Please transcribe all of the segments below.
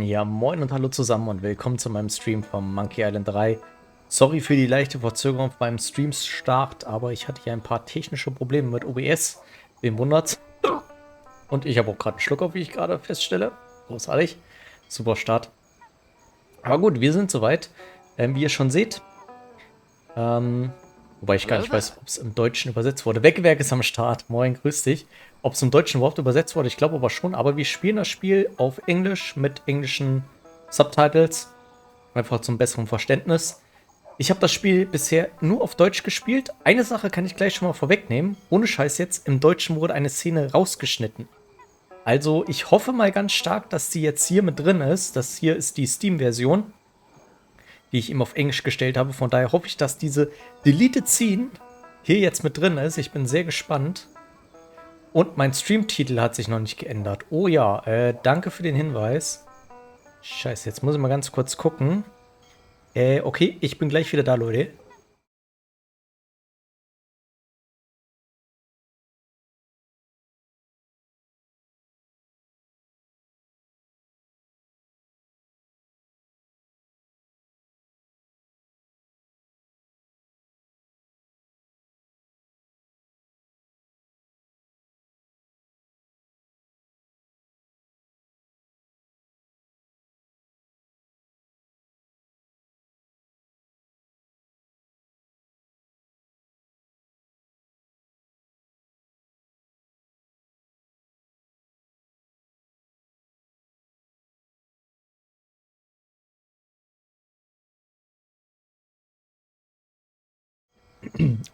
Ja, moin und hallo zusammen und willkommen zu meinem Stream vom Monkey Island 3. Sorry für die leichte Verzögerung beim Streamstart, aber ich hatte hier ein paar technische Probleme mit OBS. Wem wundert's? Und ich habe auch gerade einen Schluck auf, wie ich gerade feststelle. Großartig. Super Start. Aber gut, wir sind soweit. Wie ihr schon seht. Wobei ich gar nicht weiß, ob es im Deutschen übersetzt wurde. Wegwerk ist am Start. Moin, grüß dich. Ob es im Deutschen überhaupt übersetzt wurde, ich glaube aber schon. Aber wir spielen das Spiel auf Englisch mit englischen Subtitles. Einfach zum besseren Verständnis. Ich habe das Spiel bisher nur auf Deutsch gespielt. Eine Sache kann ich gleich schon mal vorwegnehmen. Ohne Scheiß jetzt, im Deutschen wurde eine Szene rausgeschnitten. Also ich hoffe mal ganz stark, dass die jetzt hier mit drin ist. Das hier ist die Steam-Version, die ich ihm auf Englisch gestellt habe. Von daher hoffe ich, dass diese Deleted Scene hier jetzt mit drin ist. Ich bin sehr gespannt. Und mein Streamtitel hat sich noch nicht geändert. Oh ja, danke für den Hinweis. Scheiße, jetzt muss ich mal ganz kurz gucken. Okay, ich bin gleich wieder da, Leute.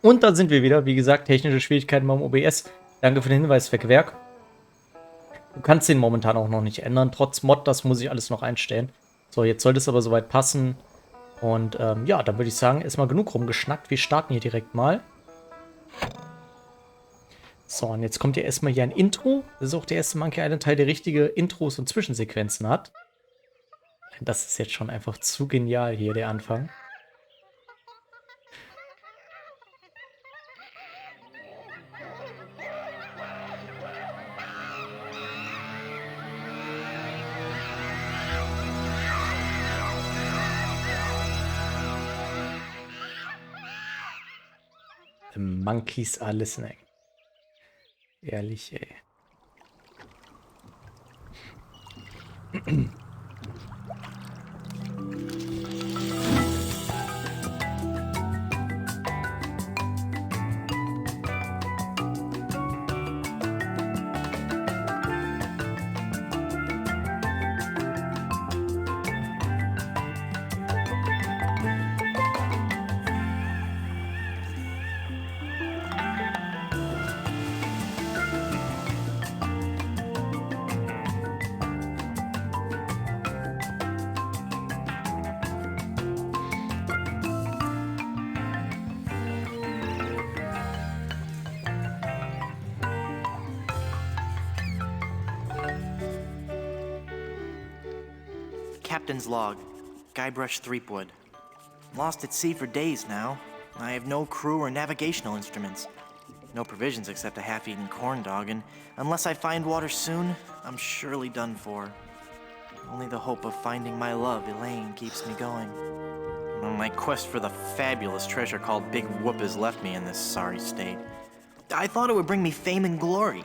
Und da sind wir wieder. Wie gesagt, technische Schwierigkeiten beim OBS. Danke für den Hinweis, Wegwerk. Du kannst den momentan auch noch nicht ändern. Trotz Mod, das muss ich alles noch einstellen. So, jetzt sollte es aber soweit passen. Und ja, dann würde ich sagen, ist mal genug rumgeschnackt. Wir starten hier direkt mal. So, und jetzt kommt ja erstmal hier ein Intro. Das ist auch der erste Monkey Island Teil, der richtige Intros und Zwischensequenzen hat. Das ist jetzt schon einfach zu genial hier, der Anfang. The monkeys are listening. Ehrlich, ey. Captain's log. Guybrush Threepwood. Lost at sea for days now. I have no crew or navigational instruments. No provisions except a half-eaten corn dog, and unless I find water soon, I'm surely done for. Only the hope of finding my love, Elaine, keeps me going. My quest for the fabulous treasure called Big Whoop has left me in this sorry state. I thought it would bring me fame and glory.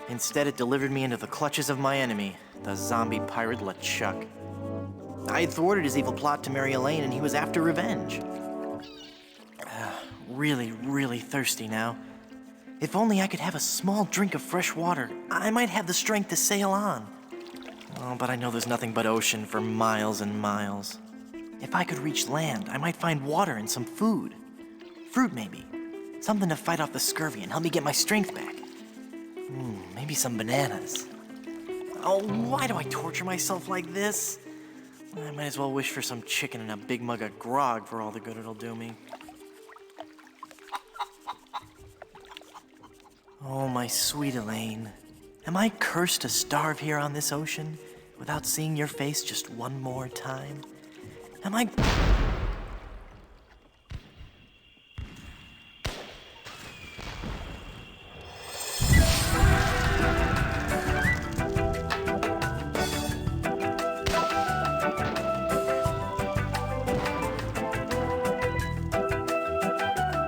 Instead, it delivered me into the clutches of my enemy, the zombie pirate LeChuck. I had thwarted his evil plot to marry Elaine, and he was after revenge. Really thirsty now. If only I could have a small drink of fresh water, I might have the strength to sail on. Oh, but I know there's nothing but ocean for miles and miles. If I could reach land, I might find water and some food. Fruit, maybe. Something to fight off the scurvy and help me get my strength back. Maybe some bananas. Oh, why do I torture myself like this? I might as well wish for some chicken and a big mug of grog for all the good it'll do me. Oh, my sweet Elaine. Am I cursed to starve here on this ocean without seeing your face just one more time? Am I...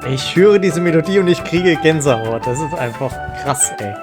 Ich höre diese Melodie und ich kriege Gänsehaut. Das ist einfach krass, ey.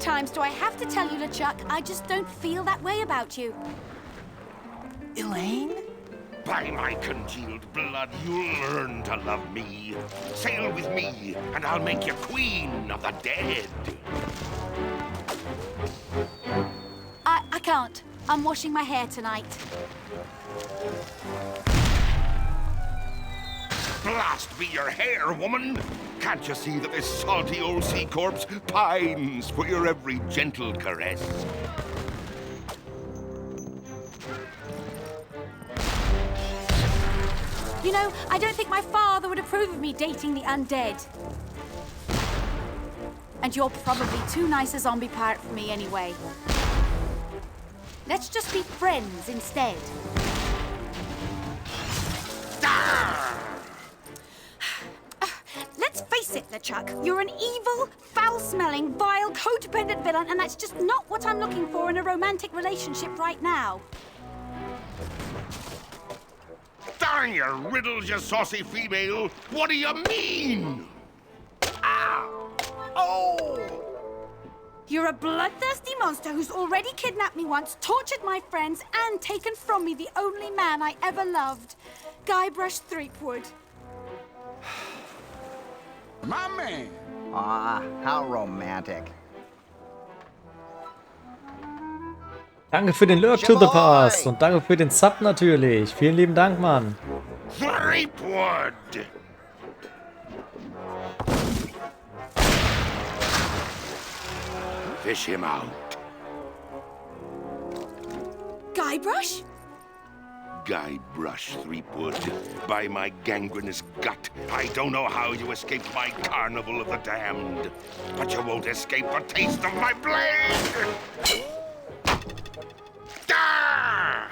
Times do I have to tell you, LeChuck, I just don't feel that way about you. Elaine? By my congealed blood, you'll learn to love me. Sail with me, and I'll make you queen of the dead. I can't. I'm washing my hair tonight. Blast be your hair, woman! Can't you see that this salty old sea corpse pines for your every gentle caress? You know, I don't think my father would approve of me dating the undead. And you're probably too nice a zombie pirate for me anyway. Let's just be friends instead. Let's face it, LeChuck. You're an evil, foul-smelling, vile, codependent villain, and that's just not what I'm looking for in a romantic relationship right now. Darn your riddles, you saucy female! What do you mean? Ow! Oh! You're a bloodthirsty monster who's already kidnapped me once, tortured my friends, and taken from me the only man I ever loved. Guybrush Threepwood. My man. Ah, how romantic. Danke für den Lurk to the Past und danke für den Sub natürlich. Vielen lieben Dank, Mann. Threepwood! Fish him out. Guybrush? Guybrush Threepwood, by my gangrenous gut, I don't know how you escaped my carnival of the damned, but you won't escape the taste of my blade! Ah!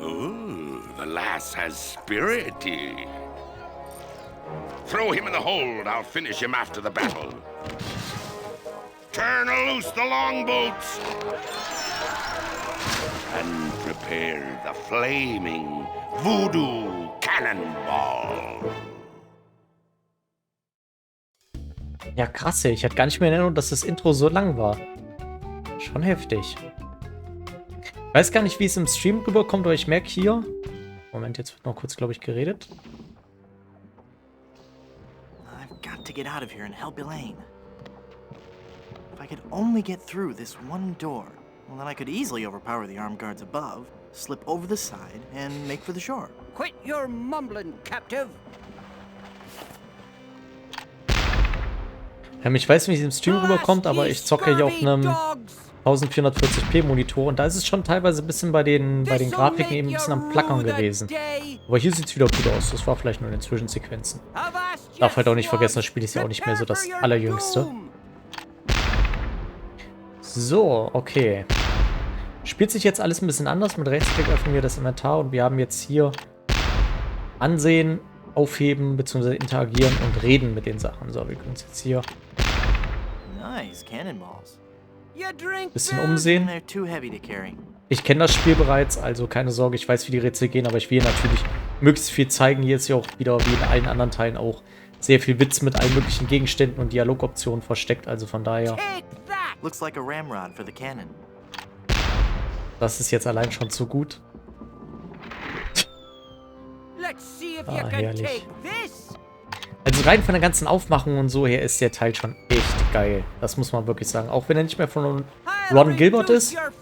Ooh, the lass has spirit. Throw him in the hold. I'll finish him after the battle. Turn loose the longboats. And prepare the flaming voodoo cannonball. Ja, krass, ich hatte gar nicht mehr in Erinnerung, dass das Intro so lang war. Schon heftig. Ich weiß gar nicht, wie es im Stream rüberkommt, aber ich merke hier... Moment, jetzt wird noch kurz, glaube ich, geredet. I've got to get out of here and help Elaine. If I could only get through this one door. Well, then I could easily overpower the armed guards above, slip over the side, and make for the shore. Quit your mumbling, captive. Ich weiß nicht, wie es im Stream rüberkommt, aber ich zocke hier auf einem 1440p Monitor und da ist es schon teilweise ein bisschen bei den Grafiken eben ein bisschen am Flackern gewesen. Aber hier sieht es wieder gut aus. Das war vielleicht nur in den Zwischensequenzen. Darf halt auch nicht vergessen, das Spiel ist ja auch nicht mehr so das allerjüngste. So, okay. Spielt sich jetzt alles ein bisschen anders. Mit Rechtsklick öffnen wir das Inventar und wir haben jetzt hier Ansehen, Aufheben bzw. interagieren und reden mit den Sachen. So, wir können uns jetzt hier Nice cannonballs. ein bisschen umsehen. They're too heavy to carry. Ich kenne das Spiel bereits, also keine Sorge, ich weiß, wie die Rätsel gehen, aber ich will hier natürlich möglichst viel zeigen. Hier ist ja auch wieder, wie in allen anderen Teilen auch, sehr viel Witz mit allen möglichen Gegenständen und Dialogoptionen versteckt, also von daher, Looks like a ramrod for the cannon. das ist jetzt allein schon zu gut. Let's see if you can Herrlich. take this. Also rein von der ganzen Aufmachung und so her ist der Teil schon echt geil. Das muss man wirklich sagen. Auch wenn er nicht mehr von Ron Gilbert ist. Der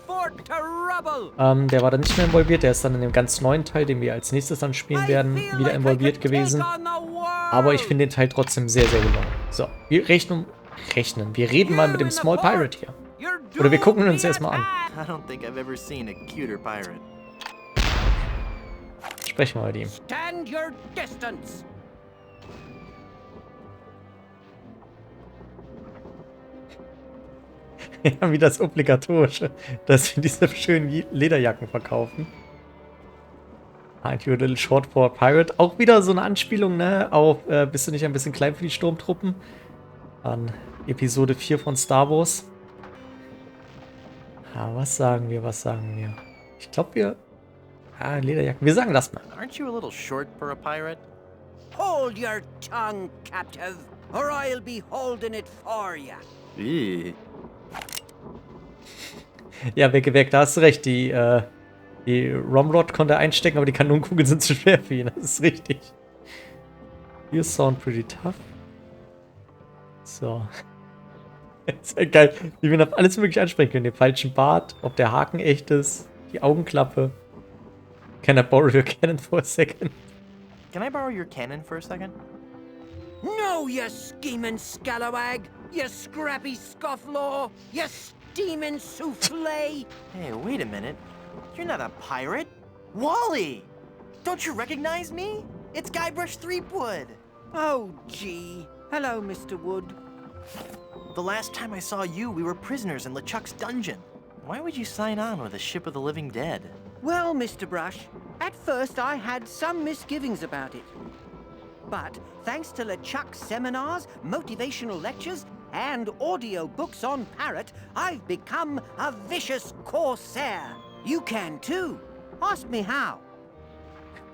war da nicht mehr involviert. Der ist dann in dem ganz neuen Teil, den wir als nächstes dann spielen werden, wieder involviert gewesen. Aber ich finde den Teil trotzdem sehr, sehr gelungen. So, wir rechnen. Wir reden mal mit dem Small Pirate hier. Oder wir gucken uns erstmal an. I don't think I've ever seen a cuter pirate. Sprechen wir mit ihm. Stand your distance. Ja, wie das Obligatorische, dass wir diese schönen Lederjacken verkaufen. Aren't you a little short for a pirate? Auch wieder so eine Anspielung, ne, auf, bist du nicht ein bisschen klein für die Sturmtruppen? An Episode 4 von Star Wars. Ja, was sagen wir? Ich glaube, wir... Ah, Lederjacken. Wir sagen das mal. Aren't you a little short for a pirate? Hold your tongue, captive, or I'll be holding it for you. Ja, weg, da hast du recht. Die Romrod konnte er einstecken, aber die Kanonenkugeln sind zu schwer für ihn. Das ist richtig. You sound pretty tough. So. Ist ja geil, wie wir auf alles mögliche ansprechen können. Den falschen Bart, ob der Haken echt ist, die Augenklappe. Can I borrow your cannon for a second? Can I borrow your cannon for a second? No, you scheming scalawag, you scrappy scofflaw, you steaming souffle. Hey, wait a minute. You're not a pirate. Wally! Don't you recognize me? It's Guybrush Threepwood. Oh, gee. Hello, Mr. Wood. The last time I saw you, we were prisoners in LeChuck's dungeon. Why would you sign on with a ship of the living dead? Well, Mr. Brush, at first I had some misgivings about it. But thanks to LeChuck's seminars, motivational lectures, and audio books on Parrot, I've become a vicious corsair. You can too. Ask me how.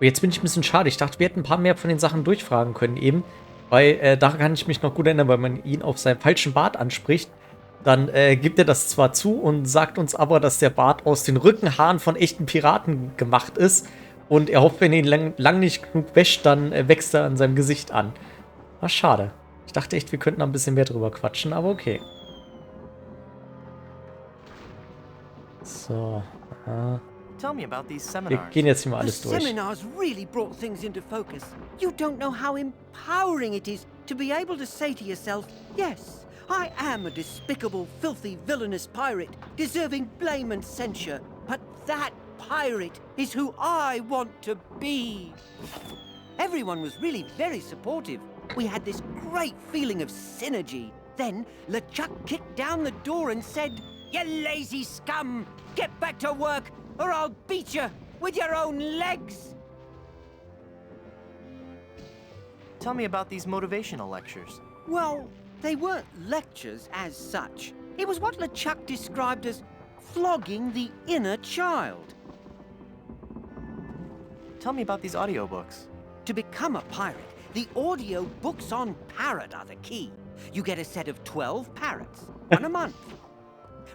Jetzt bin ich ein bisschen schade. Ich dachte, wir hätten ein paar mehr von den Sachen durchfragen können eben. Weil daran kann ich mich noch gut erinnern, weil man ihn auf seinen falschen Bart anspricht. Dann gibt er das zwar zu und sagt uns aber, dass der Bart aus den Rückenhaaren von echten Piraten gemacht ist. Und er hofft, wenn er ihn lang nicht genug wäscht, dann wächst er an seinem Gesicht an. War schade. Ich dachte echt, wir könnten da ein bisschen mehr drüber quatschen, aber okay. So. Tell me about these Wir seminars. gehen jetzt hier mal The alles durch. seminars really brought things into focus. You don't know how empowering it is to be able to say to yourself, yes, I am a despicable, filthy, villainous pirate, deserving blame and censure, but that pirate is who I want to be. Everyone was really very supportive. We had this great feeling of synergy. Then LeChuck kicked down the door and said, "You lazy scum! Get back to work, or I'll beat you with your own legs!" Tell me about these motivational lectures. Well, they weren't lectures as such. It was what LeChuck described as flogging the inner child. Tell me about these audiobooks. To become a pirate, the audio books on Parrot are the key. You get a set of 12 parrots, one a month.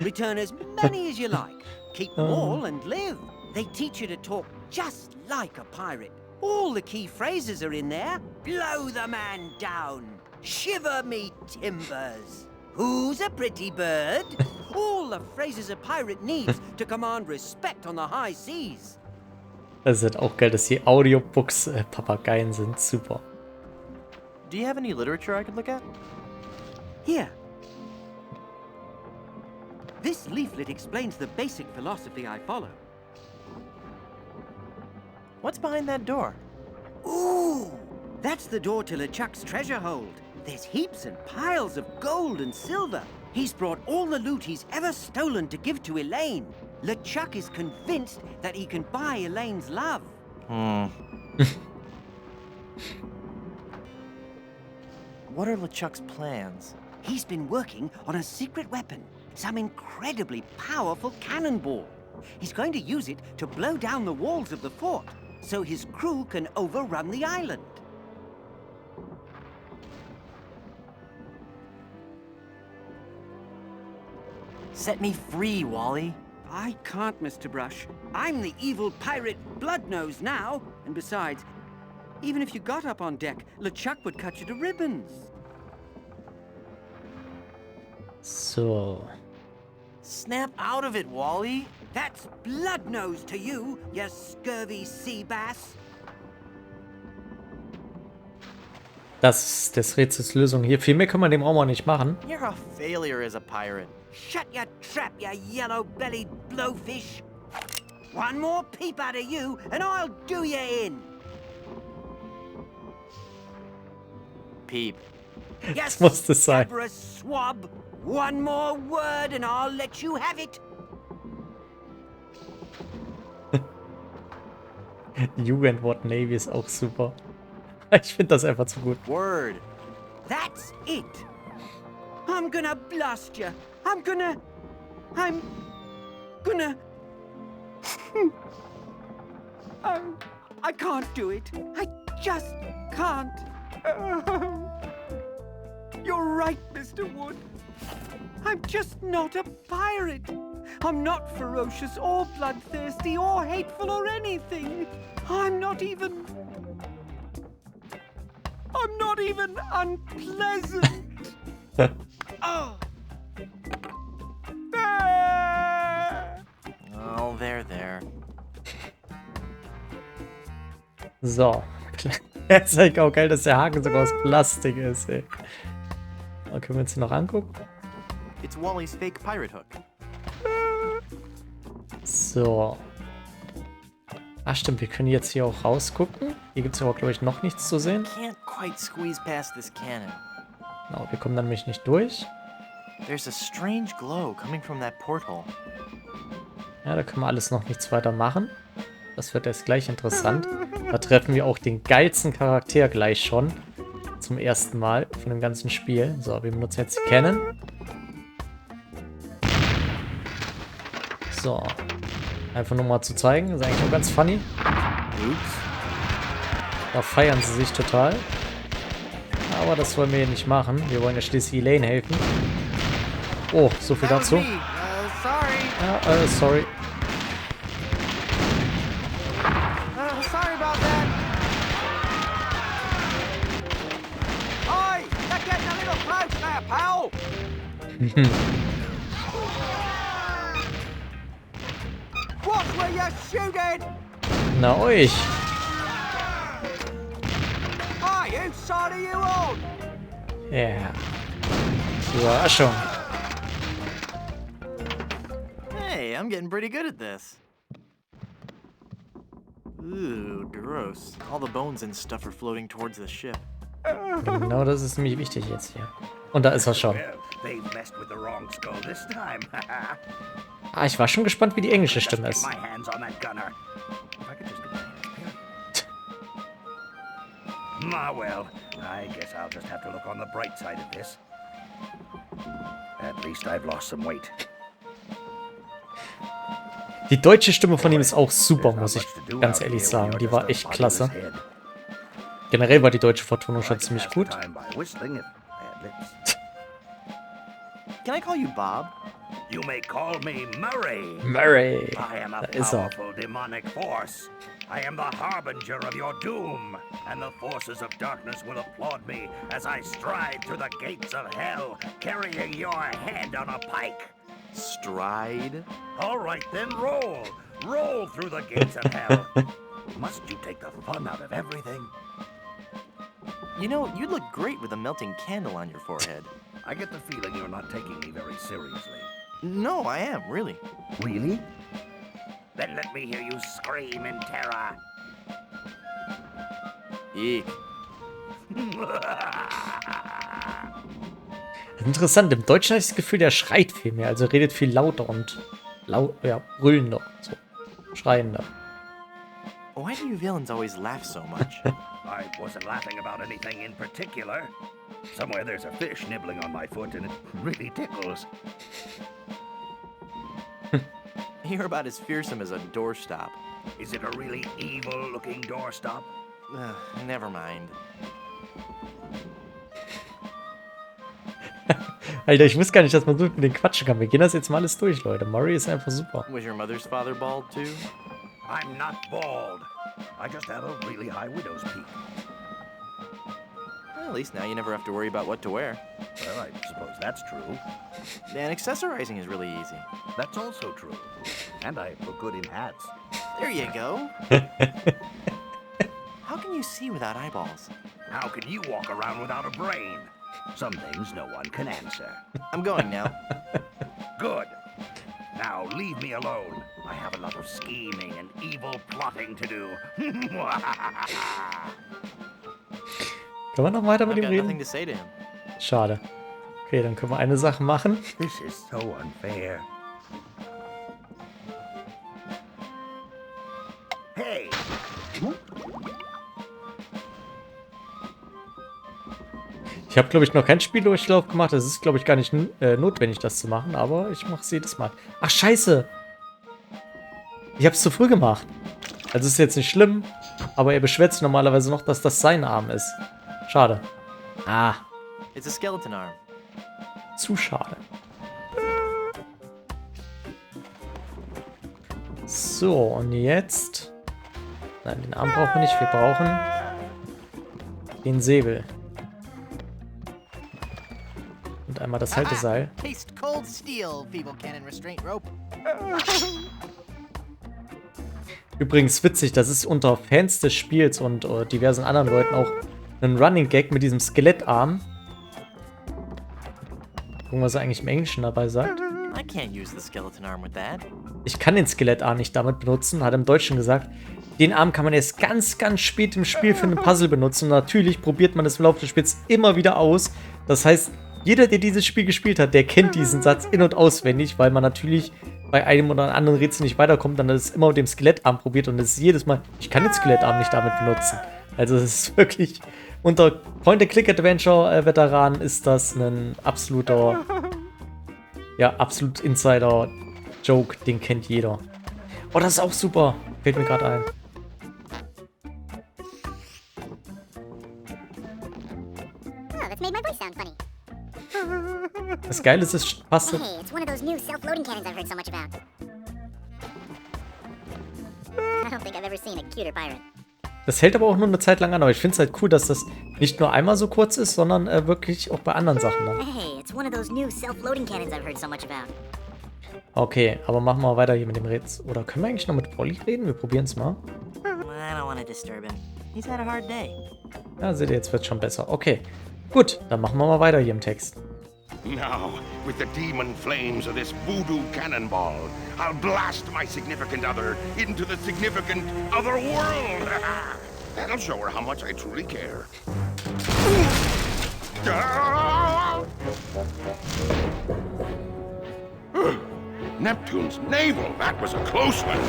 Return as many as you like. Keep them all and live. They teach you to talk just like a pirate. All the key phrases are in there. Blow the man down. Shiver me timbers. Who's a pretty bird? All the phrases a pirate needs to command respect on the high seas. Das ist halt auch geil, dass die Audiobooks Papageien sind. Super. Do you have any literature I could look at? Here. This leaflet explains the basic philosophy I follow. What's behind that door? Ooh! That's the door to LeChuck's treasure hold. There's heaps and piles of gold and silver. He's brought all the loot he's ever stolen to give to Elaine. LeChuck is convinced that he can buy Elaine's love. What are LeChuck's plans? He's been working on a secret weapon, some incredibly powerful cannonball. He's going to use it to blow down the walls of the fort, so his crew can overrun the island. Set me free, Wally. I can't, Mr. Brush. I'm the evil pirate Bloodnose now, and besides, even if you got up on deck, LeChuck would cut you to ribbons. So. Snap out of it, Wally. That's Bloodnose to you, you scurvy sea bass. Das ist des Rätsels Lösung hier. Viel mehr kann man dem auch mal nicht machen. You're a failure as a pirate. Shut your trap, you yellow-bellied blowfish. One more peep out of you, and I'll do you in. Peep. Yes, muss das sein. swab. One more word, and I'll let you have it. Jugendwort Navy ist auch super. Ich finde das einfach zu gut. Word. That's it. I'm gonna blast you. I'm gonna... I can't do it. I just can't. You're right, Mr. Wood. I'm just not a pirate. I'm not ferocious or bloodthirsty or hateful or anything. I'm not even unpleasant. Oh. Oh, there. So. Jetzt ist eigentlich auch geil, dass der Haken sogar aus Plastik ist, ey. Aber können wir uns den noch angucken? It's Wally's fake pirate hook. So. Ach stimmt, wir können jetzt hier auch rausgucken. Hier gibt es aber, glaube ich, noch nichts zu sehen. Can't quite squeeze past this cannon. Genau, wir kommen dann nämlich nicht durch. There's a strange glow coming from that porthole. Ja, da können wir alles noch nichts weiter machen. Das wird erst gleich interessant. Da treffen wir auch den geilsten Charakter gleich schon. Zum ersten Mal von dem ganzen Spiel. So, wir benutzen jetzt die Cannon. So. Einfach nur mal zu zeigen. Das ist eigentlich nur ganz funny. Da feiern sie sich total. Aber das wollen wir hier nicht machen. Wir wollen ja schließlich Elaine helfen. Oh, so viel dazu. Ja, sorry. Sorry about that. Oi, you're getting a little close there, pal. What were you shooting? Na euch. Are you sorry you on? Ja. Überraschung. Hey, I'm getting pretty good at this. Ooh, gross. All the bones and stuff are floating towards the ship. Genau, das ist nämlich wichtig jetzt hier. Und da ist er schon. Ah, ich war schon gespannt, wie die englische Stimme ist. Well, I guess I'll just have to look on the bright side of this. At least I've lost some weight. Die deutsche Stimme von ihm ist auch super, muss ich ganz ehrlich sagen. Die war echt klasse. Generell war die deutsche Vertonung schon ziemlich gut. Can I call you Bob? You may call me Murray. Murray. I am a Da ist er. powerful demonic force. I am the harbinger of your doom, and the forces of darkness will applaud me as I stride through the gates of hell, carrying your head on a pike. Stride? All right, then roll. Roll through the gates of hell. Must you take the fun out of everything? You know, you'd look great with a melting candle on your forehead. I get the feeling you're not taking me very seriously. No, I am, really. Really? Then let me hear you scream in terror. Eek. Interessant, im Deutschen habe ich das Gefühl, der schreit viel mehr, also redet viel lauter und brüllender, so schreiender. Why do you villains always laugh so much? I wasn't laughing about anything in particular. Somewhere there's a fish nibbling on my foot and it really tickles. You're about as fearsome as a doorstop. Is it a really evil-looking doorstop? Never mind. Alter, ich wusste gar nicht, dass man so mit denen quatschen kann. Wir gehen das jetzt mal alles durch, Leute. Murray ist einfach super. Was your mother's father bald too? I'm not bald. I just have a really high widow's peak. Well, at least now you never have to worry about what to wear. Well, I suppose that's true. And accessorizing is really easy. That's also true. And I look good in hats. There you go. How can you see without eyeballs? How can you walk around without a brain? Some things no one can answer. I'm going now. Good. Now leave me alone. I have a lot of scheming and evil plotting to do. Können wir noch weiter mit I've ihm got nothing reden? to say to him. Schade. Okay, dann können wir eine Sache machen. This is so unfair. Hey! Ich habe, glaube ich, noch keinen Spieldurchlauf gemacht. Es ist, glaube ich, gar nicht notwendig, das zu machen, aber ich mache es jedes Mal. Ach, scheiße! Ich habe es zu früh gemacht. Also ist jetzt nicht schlimm, aber er beschwert sich normalerweise noch, dass das sein Arm ist. Schade. Ah, It's a skeleton arm. zu schade. So, und jetzt... Nein, den Arm brauchen wir nicht. Wir brauchen den Säbel. Und einmal das Halteseil. Taste cold steel, feeble cannon restraint rope. Übrigens witzig, das ist unter Fans des Spiels und diversen anderen Leuten auch ein Running Gag mit diesem Skelettarm. Gucken, was er eigentlich im Englischen dabei sagt. I can't use the skeleton arm with that. Ich kann den Skelettarm nicht damit benutzen, hat er im Deutschen gesagt. Den Arm kann man erst ganz, ganz spät im Spiel für ein Puzzle benutzen. Und natürlich probiert man es im Laufe des Spiels immer wieder aus. Das heißt, jeder, der dieses Spiel gespielt hat, der kennt diesen Satz in- und auswendig, weil man natürlich bei einem oder anderen Rätsel nicht weiterkommt, dann ist es immer mit dem Skelettarm probiert und es ist jedes Mal, ich kann den Skelettarm nicht damit benutzen. Also es ist wirklich, unter Point-and-Click-Adventure-Veteranen ist das ein absoluter, ja, absolut Insider-Joke, den kennt jeder. Oh, das ist auch super, fällt mir gerade ein. Oh, that's made my voice sound funny. Das Geile ist, es passt. Hey, it's one of those new self-loading cannons I've heard so much about. I don't think I've ever seen a cuter pirate. Das hält aber auch nur eine Zeit lang an, aber ich finde es halt cool, dass das nicht nur einmal so kurz ist, sondern wirklich auch bei anderen Sachen dann. Hey, it's one of those new self-loading cannons I've heard so much about. Okay, aber machen wir weiter hier mit dem Rätsel. Oder können wir eigentlich noch mit Polly reden? Wir probieren es mal. I don't want to disturb him. He's had a hard day. Ja, seht ihr, jetzt wird es schon besser. Okay, gut, dann machen wir mal weiter hier im Text. Now, with the demon flames of this voodoo cannonball, I'll blast my significant other into the significant other world. That'll show her how much I truly care. Neptune's navel, that was a close one.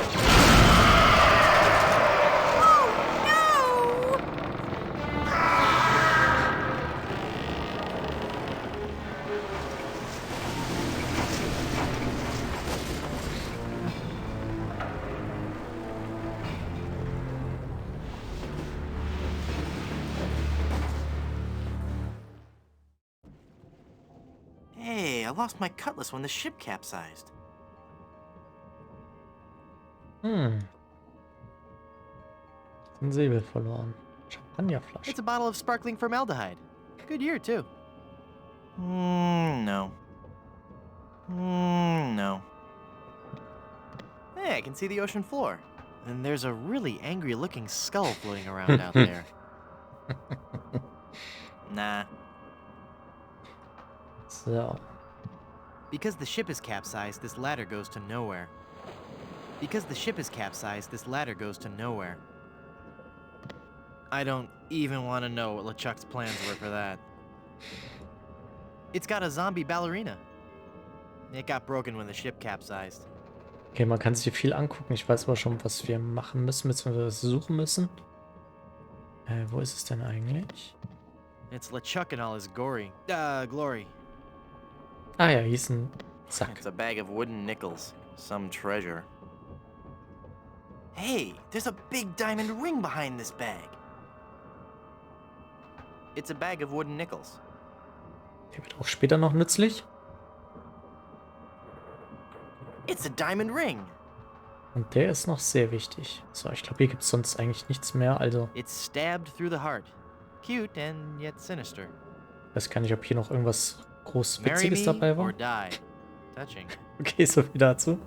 Hey, I lost my cutlass when the ship capsized. Den Säbel verloren. Champagnerflasche. It's a bottle of sparkling formaldehyde. Good year, too. No. No. Hey, I can see the ocean floor. And there's a really angry-looking skull floating around out there. Nah. So. Because the ship is capsized, this ladder goes to nowhere. Because the ship is capsized, this ladder goes to nowhere. I don't even want to know what LeChuck's plans were for that. It's got a zombie ballerina. It got broken when the ship capsized. Okay, man kann sich hier viel angucken. Ich weiß aber schon, was wir machen müssen, beziehungsweise was wir suchen müssen. Wo ist es denn eigentlich? It's LeChuck in all his glory. Ah ja, hieß ein Sack. It's a bag of wooden nickels. Some treasure. Hey, there's a big diamond ring behind this bag. It's a bag of wooden nickels. Der wird auch später noch nützlich. It's a diamond ring. Und der ist noch sehr wichtig. So, ich glaube, hier gibt es sonst eigentlich nichts mehr. Also, It's stabbed through the heart. Cute and yet sinister. ich weiß gar nicht, ob hier noch irgendwas groß Marry Witziges me dabei or war. die. Touching. Okay, so viel dazu.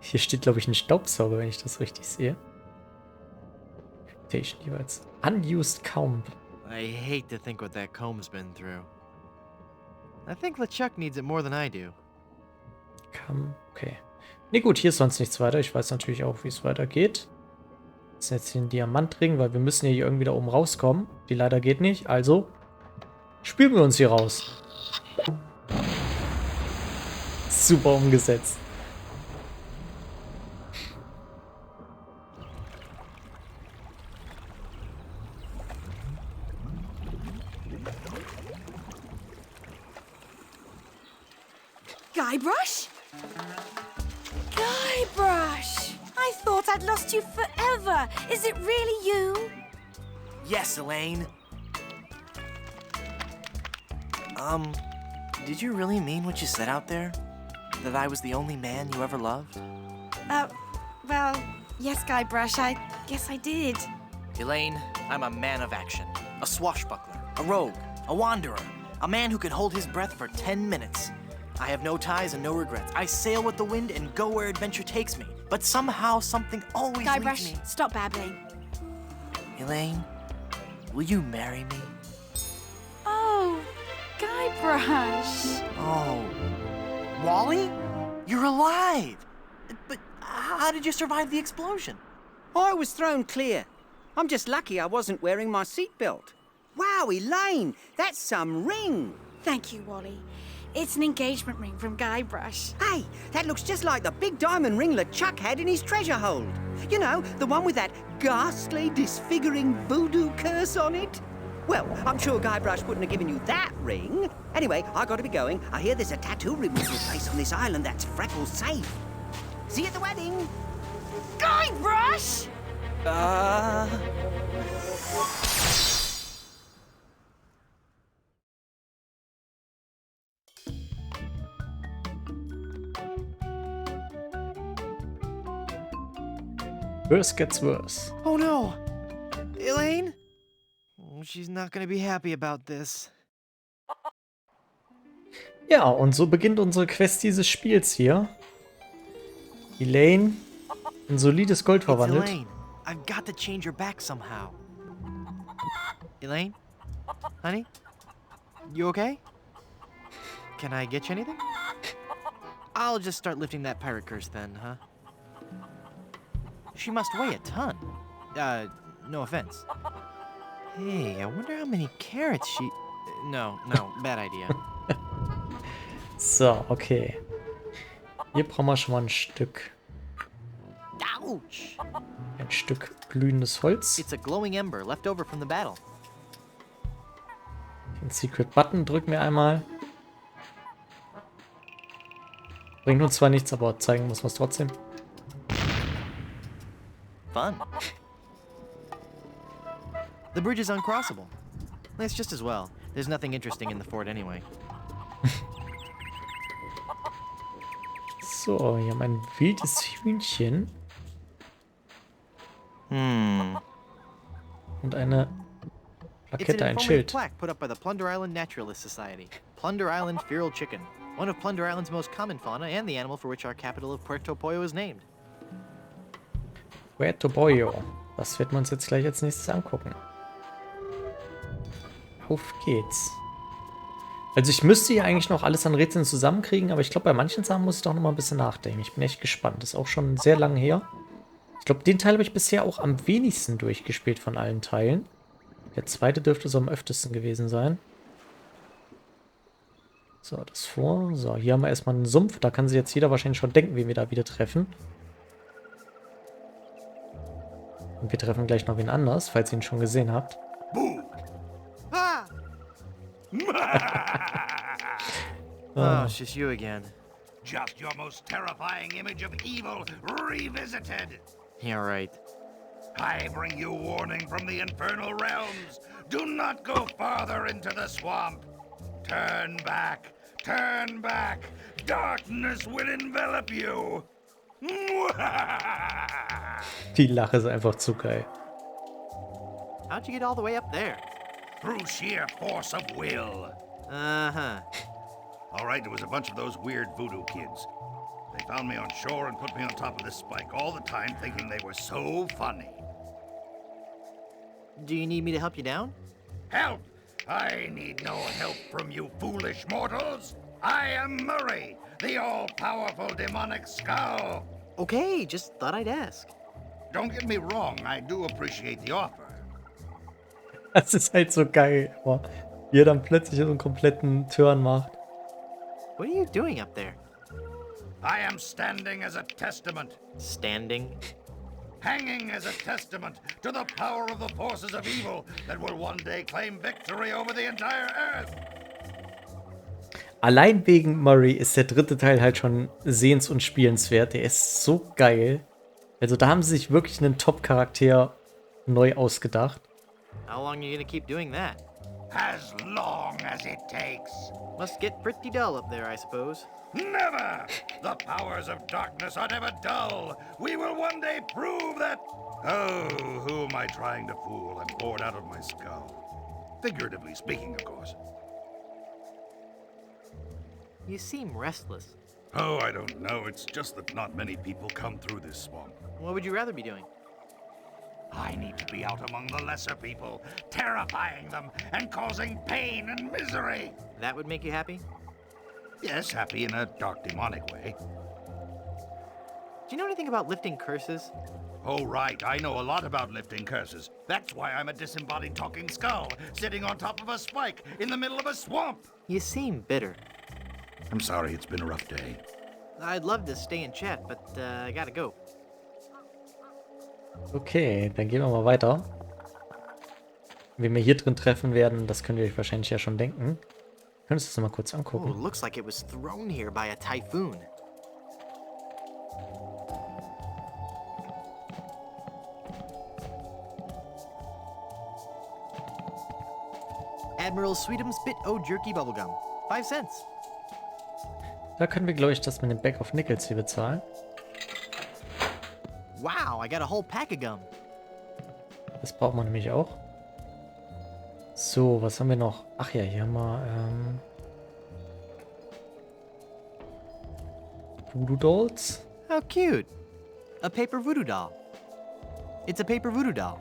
Hier steht, glaube ich, ein Staubsauger, wenn ich das richtig sehe. Reputation jeweils. Unused Comb. I hate to think what that comb's been through. I think LeChuck needs it more than I do. Okay. Ne, gut, hier ist sonst nichts weiter. Ich weiß natürlich auch, wie es weitergeht. Das ist jetzt den Diamantring, weil wir müssen ja hier irgendwie da oben rauskommen. Die leider geht nicht, also spielen wir uns hier raus. Super umgesetzt. Guybrush? Guybrush! I thought I'd lost you forever. Is it really you? Yes, Elaine. Did you really mean what you said out there? That I was the only man you ever loved? Well, yes, Guybrush, I guess I did. Elaine, I'm a man of action. A swashbuckler, a rogue, a wanderer, a man who can hold his breath for 10 minutes. I have no ties and no regrets. I sail with the wind and go where adventure takes me. But somehow, something always leads Guybrush, me. stop babbling. Elaine, will you marry me? Oh, Guybrush. Oh, Wally? You're alive! But how did you survive the explosion? I was thrown clear. I'm just lucky I wasn't wearing my seatbelt. Wow, Elaine, that's some ring. Thank you, Wally. It's an engagement ring from Guybrush. Hey, that looks just like the big diamond ring LeChuck had in his treasure hold. You know, the one with that ghastly, disfiguring voodoo curse on it. Well, I'm sure Guybrush wouldn't have given you that ring. Anyway, I gotta be going. I hear there's a tattoo removal place on this island that's Freckles safe. See you at the wedding. Guybrush! Worse gets worse. Oh no! Elaine? Oh, she's not gonna be happy about this. Ja, und so beginnt unsere Quest dieses Spiels hier. Elaine in solides Gold It's verwandelt. Elaine. I've got to change her back somehow. Elaine? Honey? You okay? Can I get you anything? I'll just start lifting that pirate curse then, huh? She must weigh a ton. No offense. Hey, I wonder how many carrots she... No, bad idea. So, okay. Hier brauchen wir schon mal ein Stück. Ouch! Ein Stück glühendes Holz. It's a glowing ember left over from the battle. Den Secret Button drücken wir einmal. Bringt uns zwar nichts, aber zeigen muss man es trotzdem. Fun. The bridge is uncrossable. It's just as well. There's nothing interesting in the fort anyway. So, hier haben wir ein wildes Hühnchen. Und eine It's an Plakette, ein informative Schild. plaque put up by the Plunder Island Naturalist Society. Plunder Island Feral Chicken. one of Plunder Island's most common fauna and the animal for which our capital of Puerto Pollo is named. Puerto Pollo. Das werden wir uns jetzt gleich als nächstes angucken. Auf geht's. Also ich müsste hier eigentlich noch alles an Rätseln zusammenkriegen, aber ich glaube, bei manchen Sachen muss ich doch noch mal ein bisschen nachdenken. Ich bin echt gespannt. Das ist auch schon sehr lange her. Ich glaube, den Teil habe ich bisher auch am wenigsten durchgespielt von allen Teilen. Der zweite dürfte so am öftesten gewesen sein. So, das vor. So, hier haben wir erstmal einen Sumpf. Da kann sich jetzt jeder wahrscheinlich schon denken, wie wir da wieder treffen. Und wir treffen gleich noch wen anders, falls ihr ihn schon gesehen habt. Ah! Oh, it's just you again. Just your most terrifying image of evil revisited. Yeah, right. I bring you warning from the infernal realms. Do not go farther into the swamp. Turn back. Turn back. Darkness will envelop you. Die Lache ist einfach zu geil. How'd you get all the way up there? Through sheer force of will. Uh-huh. All right, there was a bunch of those weird voodoo kids. They found me on shore and put me on top of this spike all the time, thinking they were so funny. Do you need me to help you down? Help! I need no help from you foolish mortals. I am Murray, the all-powerful demonic skull. Okay, just thought I'd ask. Don't get me wrong, I do appreciate the offer. Das ist halt so geil, aber wie er dann plötzlich so einen kompletten Turn macht. What are you doing up there? I am standing as a testament. Standing? Hanging as a testament to the power of the forces of evil that will one day claim victory over the entire earth. Allein wegen Murray ist der dritte Teil halt schon sehens- und spielenswert. Der ist so geil. Also da haben sie sich wirklich einen Top-Charakter neu ausgedacht. How long are you gonna keep doing that? As long as it takes. Must get pretty dull up there, I suppose. Never! The powers of darkness are never dull. We will one day prove that... Oh, who am I trying to fool? I'm bored out of my skull. Figuratively speaking, of course. You seem restless. Oh, I don't know. It's just that not many people come through this swamp. What would you rather be doing? I need to be out among the lesser people, terrifying them and causing pain and misery. That would make you happy? Yes, happy in a dark, demonic way. Do you know anything about lifting curses? Oh, right. I know a lot about lifting curses. That's why I'm a disembodied talking skull, sitting on top of a spike in the middle of a swamp. You seem bitter. I'm sorry, it's been a rough day. I'd love to stay and chat, but I gotta go. Okay, dann gehen wir mal weiter. Wen wir hier drin treffen werden, das könnt ihr euch wahrscheinlich ja schon denken. Könntest du das mal kurz Oh, angucken? looks like it was thrown here by a typhoon. Admiral Sweetums Bit O Jerky Bubblegum. 5 cents. Da können wir, glaube ich, das mit dem Bag of Nickels hier bezahlen. Wow, I got a whole pack of gum. Das braucht man nämlich auch. So, was haben wir noch? Ach ja, hier haben wir Voodoo Dolls. How cute. A paper voodoo doll. It's a paper voodoo doll.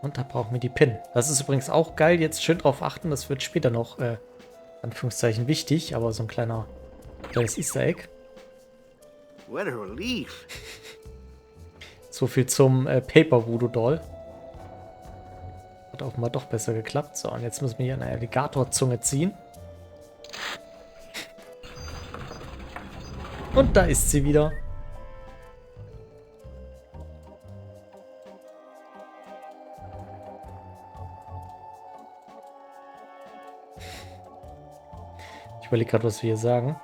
Und da brauchen wir die Pin. Das ist übrigens auch geil. Jetzt schön drauf achten. Das wird später noch, Anführungszeichen, wichtig. Aber so ein kleines Easter Egg. What a relief. So viel zum Paper Voodoo Doll. Hat offenbar doch besser geklappt. So, und jetzt müssen wir hier eine Alligatorzunge ziehen. Und da ist sie wieder. Ich überlege gerade, was wir hier sagen.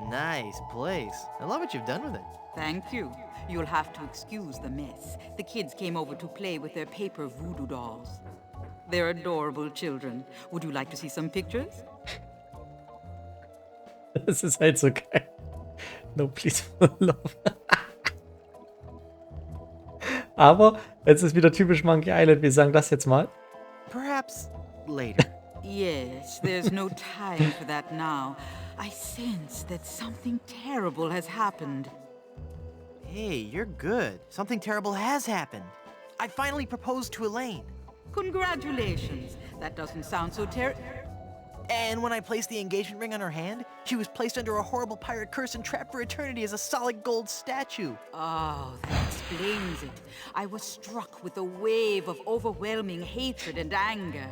Nice place. I love what you've done with it. Thank you. You'll have to excuse the mess. The kids came over to play with their paper voodoo dolls. They're adorable children. Would you like to see some pictures? Das ist halt so geil. No, please, for love. Aber es ist wieder typisch Monkey Island. Wir sagen das jetzt mal. Perhaps later. Yes, there's no time for that now. I sense that something terrible has happened. Hey, you're good. Something terrible has happened. I finally proposed to Elaine. Congratulations. That doesn't sound so And when I placed the engagement ring on her hand, she was placed under a horrible pirate curse and trapped for eternity as a solid gold statue. Oh, that explains it. I was struck with a wave of overwhelming hatred and anger.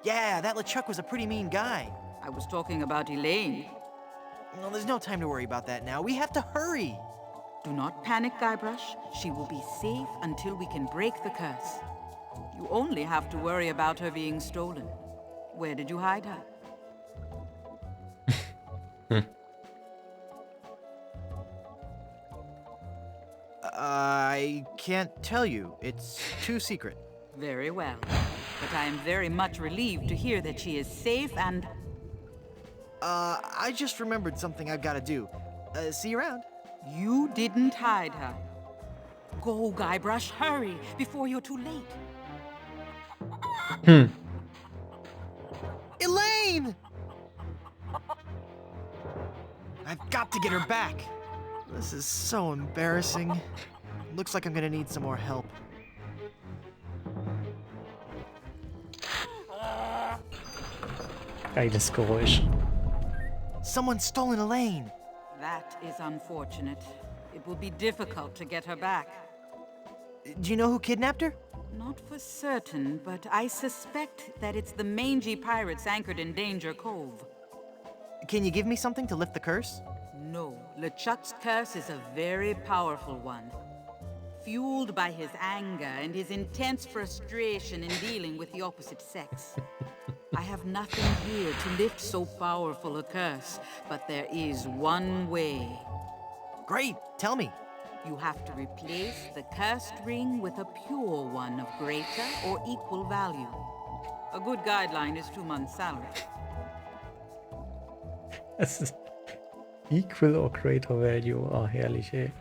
Yeah, that LeChuck was a pretty mean guy. I was talking about Elaine. Well, there's no time to worry about that now. We have to hurry. Do not panic, Guybrush. She will be safe until we can break the curse. You only have to worry about her being stolen. Where did you hide her? I can't tell you. It's too secret. Very well. But I am very much relieved to hear that she is safe and... I just remembered something I've got to do. See you around. You didn't hide her. Go, Guybrush, hurry, before you're too late. Elaine! I've got to get her back. This is so embarrassing. Looks like I'm gonna need some more help. Geiles Geräusch. Someone's stolen Elaine. That is unfortunate. It will be difficult to get her back. Do you know who kidnapped her? Not for certain, but I suspect that it's the mangy pirates anchored in Danger Cove. Can you give me something to lift the curse? No, LeChuck's curse is a very powerful one. Fueled by his anger and his intense frustration in dealing with the opposite sex. I have nothing here to lift so powerful a curse, but there is one way. Great, tell me. You have to replace the cursed ring with a pure one of greater or equal value. A good guideline is 2 months' salary. Es ist equal or greater value. Ah, herrlich, ey.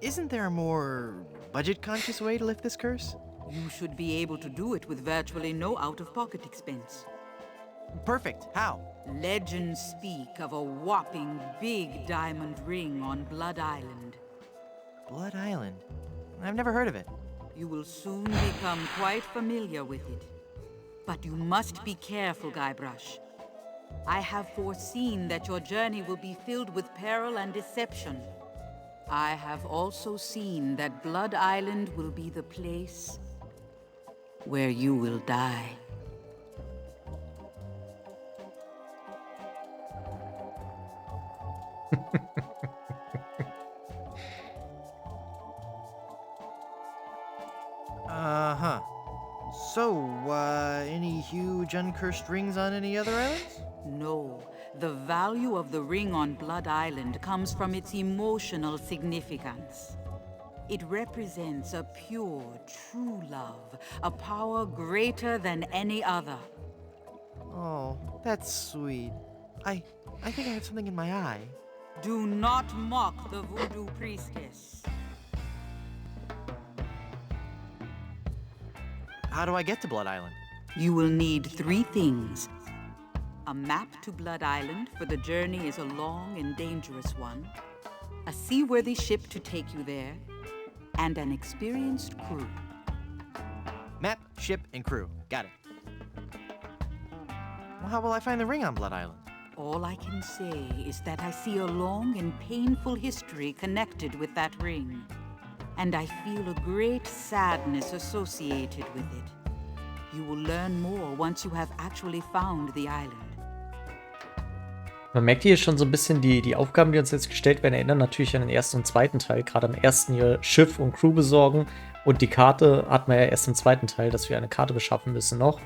Isn't there a more budget-conscious way to lift this curse? You should be able to do it with virtually no out-of-pocket expense. Perfect. How? Legends speak of a whopping big diamond ring on Blood Island. Blood Island? I've never heard of it. You will soon become quite familiar with it. But you must be careful, Guybrush. I have foreseen that your journey will be filled with peril and deception. I have also seen that Blood Island will be the place where you will die. Uh-huh. So, any huge uncursed rings on any other islands? No. The value of the ring on Blood Island comes from its emotional significance. It represents a pure, true love, a power greater than any other. Oh, that's sweet. I think I have something in my eye. Do not mock the voodoo priestess. How do I get to Blood Island? You will need 3 things. A map to Blood Island, for the journey is a long and dangerous one. A seaworthy ship to take you there. And an experienced crew. Map, ship, and crew. Got it. Well, how will I find the ring on Blood Island? All I can say is that I see a long and painful history connected with that ring. And I feel a great sadness associated with it. You will learn more once you have actually found the island. Man merkt hier schon so ein bisschen die Aufgaben, die uns jetzt gestellt werden, erinnern natürlich an den ersten und zweiten Teil. Gerade am ersten hier Schiff und Crew besorgen. Und die Karte hat man ja erst im zweiten Teil, dass wir eine Karte beschaffen müssen noch.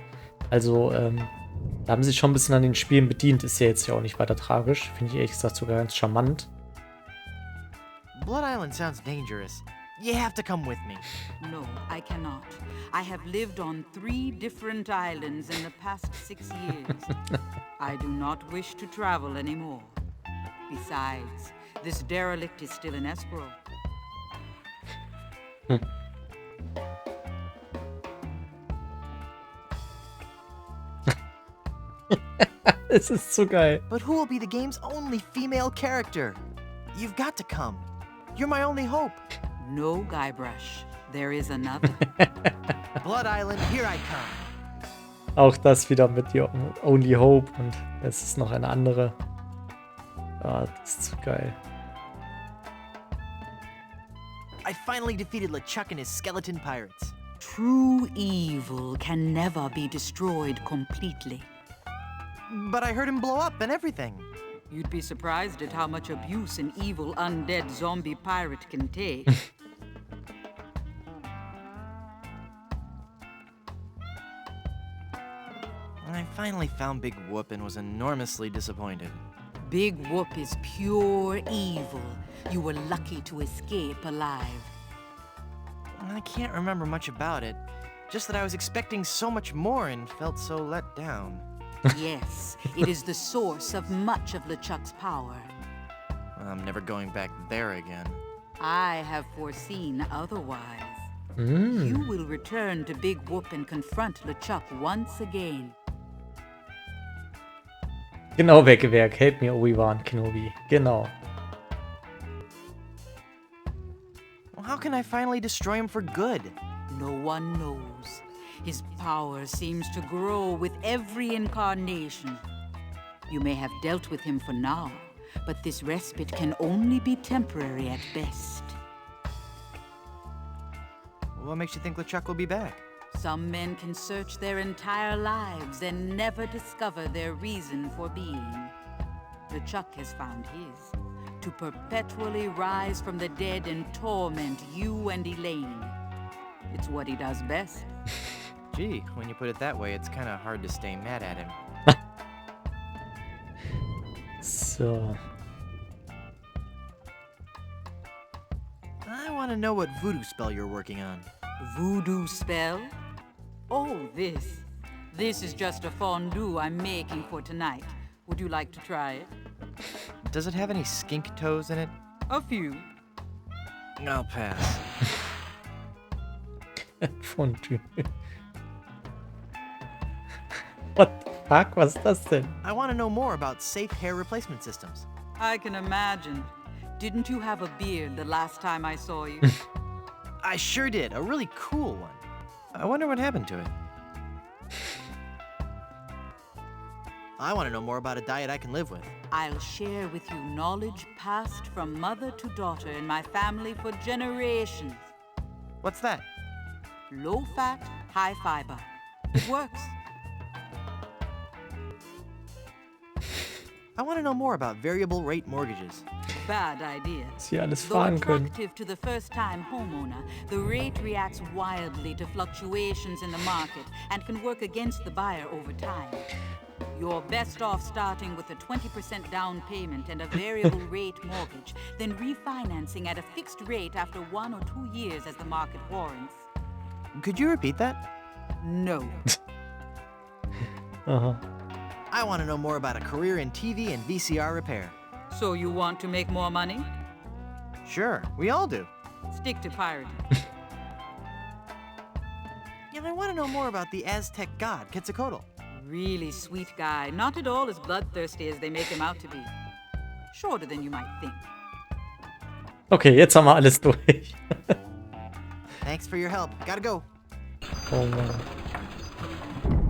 Also, da haben sie sich schon ein bisschen an den Spielen bedient. Ist ja jetzt ja auch nicht weiter tragisch. Finde ich ehrlich gesagt sogar ganz charmant. Blood Island sounds dangerous. You have to come with me. No, I cannot. I have lived on 3 different islands in the past 6 years. I do not wish to travel anymore. Besides, this derelict is still in escrow. Es ist so geil. But who will be the game's only female character? You've got to come. You're my only hope. No, Guybrush. There is another. Blood Island, here I come. Auch das wieder mit Your Only Hope und es ist noch eine andere. Ah, das ist zu geil. I finally defeated LeChuck and his skeleton pirates. True evil can never be destroyed completely. But I heard him blow up and everything. You'd be surprised at how much abuse an evil undead zombie pirate can take. I finally found Big Whoop and was enormously disappointed. Big Whoop is pure evil. You were lucky to escape alive. I can't remember much about it, just that I was expecting so much more and felt so let down. Yes, it is the source of much of LeChuck's power. I'm never going back there again. I have foreseen otherwise. You will return to Big Whoop and confront LeChuck once again. Genau, Weggewerk. Help me, Obi-Wan Kenobi. Genau. Well, how can I finally destroy him for good? No one knows. His power seems to grow with every incarnation. You may have dealt with him for now, but this respite can only be temporary at best. What makes you think LeChuck will be back? Some men can search their entire lives and never discover their reason for being. LeChuck has found his, to perpetually rise from the dead and torment you and Elaine. It's what he does best. Gee, when you put it that way, it's kind of hard to stay mad at him. So. I want to know what voodoo spell you're working on. Voodoo spell? Oh, this. This is just a fondue I'm making for tonight. Would you like to try it? Does it have any skink toes in it? A few. I'll pass. Fondue. What the fuck? Was das denn? I want to know more about safe hair replacement systems. I can imagine. Didn't you have a beard the last time I saw you? I sure did. A really cool one. I wonder what happened to it. I want to know more about a diet I can live with. I'll share with you knowledge passed from mother to daughter in my family for generations. What's that? Low fat, high fiber. It works. I want to know more about variable rate mortgages. Bad idea. Sie alles Though fahren können. attractive to the first-time homeowner, the rate reacts wildly to fluctuations in the market and can work against the buyer over time. You're best off starting with a 20% down payment and a variable rate mortgage, then refinancing at a fixed rate after 1 or 2 years as the market warrants. Could you repeat that? No. Aha. I want to know more about a career in TV and VCR repair. So you want to make more money? Sure, we all do. Stick to pirating. And I want to know more about the Aztec god, Quetzalcoatl. Really sweet guy, not at all as bloodthirsty as they make him out to be. Shorter than you might think. Okay, jetzt haben wir alles durch. Thanks for your help. Gotta go. Oh Mann.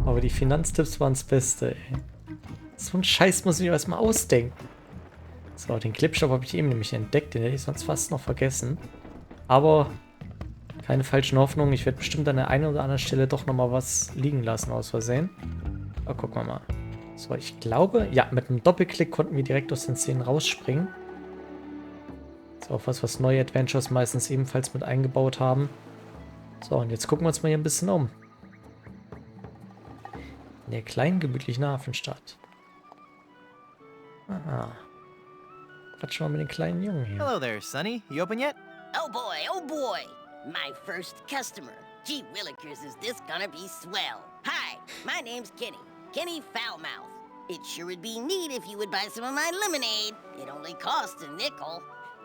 Aber die Finanztipps waren das Beste, ey. So ein Scheiß muss ich mir erstmal ausdenken. So, den Clipshop habe ich eben nämlich entdeckt. Den hätte ich sonst fast noch vergessen. Aber keine falschen Hoffnungen. Ich werde bestimmt an der einen oder anderen Stelle doch nochmal was liegen lassen aus Versehen. Aber gucken wir mal. So, ich glaube, ja, mit einem Doppelklick konnten wir direkt aus den Szenen rausspringen. So, auch was neue Adventures meistens ebenfalls mit eingebaut haben. So, und jetzt gucken wir uns mal hier ein bisschen um. In der kleinen, gemütlichen Hafenstadt. Aha. Quatschen wir mit den kleinen Jungen hier. Hello there, Sonny. You open yet? Oh boy, my first customer. Gee willikers, is this gonna be swell. Hi, my name's Kenny Foulmouth. It sure would be neat if you would buy some of my lemonade. It only costs a nickel.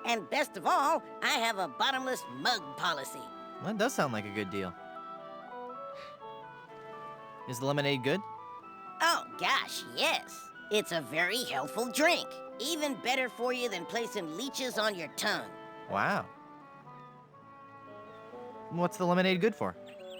And best of all, I have a bottomless mug policy. That does sound like a good deal. Is the lemonade good? Oh, gosh, yes. It's a very healthful drink. Even better for you than placing leeches on your tongue. Wow. What's the lemonade good for?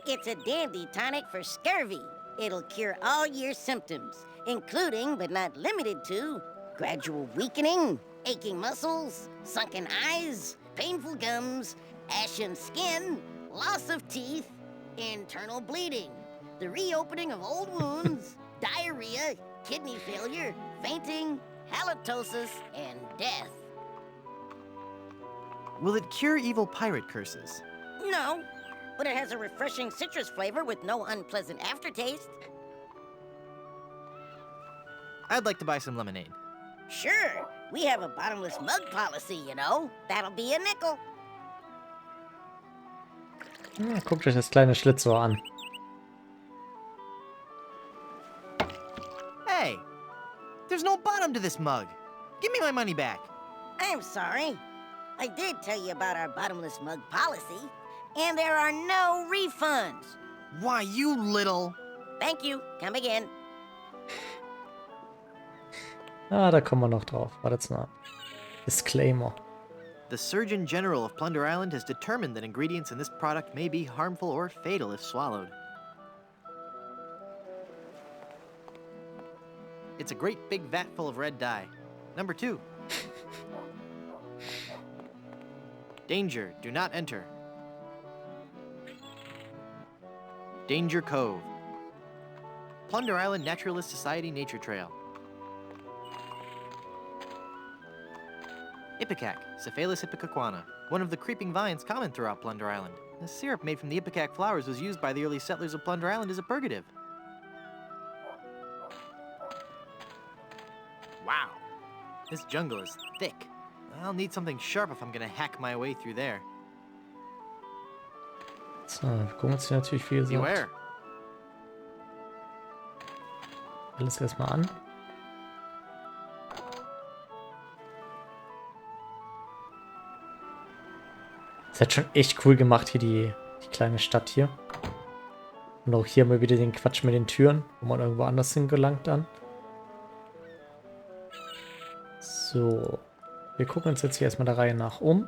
It's a dandy tonic for scurvy. It'll cure all your symptoms, including, but not limited to, gradual weakening, aching muscles, sunken eyes, painful gums, ashen skin, loss of teeth, internal bleeding, the reopening of old wounds, diarrhea, kidney failure, fainting, halitosis, and death. Will it cure evil pirate curses? No, but it has a refreshing citrus flavor with no unpleasant aftertaste. I'd like to buy some lemonade. Sure, we have a bottomless mug policy, you know. That'll be a nickel. Ja, guckt euch das kleine Schlitzohr an. Hey, there's no bottom to this mug. Give me my money back. I'm sorry. I did tell you about our bottomless mug policy, and there are no refunds. Why, you little... Thank you. Come again. Ah, da kommen wir noch drauf. Wartet's mal. Disclaimer. The Surgeon General of Plunder Island has determined that ingredients in this product may be harmful or fatal if swallowed. It's a great big vat full of red dye. Number 2. Danger, do not enter. Danger Cove. Plunder Island Naturalist Society Nature Trail. Ipecac, Cephalus ipecacuana, one of the creeping vines common throughout Plunder Island. The syrup made from the ipecac flowers was used by the early settlers of Plunder Island as a purgative. Wow, this jungle is thick. I'll need something sharp if I'm gonna hack my way through there. So, wir gucken uns hier natürlich viel so. Beware. Alles erstmal an. Ist halt schon echt cool gemacht hier, die kleine Stadt hier. Und auch hier mal wieder den Quatsch mit den Türen, wo man irgendwo anders hingelangt dann. So. Wir gucken uns jetzt hier erstmal der Reihe nach um.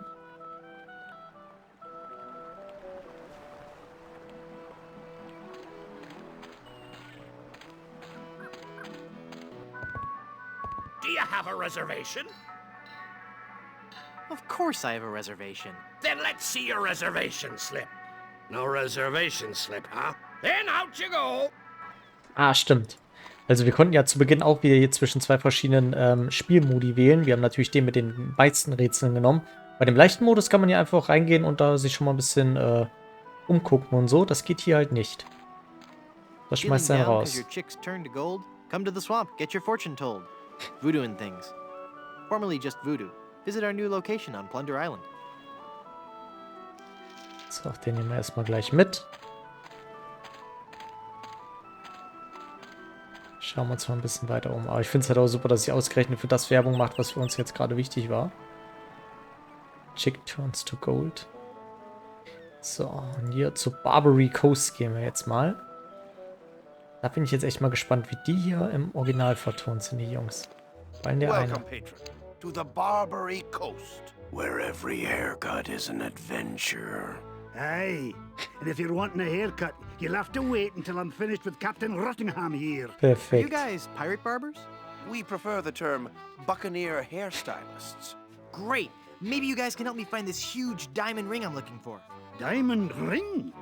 Do you have a reservation? Of course I have a reservation. Then let's see your reservation slip. No reservation slip, huh? Then out you go. Ah, stimmt. Also wir konnten ja zu Beginn auch wieder hier zwischen zwei verschiedenen Spielmodi wählen. Wir haben natürlich den mit den meisten Rätseln genommen. Bei dem leichten Modus kann man ja einfach reingehen und da sich schon mal ein bisschen umgucken und so. Das geht hier halt nicht. Das schmeißt dann raus. Come to the swamp, get your fortune told. Voodoo and things. Formerly just voodoo. Visit our new location on Plunder Island. So, den nehmen wir erstmal gleich mit. Schauen wir uns mal ein bisschen weiter um. Aber ich finde es halt auch super, dass sie ausgerechnet für das Werbung macht, was für uns jetzt gerade wichtig war. Chick turns to gold. So, und hier zu Barbary Coast gehen wir jetzt mal. Da bin ich jetzt echt mal gespannt, wie die hier im Original vertont sind, die Jungs. Vor allem der Einer. Welcome, patron, to the Barbary Coast, where every haircut is an adventure. Aye, and if you're wanting a haircut, you'll have to wait until I'm finished with Captain Rottingham here. Perfekt. Are you guys pirate barbers? We prefer the term buccaneer hairstylists. Great. Maybe you guys can help me find this huge diamond ring I'm looking for. Diamond ring?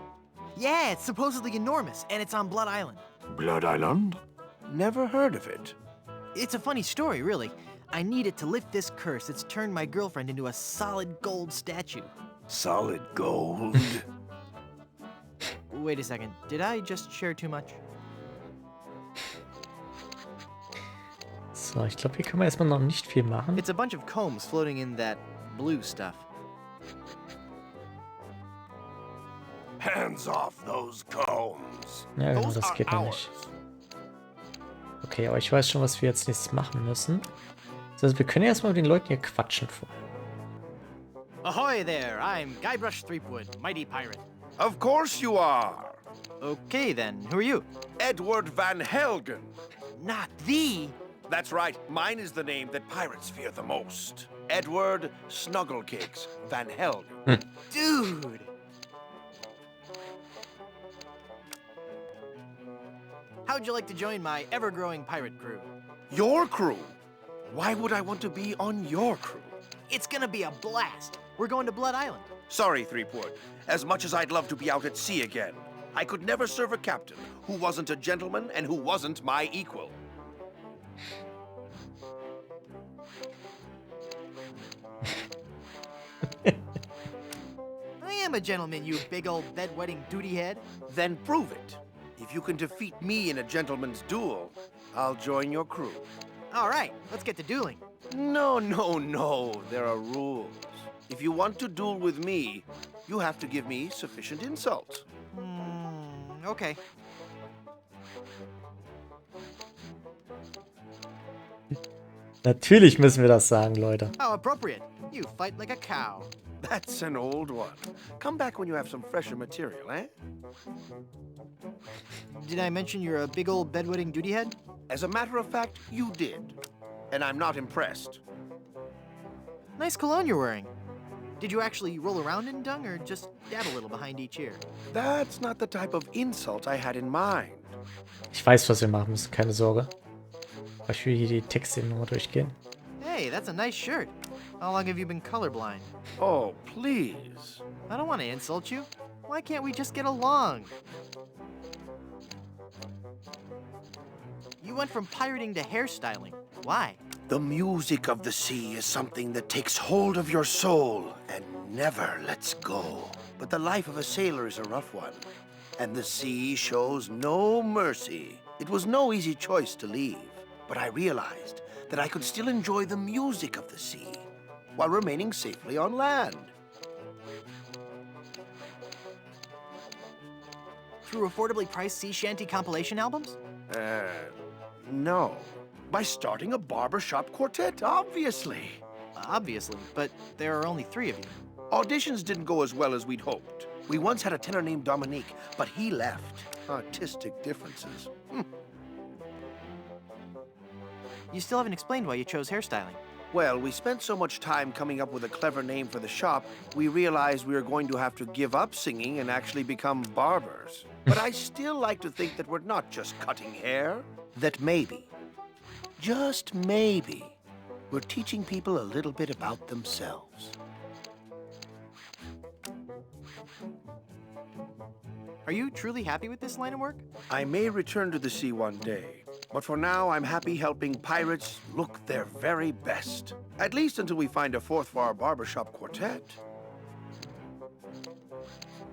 Yeah, it's supposedly enormous, and it's on Blood Island. Blood Island? Never heard of it. It's a funny story, really. I need it to lift this curse that's turned my girlfriend into a solid gold statue. Solid gold? Wait a second, did I just share too much? So, ich glaube, hier können wir erstmal noch nicht viel machen. It's a bunch of combs floating in that blue stuff. Hands off those combs. Ja, genau, Those das are geht noch nicht. Okay, aber ich weiß schon, was wir jetzt nächstes machen müssen. Das heißt, wir können ja erstmal mit den Leuten hier quatschen. Ahoy there, I'm Guybrush Threepwood, mighty pirate. Of course you are. Okay then, who are you? Edward Van Helgen. Not thee! That's right, mine is the name that pirates fear the most. Edward Snugglecakes Van Helgen. Dude! How'd you like to join my ever-growing pirate crew? Your crew? Why would I want to be on your crew? It's gonna be a blast! We're going to Blood Island. Sorry, Threepwood. As much as I'd love to be out at sea again, I could never serve a captain who wasn't a gentleman and who wasn't my equal. I am a gentleman, you big old bedwetting duty head. Then prove it. If you can defeat me in a gentleman's duel, I'll join your crew. All right, let's get to dueling. No, there are rules. If you want to duel with me, you have to give me sufficient insult. Okay. Natürlich müssen wir das sagen, Leute. How appropriate. You fight like a cow. That's an old one. Come back when you have some fresher material, eh? Did I mention you're a big old bedwetting duty head? As a matter of fact, you did. And I'm not impressed. Nice cologne you're wearing. Did you actually roll around in dung or just dab a little behind each ear? That's not the type of insult I had in mind. Ich weiß, was wir machen müssen, keine Sorge. Ich will hier die Texte nochmal durchgehen. Hey, that's a nice shirt. How long have you been colorblind? Oh, please. I don't want to insult you. Why can't we just get along? You went from pirating to hairstyling. Why? The music of the sea is something that takes hold of your soul and never lets go. But the life of a sailor is a rough one, and the sea shows no mercy. It was no easy choice to leave, but I realized that I could still enjoy the music of the sea while remaining safely on land. Through affordably priced sea shanty compilation albums? No. By starting a barbershop quartet, obviously. Obviously, but there are only 3 of you. Auditions didn't go as well as we'd hoped. We once had a tenor named Dominique, but he left. Artistic differences. You still haven't explained why you chose hairstyling. Well, we spent so much time coming up with a clever name for the shop, we realized we were going to have to give up singing and actually become barbers. But I still like to think that we're not just cutting hair, that maybe, just maybe, we're teaching people a little bit about themselves. Are you truly happy with this line of work? I may return to the sea one day, but for now I'm happy helping pirates look their very best. At least until we find a 4th for our barbershop quartet.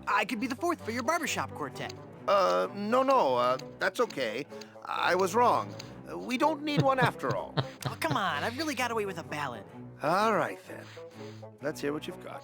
I could be the 4th for your barbershop quartet. No, that's okay. I was wrong. We don't need one after all. Oh, come on, I've really got away with a ballad. All right, then. Let's hear what you've got.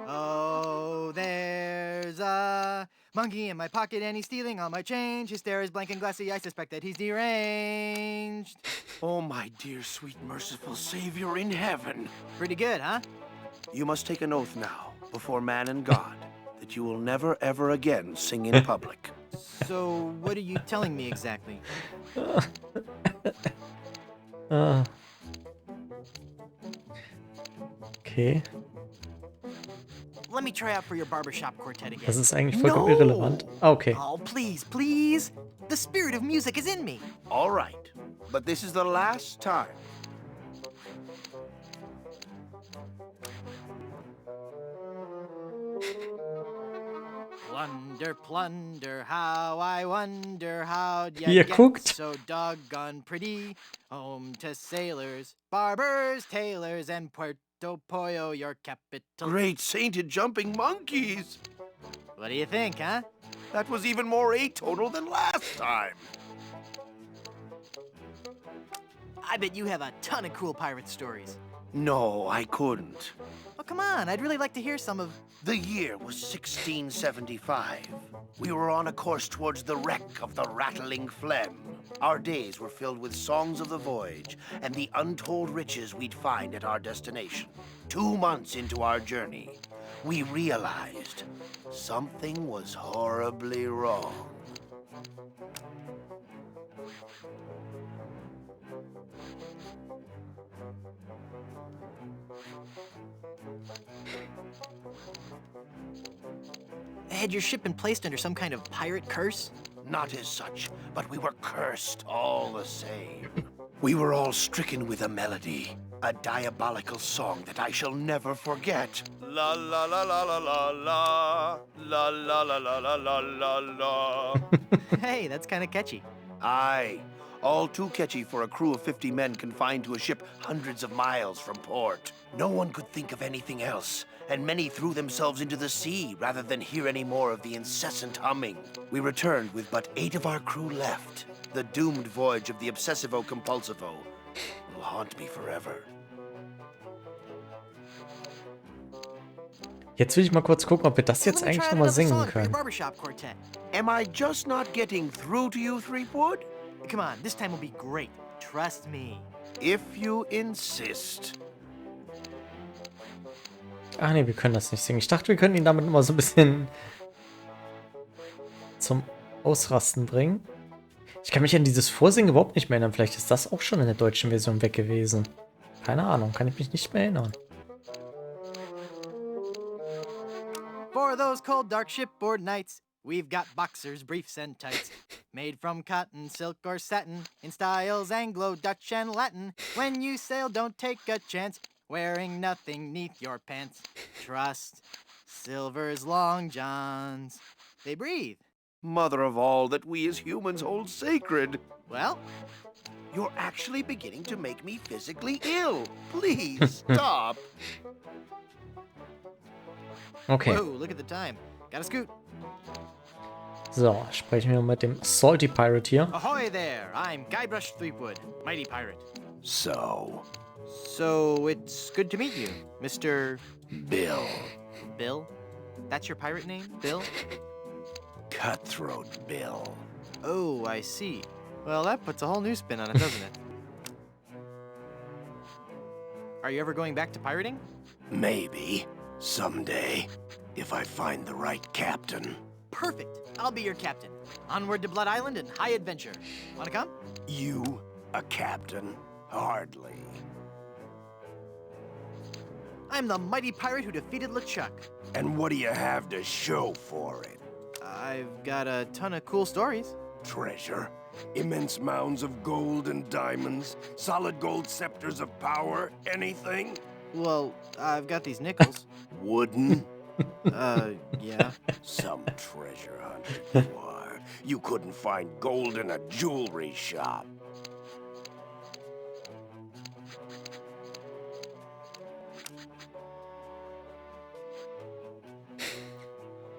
Oh, there's a monkey in my pocket and he's stealing all my change. His stare is blank and glassy. I suspect that he's deranged. Oh, my dear, sweet, merciful Savior in heaven. Pretty good, huh? You must take an oath now, before man and God, that you will never, ever again sing in public. So, what are you telling me exactly? Okay. Let me try out for your barbershop quartet again. Das ist eigentlich vollkommen irrelevant. Ah, okay. Oh, please, please. The spirit of music is in me. All right, but this is the last time. Plunder, plunder, how I wonder how'd ya Ihr get guckt. so doggone pretty. Home to sailors, barbers, tailors, and Puerto Pollo, your capital. Great sainted jumping monkeys! What do you think, huh? That was even more atonal than last time. I bet you have a ton of cool pirate stories. No, I couldn't. Oh, come on, I'd really like to hear some of... The year was 1675. We were on a course towards the wreck of the rattling phlegm. Our days were filled with songs of the voyage and the untold riches we'd find at our destination. 2 months into our journey, we realized something was horribly wrong. Had your ship been placed under some kind of pirate curse? Not as such, but we were cursed all the same. We were all stricken with a melody, a diabolical song that I shall never forget. La la la la la la la, la la la la la la la la. Hey, that's kind of catchy. Aye, all too catchy for a crew of 50 men confined to a ship hundreds of miles from port. No one could think of anything else, and many threw themselves into the sea rather than hear any more of the incessant humming. We returned with but 8 of our crew left. The doomed voyage of the Obsessivo-Compulsivo will haunt me forever. Jetzt will ich mal kurz gucken, ob wir das jetzt eigentlich nochmal singen können. Barbershop quartet. Am I just not getting through to you, Threepwood? Come on, this time will be great. Trust me. If you insist. Ach nee, wir können das nicht singen. Ich dachte, wir können ihn damit immer so ein bisschen zum Ausrasten bringen. Ich kann mich an dieses Vorsingen überhaupt nicht mehr erinnern. Vielleicht ist das auch schon in der deutschen Version weg gewesen. Keine Ahnung, kann ich mich nicht mehr erinnern. For those cold, dark shipboard nights, we've got boxers, briefs, and tights. Made from cotton, silk, or satin, in styles Anglo, Dutch, and Latin. When you sail, don't take a chance, wearing nothing neath your pants. Trust Silver's long johns. They breathe. Mother of all that we as humans hold sacred. Well? You're actually beginning to make me physically ill. Please, stop. Okay. Whoa, look at the time. Gotta scoot. So, sprechen wir mit dem Salty Pirate hier. Ahoy there! I'm Guybrush Threepwood, mighty pirate. So, It's good to meet you, Mr. Bill. Bill? That's your pirate name, Bill? Cutthroat Bill. Oh, I see. Well, that puts a whole new spin on it, doesn't it? Are you ever going back to pirating? Maybe. Someday. If I find the right captain. Perfect. I'll be your captain. Onward to Blood Island and high adventure. Wanna come? You, a captain? Hardly. I'm the mighty pirate who defeated LeChuck. And what do you have to show for it? I've got a ton of cool stories. Treasure? Immense mounds of gold and diamonds? Solid gold scepters of power? Anything? Well, I've got these nickels. Wooden? Yeah. Some treasure hunter you are. You couldn't find gold in a jewelry shop.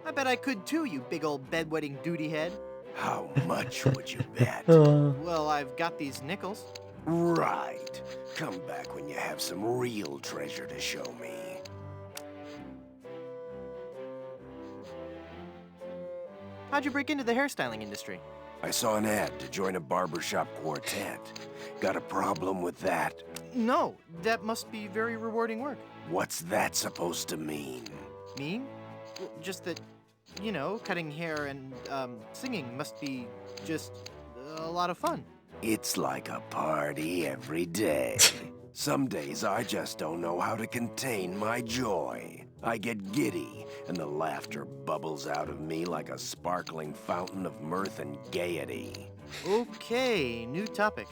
I bet I could too, you big old bedwetting duty head. How much would you bet? Well, I've got these nickels. Right. Come back when you have some real treasure to show me. How'd you break into the hairstyling industry? I saw an ad to join a barbershop quartet. Got a problem with that? No, that must be very rewarding work. What's that supposed to mean? Mean? Well, just that, you know, cutting hair and singing must be just a lot of fun. It's like a party every day. Some days I just don't know how to contain my joy. I get giddy, and the laughter bubbles out of me like a sparkling fountain of mirth and gaiety. Okay, new topic.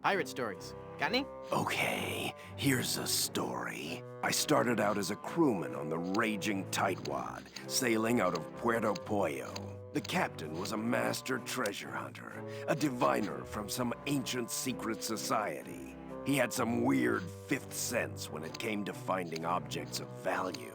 Pirate stories. Got any? Okay, here's a story. I started out as a crewman on the raging tightwad, sailing out of Puerto Pollo. The captain was a master treasure hunter, a diviner from some ancient secret society. He had some weird fifth sense when it came to finding objects of value.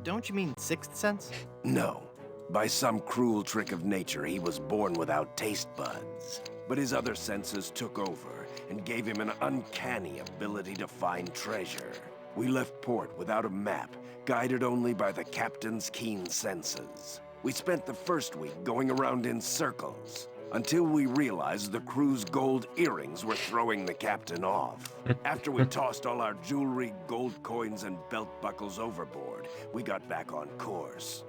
Don't you mean sixth sense? No, By some cruel trick of nature, he was born without taste buds. But his other senses took over and gave him an uncanny ability to find treasure. We left port without a map, guided only by the captain's keen senses. We spent the first week going around in circles, until we realized the crew's gold earrings were throwing the captain off. After we tossed all our jewelry, gold coins, and belt buckles overboard, we got back on course.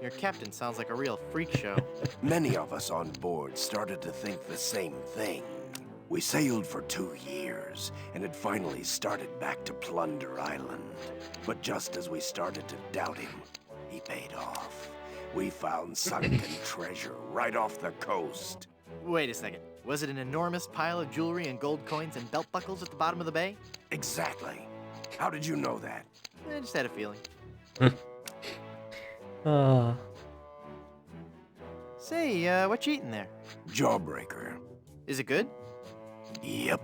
Your captain sounds like a real freak show. Many of us on board started to think the same thing. We sailed for 2 years, and had finally started back to Plunder Island. But just as we started to doubt him, he paid off. We found sunken treasure right off the coast. Wait a second. Was it an enormous pile of jewelry and gold coins and belt buckles at the bottom of the bay? Exactly. How did you know that? I just had a feeling. Say, what you eating there? Jawbreaker. Is it good? Yep.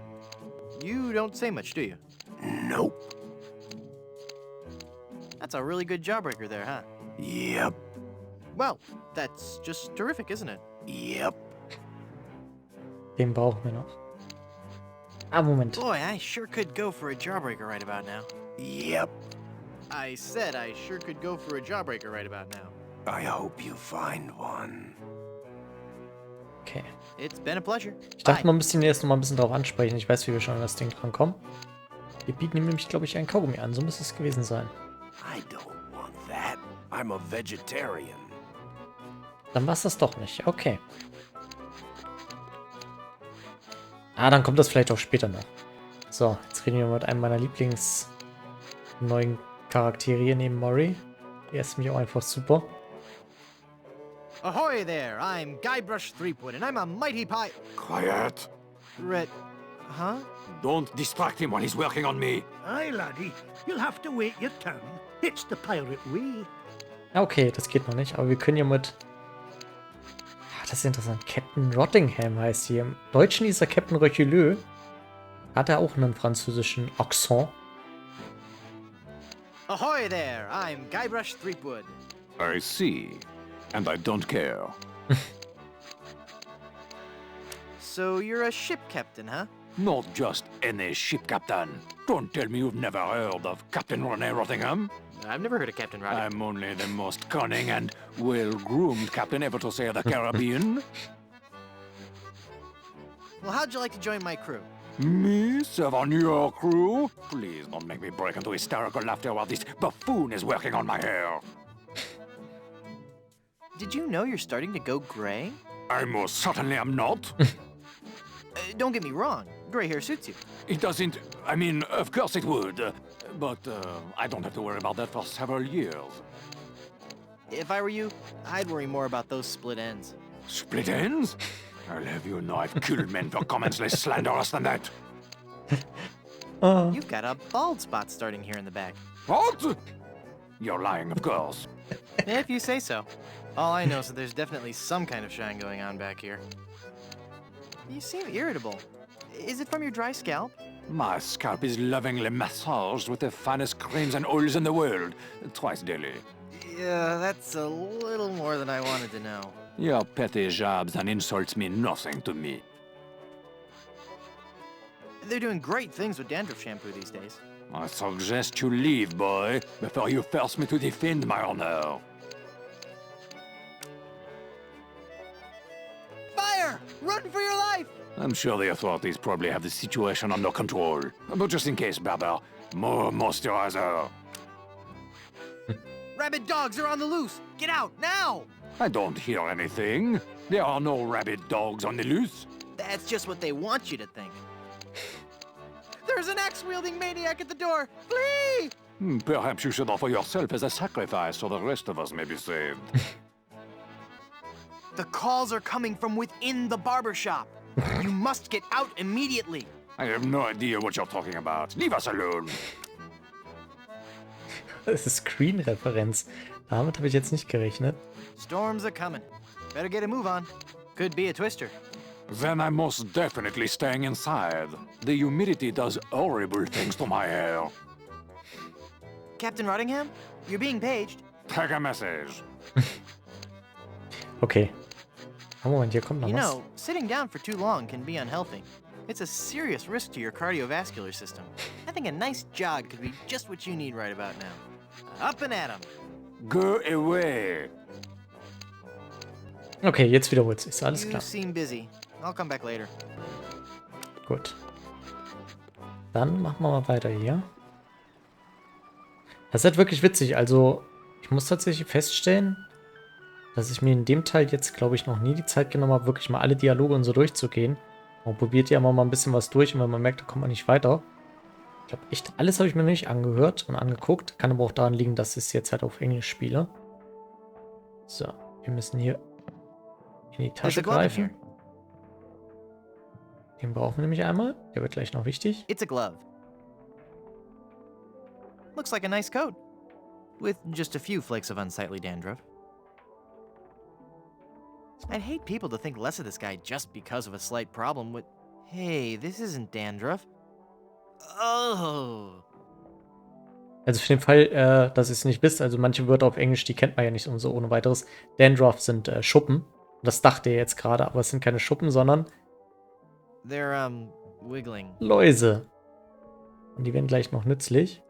You don't say much, do you? Nope. That's a really good jawbreaker there, huh? Yep. Well, that's just terrific, isn't it? Yep. Den brauchen wir noch. Ah, Moment. Boy, I sure could go for a jawbreaker right about now. Yep. I said I sure could go for a jawbreaker right about now. I hope you find one. Okay. It's been a pleasure. Ich dachte, man müsste ihn erst noch mal ein bisschen drauf ansprechen. Ich weiß, wie wir schon an das Ding drankommen. Wir bieten ihm nämlich, glaube ich, einen Kaugummi an. So müsste es gewesen sein. I don't want that. I'm a vegetarian. Dann war es das doch nicht. Okay. Ah, dann kommt das vielleicht auch später noch. So, jetzt reden wir mit einem meiner neuen Charaktere hier neben Murray. Der ist nämlich auch einfach super. Ahoy there! I'm Guybrush Threepwood, and I'm a mighty Quiet. Huh? Don't distract him while he's working on me. Aye, laddie. You'll have to wait your turn. It's the pirate way. Okay, das geht noch nicht, aber wir können hier mit... Ah, das ist interessant. Captain Rottingham heißt hier. Im Deutschen ist er Captain Reculeux. Hat er auch einen französischen Akzent. Ahoy there! I'm Guybrush Threepwood. I see. And I don't care. So you're a ship captain, huh? Not just any ship captain. Don't tell me you've never heard of Captain René Rottingham. I've never heard of Captain Rottingham. I'm only the most cunning and well-groomed captain ever to sail the Caribbean. Well, how'd you like to join my crew? Me serve on your crew? Please don't make me break into hysterical laughter while this buffoon is working on my hair. Did you know you're starting to go gray? I most certainly am not. Don't get me wrong. Gray hair suits you. It doesn't... I mean, of course it would. But I don't have to worry about that for several years. If I were you, I'd worry more about those split ends. Split ends? I'll have you know I've killed men for comments less slanderous than that. You've got a bald spot starting here in the back. What? You're lying, of course. If you say so. All I know is that there's definitely some kind of shine going on back here. You seem irritable. Is it from your dry scalp? My scalp is lovingly massaged with the finest creams and oils in the world, twice daily. Yeah, that's a little more than I wanted to know. Your petty jabs and insults mean nothing to me. They're doing great things with dandruff shampoo these days. I suggest you leave, boy, before you force me to defend my honor. Fire! Run for your life! I'm sure the authorities probably have the situation under control. But just in case, Berber, more moisturizer. Rabid dogs are on the loose! Get out, now! I don't hear anything. There are no rabid dogs on the loose. That's just what they want you to think. There's an axe-wielding maniac at the door! Flee! Perhaps you should offer yourself as a sacrifice so the rest of us may be saved. The calls are coming from within the barber shop. You must get out immediately. I have no idea what you're talking about. Leave us alone. Das ist Screen-Referenz. Damit habe ich jetzt nicht gerechnet. Storms are coming. Better get a move on. Could be a twister. Then I'm most definitely staying inside. The humidity does horrible things to my hair. Captain Rottingham? You're being paged. Take a message. Okay. Oh, Moment, hier kommt noch You was. know, sitting down for too long can be unhealthy. It's a serious risk to your cardiovascular system. I think a nice jog could be just what you need right about now. Up and at 'em. Go away. Okay, jetzt wiederholt sich. Alles You klar. seem busy. I'll come back later. Gut. Dann machen wir mal weiter hier. Das ist halt wirklich witzig. Also, ich muss tatsächlich feststellen, dass ich mir in dem Teil jetzt, glaube ich, noch nie die Zeit genommen habe, wirklich mal alle Dialoge und so durchzugehen. Man probiert ja immer mal ein bisschen was durch und wenn man merkt, da kommt man nicht weiter. Ich glaube, echt alles habe ich mir nicht angehört und angeguckt. Kann aber auch daran liegen, dass ich es jetzt halt auf Englisch spiele. So, wir müssen hier in die Tasche greifen. Den brauchen wir nämlich einmal. Der wird gleich noch wichtig. It's a glove. Looks like a nice coat. With just a few flakes of unsightly dandruff. I'd hate people to think less of this guy just because of a slight problem with... Hey, this isn't dandruff. Oh. Also für den Fall, dass ihr es nicht wisst, also manche Wörter auf Englisch, die kennt man ja nicht so ohne weiteres. Dandruff sind Schuppen. Das dachte ihr jetzt gerade, aber es sind keine Schuppen, sondern They're, wiggling. Läuse. Und die werden gleich noch nützlich.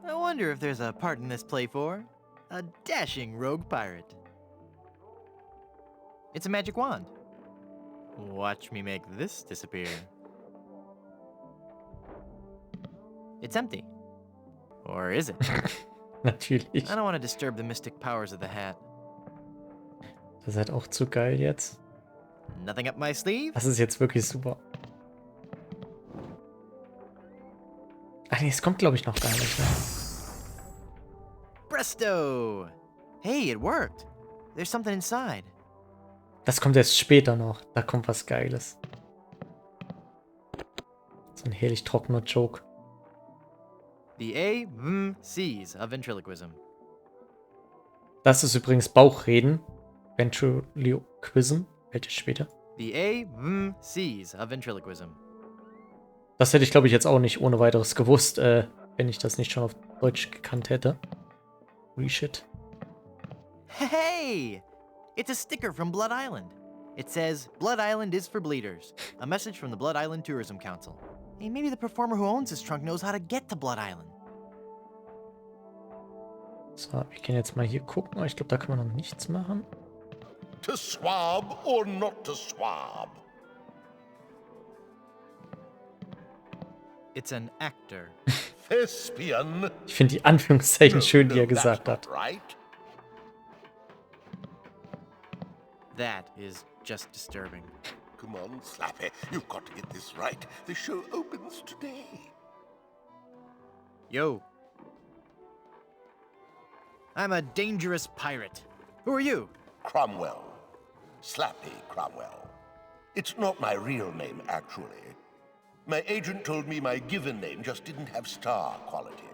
I wonder if there's a part in this play for a dashing rogue pirate. It's a magic wand. Watch me make this disappear. It's empty. Or is it? Natürlich. I don't want to disturb the mystic powers of the hat. Das ist halt auch zu geil jetzt. Nothing up my sleeve? Das ist jetzt wirklich super. Ach nee, es kommt glaube ich noch gar nicht. Ne? Presto! Hey, it worked. There's something inside. Das kommt erst später noch. Da kommt was Geiles. So ein herrlich trockener Joke. The C's of ventriloquism. Das ist übrigens Bauchreden. Ventriloquism. Hält ich später. The C's of ventriloquism. Das hätte ich, glaube ich, jetzt auch nicht ohne weiteres gewusst, wenn ich das nicht schon auf Deutsch gekannt hätte. Holy shit. Hey! It's a sticker from Blood Island. It says, Blood Island is for bleeders. A message from the Blood Island Tourism Council. Hey, maybe the performer who owns this trunk knows how to get to Blood Island. So, wir gehen jetzt mal hier gucken. Ich glaube, da kann man noch nichts machen. To swab or not to swab? It's an actor. Thespian. Ich finde die Anführungszeichen schön, die er gesagt hat. Right. That is just disturbing. Come on, Slappy. You've got to get this right. The show opens today. Yo. I'm a dangerous pirate. Who are you? Cromwell. Slappy Cromwell. It's not my real name, actually. My agent told me my given name just didn't have star quality.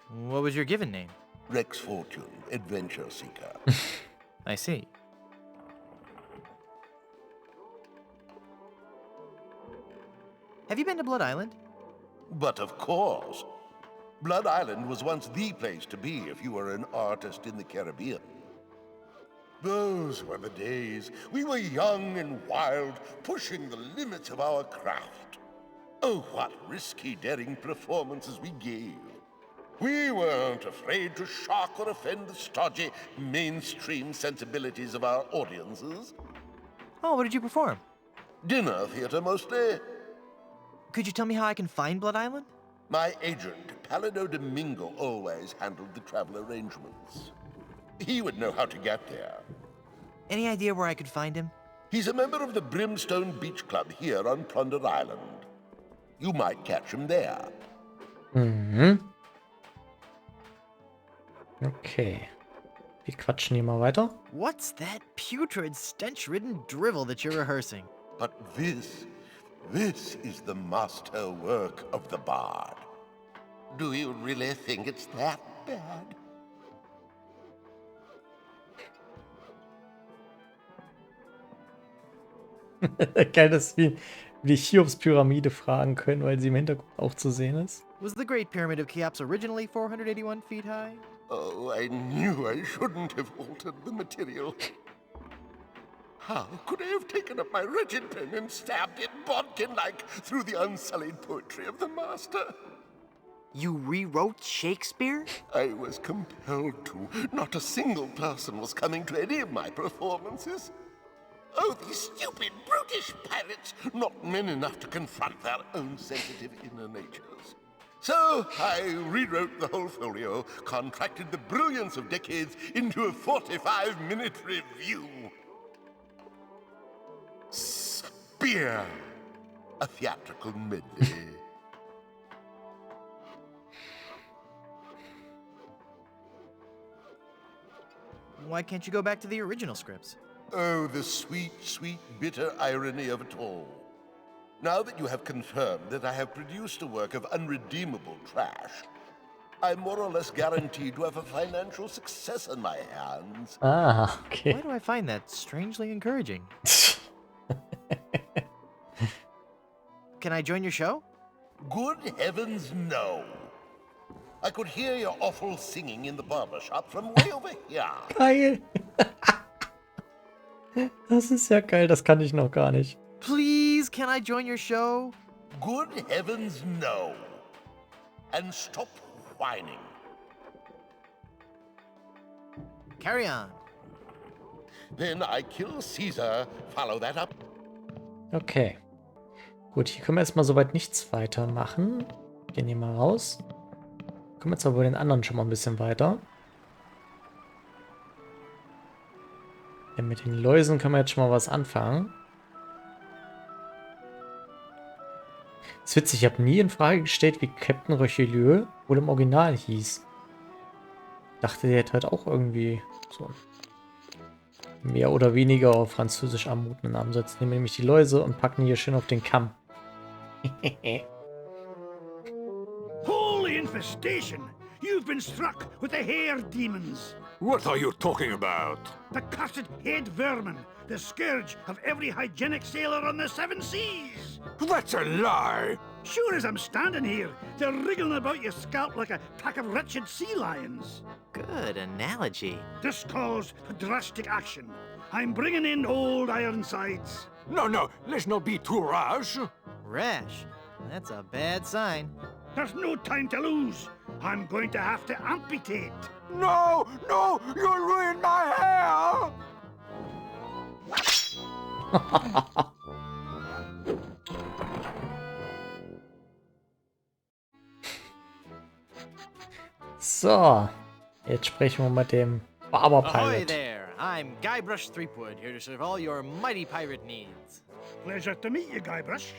What was your given name? Rex Fortune, Adventure Seeker. I see. Have you been to Blood Island? But of course. Blood Island was once the place to be if you were an artist in the Caribbean. Those were the days. We were young and wild, pushing the limits of our craft. Oh, what risky, daring performances we gave. We weren't afraid to shock or offend the stodgy, mainstream sensibilities of our audiences. Oh, what did you perform? Dinner theater, mostly. Could you tell me how I can find Blood Island? My agent, Palido Domingo, always handled the travel arrangements. He would know how to get there. Any idea where I could find him? He's a member of the Brimstone Beach Club here on Plunder Island. You might catch him there. Mhm. Okay. Wir quatschen hier mal weiter. What's that putrid, stench-ridden drivel that you're rehearsing? But this is the masterwork of the bard. Do you really think it's that bad? Geil, dass wie die Cheops-Pyramide fragen können, weil sie im Hintergrund auch zu sehen ist. Was the Great Pyramid of Cheops originally 481 feet high? Oh, I knew I shouldn't have altered the material. How could I have taken up my wretched pen and stabbed it bodkin-like through the unsullied poetry of the master? You rewrote Shakespeare? I was compelled to. Not a single person was coming to any of my performances. Oh, these stupid, brutish pirates, not men enough to confront their own sensitive inner natures. So I rewrote the whole folio, contracted the brilliance of decades into a 45-minute review. Spear, a theatrical medley. Why can't you go back to the original scripts? Oh, the sweet, sweet, bitter irony of it all. Now that you have confirmed that I have produced a work of unredeemable trash, I'm more or less guaranteed to have a financial success on my hands. Ah, okay. Why do I find that strangely encouraging? Can I join your show? Good heavens, no. I could hear your awful singing in the barber shop from way over here. Geil. Das ist ja geil, das kann ich noch gar nicht. Please, can I join your show? Good heavens, no. And stop whining. Carry on. Then I kill Caesar, follow that up. Okay. Gut, hier können wir erstmal soweit nichts weitermachen. Gehen hier mal raus. Kommen jetzt aber bei den anderen schon mal ein bisschen weiter. Denn mit den Läusen können wir jetzt schon mal was anfangen. Das ist witzig, ich habe nie in Frage gestellt, wie Captain Richelieu wohl im Original hieß. Dachte, der hätte halt auch irgendwie so mehr oder weniger französisch anmutenden Namen. Jetzt nehmen wir nämlich die Läuse und packen hier schön auf den Kamm. Holy infestation! You've been struck with the hair demons. What are you talking about? The cursed head vermin, the scourge of every hygienic sailor on the seven seas. That's a lie! Sure as I'm standing here, they're wriggling about your scalp like a pack of wretched sea lions. Good analogy. This calls for drastic action. I'm bringing in old Ironsides. No, let's not be too rash. Rash? That's a bad sign. There's no time to lose. I'm going to have to amputate. No, you'll ruin my hair! So, jetzt sprechen wir mit dem Barber Ahoy Pirate. there! I'm Guybrush Threepwood, here to serve all your mighty pirate needs. Pleasure to meet you, Guybrush.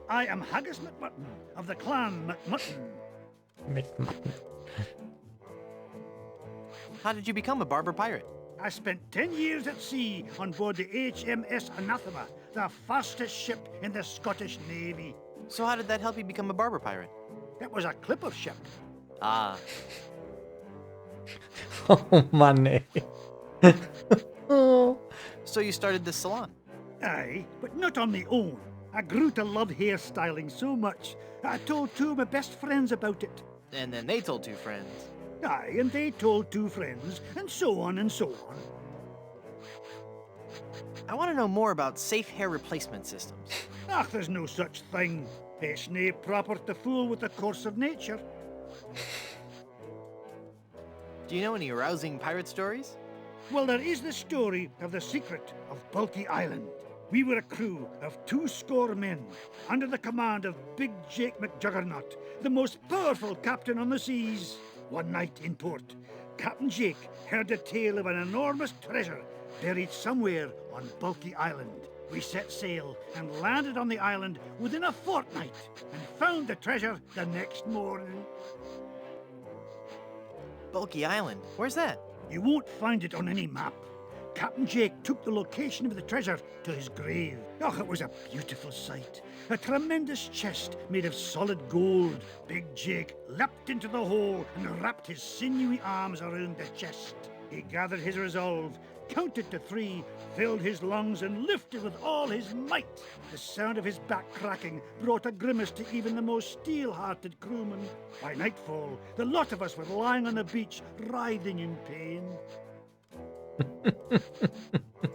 I am Haggis McMutton of the clan McMutton. How did you become a barber pirate? I spent 10 years at sea on board the HMS Anathema, the fastest ship in the Scottish Navy. So how did that help you become a barber pirate? It was a clipper ship. Ah. Oh Mann, ey. So you started this salon? Aye, but not on my own. I grew to love hairstyling so much, I told two of my best friends about it. And then they told two friends. Aye, and they told two friends, and so on and so on. I want to know more about safe hair replacement systems. Ach, there's no such thing. It's nae proper to fool with the course of nature. Do you know any rousing pirate stories? Well, there is the story of the secret of Bulky Island. We were a crew of 200 men, under the command of Big Jake McJuggernaut, the most powerful captain on the seas. One night in port, Captain Jake heard a tale of an enormous treasure buried somewhere on Bulky Island. We set sail and landed on the island within a fortnight and found the treasure the next morning. Bulky Island? Where's that? You won't find it on any map. Captain Jake took the location of the treasure to his grave. Oh, it was a beautiful sight. A tremendous chest made of solid gold. Big Jake leapt into the hole and wrapped his sinewy arms around the chest. He gathered his resolve, counted to 3, filled his lungs, and lifted with all his might. The sound of his back cracking brought a grimace to even the most steel-hearted crewman. By nightfall, the lot of us were lying on the beach, writhing in pain.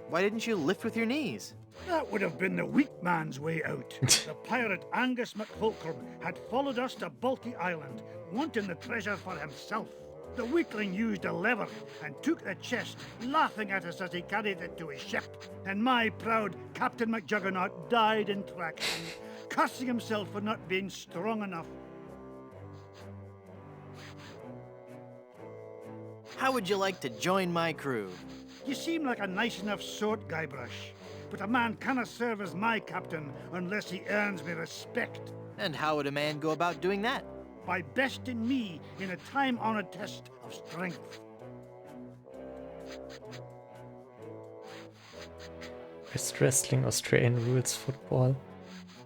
Why didn't you lift with your knees? That would have been the weak man's way out. The pirate Angus MacFulcrum had followed us to Bulky Island, wanting the treasure for himself. The weakling used a lever and took the chest, laughing at us as he carried it to his ship. And my proud Captain McJuggernaut died in traction, cursing himself for not being strong enough. How would you like to join my crew? You seem like a nice enough sort, Guybrush, but a man cannot serve as my captain unless he earns me respect. And how would a man go about doing that? By besting me in a time-honored test of strength. Best wrestling, Australian rules, football,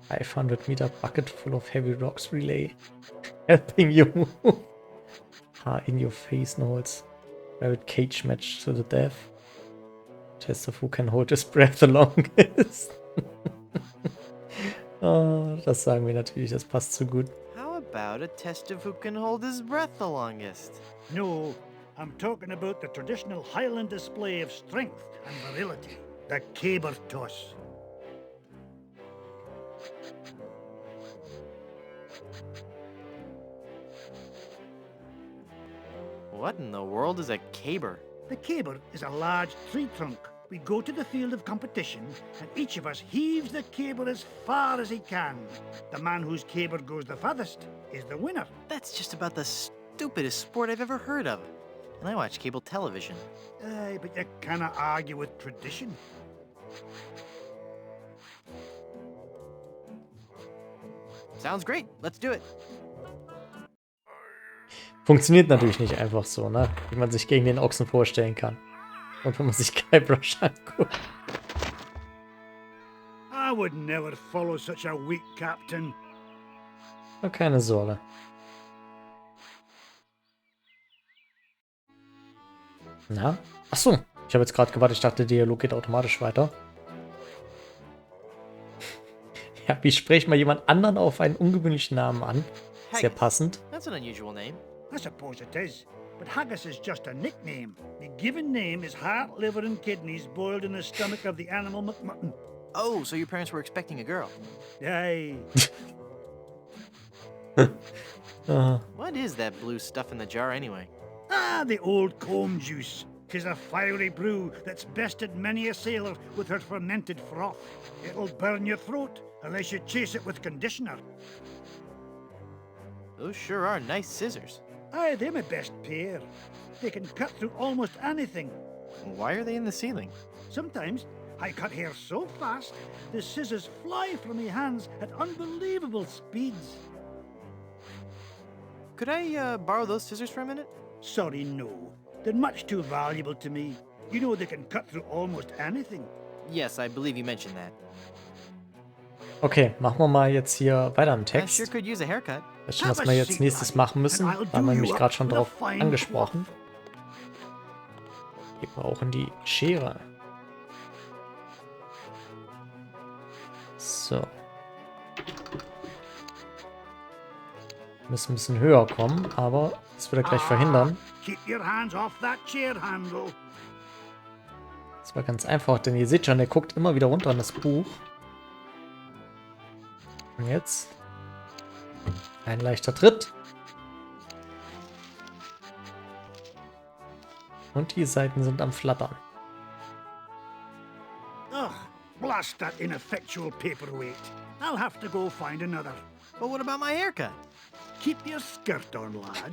500-meter bucket full of heavy rocks relay, helping you move, in your face notes, rabbit cage match to the death, test of who can hold his breath the longest. Oh, das sagen wir natürlich, das passt so gut. How about a test of who can hold his breath the longest? No, I'm talking about the traditional Highland display of strength and virility, the caber toss. What in the world is a caber? The caber is a large tree trunk. We go to the field of competition, and each of us heaves the caber as far as he can. The man whose caber goes the farthest is the winner. That's just about the stupidest sport I've ever heard of. And I watch cable television. Aye, but you cannot argue with tradition. Sounds great. Let's do it. Funktioniert natürlich nicht einfach so, ne? Wie man sich gegen den Ochsen vorstellen kann. Und wenn man sich Guybrush anguckt. I would never follow such a weak captain. Oh, keine Sorge. Na? Achso, ich habe jetzt gerade gewartet, ich dachte, der Dialog geht automatisch weiter. Ja, wie spricht man jemand anderen auf einen ungewöhnlichen Namen an? Sehr passend. That's an unusual name. I suppose it is, but haggis is just a nickname. The given name is heart, liver, and kidneys boiled in the stomach of the animal McMutton. Oh, so your parents were expecting a girl. Aye. What is that blue stuff in the jar anyway? Ah, the old comb juice. 'Tis a fiery brew that's bested many a sailor with her fermented froth. It'll burn your throat unless you chase it with conditioner. Those sure are nice scissors. Aye, they're my best pair. They can cut through almost anything. Why are they in the ceiling? Sometimes I cut hair so fast, the scissors fly from my hands at unbelievable speeds. Could I borrow those scissors for a minute? Sorry, no. They're much too valuable to me. You know they can cut through almost anything. Yes, I believe you mentioned that. Okay, machen wir mal jetzt hier weiter im I Text. sure could use a haircut. Das ist schon, was wir jetzt nächstes machen müssen. Da haben wir mich gerade schon drauf angesprochen. Wir brauchen die Schere. So. Müssen ein bisschen höher kommen, aber das wird er gleich verhindern. Keep your hands off that chair handle. Das war ganz einfach, denn ihr seht schon, der guckt immer wieder runter an das Buch. Und jetzt ein leichter Tritt. Und die Seiten sind am Flattern. Ugh, blast that ineffectual paperweight. I'll have to go find another. But what about my haircut? Keep your skirt on, lad.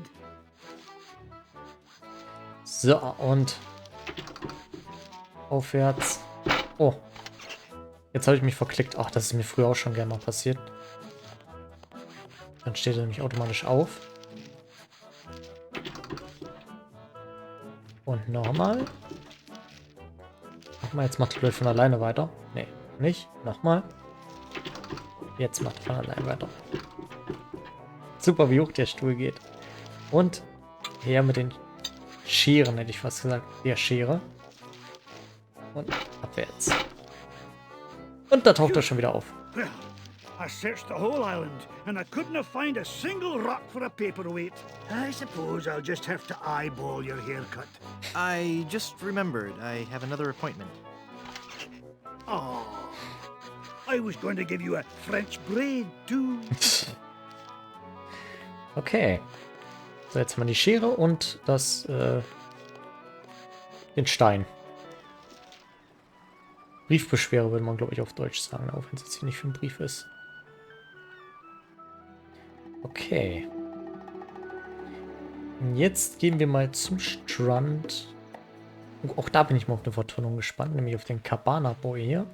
So, und aufwärts. Oh, jetzt habe ich mich verklickt. Ach, das ist mir früher auch schon gerne mal passiert. Dann steht er nämlich automatisch auf. Und nochmal. Nochmal, jetzt macht er gleich von alleine weiter. Nee, nicht. Nochmal. Jetzt macht er von alleine weiter. Super, wie hoch der Stuhl geht. Und her mit den Scheren, hätte ich fast gesagt. Der Schere. Und abwärts. Und da taucht er schon wieder auf. Well, I searched the whole island, and I couldn't have found a single rock for a paperweight. I suppose I'll just have to eyeball your haircut. I just remembered I have another appointment. Oh, I was going to give you a French braid, too. Okay. So, jetzt haben wir die Schere und den Stein. Briefbeschwerer würde man, glaube ich, auf Deutsch sagen, auch wenn es jetzt hier nicht für ein Brief ist. Okay. Und jetzt gehen wir mal zum Strand. Und auch da bin ich mal auf eine Vertonung gespannt, nämlich auf den Cabana Boy hier.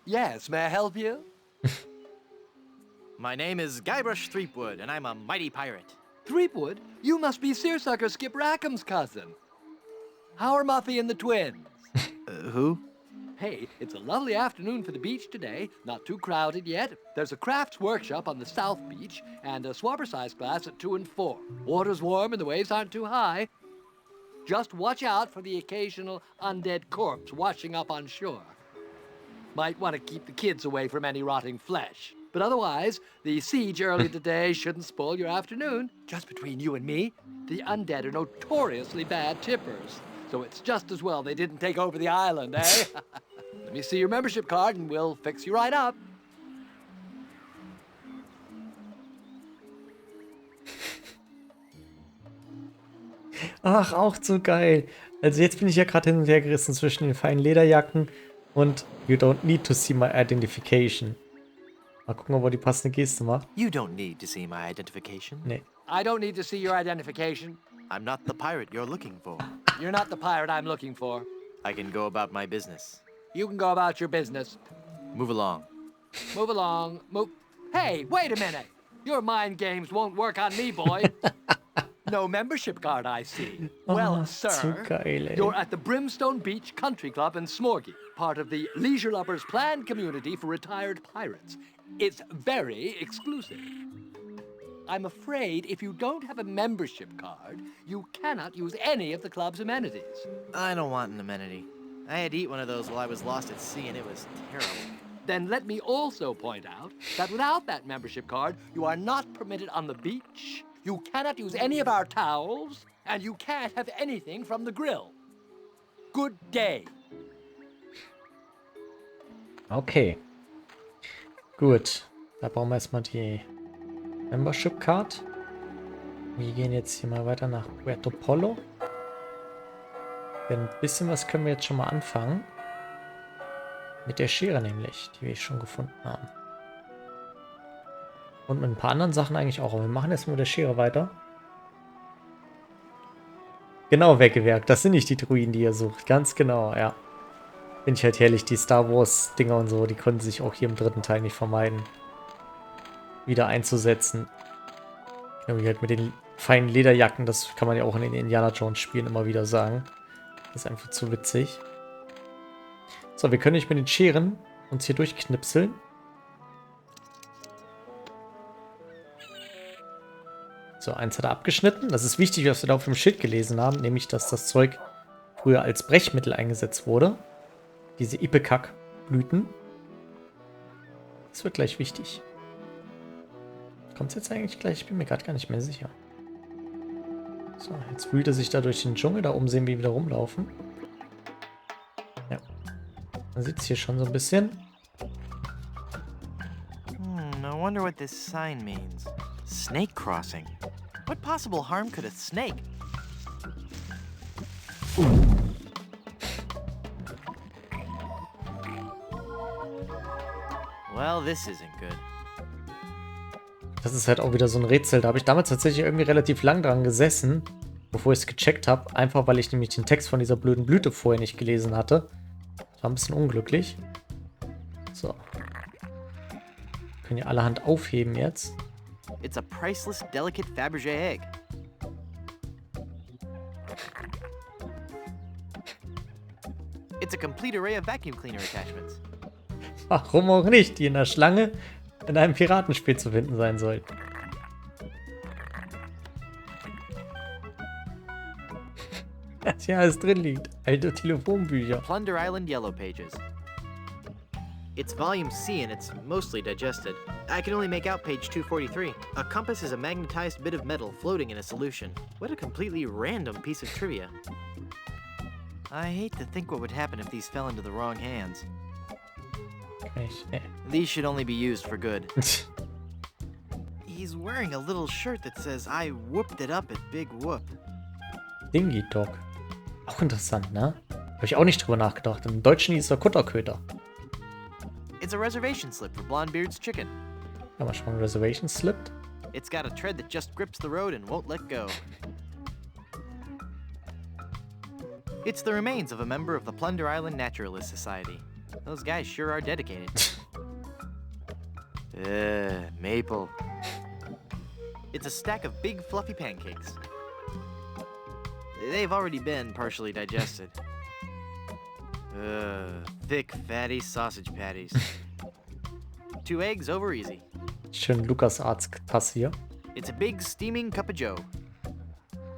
Yes, may I help you? My name is Guybrush Threepwood, and I'm a mighty pirate. Threepwood? You must be Seersucker Skip Rackham's cousin. How are Muffy and the twins? Who? Hey, it's a lovely afternoon for the beach today. Not too crowded yet. There's a crafts workshop on the South Beach and a swabber-sized class at 2 and 4. Water's warm and the waves aren't too high. Just watch out for the occasional undead corpse washing up on shore. Might want to keep the kids away from any rotting flesh. But otherwise, the siege early today shouldn't spoil your afternoon. Just between you and me, the undead are notoriously bad tippers. So it's just as well they didn't take over the island, eh? Let me see your membership card and we'll fix you right up. Ach, auch so geil. Also jetzt bin ich ja gerade hin und her gerissen zwischen den feinen Lederjacken und You don't need to see my identification. Mal gucken, ob er die passende Geste macht. You don't need to see my identification. Nee. I don't need to see your identification. I'm not the pirate you're looking for. You're not the pirate I'm looking for. I can go about my business. You can go about your business. Move along. Move along. Move. Hey, wait a minute. Your mind games won't work on me, boy. No membership card, I see. Well, zu sir, geil, ey. you're at the Brimstone Beach Country Club in Smorgy, part of the Leisure Lovers Planned Community for Retired Pirates. It's very exclusive. I'm afraid if you don't have a membership card, you cannot use any of the club's amenities. I don't want an amenity. I had to eat one of those while I was lost at sea, and it was terrible. Then let me also point out that without that membership card, you are not permitted on the beach, you cannot use any of our towels, and you can't have anything from the grill. Good day. Okay. Gut. Da brauchen wir erstmal die Membership Card. Wir gehen jetzt hier mal weiter nach Puerto Polo. Denn ein bisschen was können wir jetzt schon mal anfangen. Mit der Schere nämlich, die wir schon gefunden haben. Und mit ein paar anderen Sachen eigentlich auch. Aber wir machen jetzt mit der Schere weiter. Genau, weggewerkt. Das sind nicht die Druiden, die ihr sucht. Ganz genau, ja. Finde ich halt herrlich. Die Star Wars Dinger und so, die konnten sich auch hier im dritten Teil nicht vermeiden, wieder einzusetzen. Genau, wie halt mit den feinen Lederjacken. Das kann man ja auch in den Indiana Jones Spielen immer wieder sagen. Das ist einfach zu witzig. So, wir können nicht mit den Scheren uns hier durchknipseln. So, eins hat er abgeschnitten. Das ist wichtig, was wir da auf dem Schild gelesen haben, nämlich, dass das Zeug früher als Brechmittel eingesetzt wurde. Diese Ipecac-Blüten. Das wird gleich wichtig. Kommt es jetzt eigentlich gleich? Ich bin mir gerade gar nicht mehr sicher. So, jetzt wühlt er sich da durch den Dschungel. Da oben sehen wir ihn wieder rumlaufen. Ja. Man sieht es hier schon so ein bisschen. I wonder what this sign means. Snake crossing. What possible harm could a snake? Well, this isn't good. Das ist halt auch wieder so ein Rätsel. Da habe ich damals tatsächlich irgendwie relativ lang dran gesessen, bevor ich es gecheckt habe. Einfach, weil ich nämlich den Text von dieser blöden Blüte vorher nicht gelesen hatte. Das war ein bisschen unglücklich. So. Können ja allerhand aufheben jetzt. It's a priceless, delicate Fabergé egg. It's a complete array of vacuum cleaner attachments. Warum auch nicht, die in der Schlange in einem Piratenspiel zu finden sein sollten. Was hier alles drin liegt. Alte Telefonbücher. Plunder Island Yellow Pages. It's volume C and it's mostly digested. I can only make out page 243. A compass is a magnetized bit of metal floating in a solution. What a completely random piece of trivia. I hate to think what would happen if these fell into the wrong hands. These should only be used for good. He's wearing a little shirt that says, I whooped it up at Big Whoop. Dingy Dog. Auch interessant, ne? Habe ich auch nicht drüber nachgedacht. Im Deutschen hieß er Kutterköter. It's a reservation slip for Blondebeard's chicken. Haben wir schon einen Reservation slipped? It's got a tread that just grips the road and won't let go. It's the remains of a member of the Plunder Island Naturalist Society. Those guys sure are dedicated. Maple. It's a stack of big fluffy pancakes. They've already been partially digested. Thick, fatty sausage patties. 2 eggs over easy. Schön Lukas Arzt-Tasse hier. It's a big steaming cup of joe.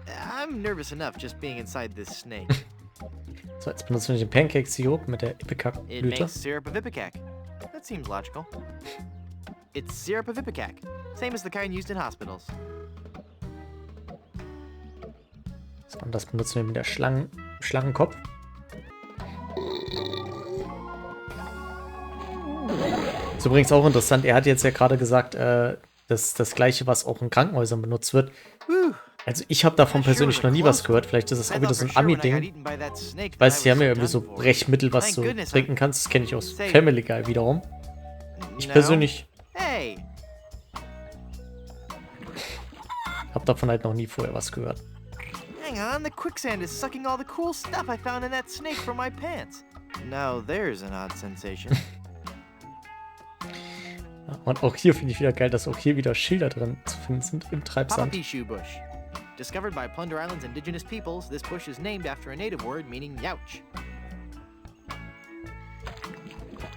I'm nervous enough just being inside this snake. So, jetzt benutzen wir den Pancake-Sirup mit der It Ipecac-Blüte. makes syrup of ipecac. That seems logical. It's syrup of ipecac, same as the kind used in hospitals. So, und das benutzen wir mit der Schlangenkopf. Ist übrigens auch interessant, er hat jetzt ja gerade gesagt, das gleiche, was auch in Krankenhäusern benutzt wird. Also ich habe davon persönlich noch nie was gehört. Vielleicht ist es auch wieder so ein Ami-Ding. Ich weiß, sie haben ja irgendwie so Brechmittel, was du trinken kannst. Das kenne ich aus Family Guy wiederum. Ich persönlich habe davon halt noch nie vorher was gehört. Hang on, the quicksand is sucking all the cool stuff I found in that snake from my pants. Now there's an odd sensation. Und auch hier finde ich wieder geil, dass auch hier wieder Schilder drin zu finden sind im Treibsand. Papapishu bush. Discovered by Plunder Island's indigenous peoples, this bush is named after a native word meaning youch.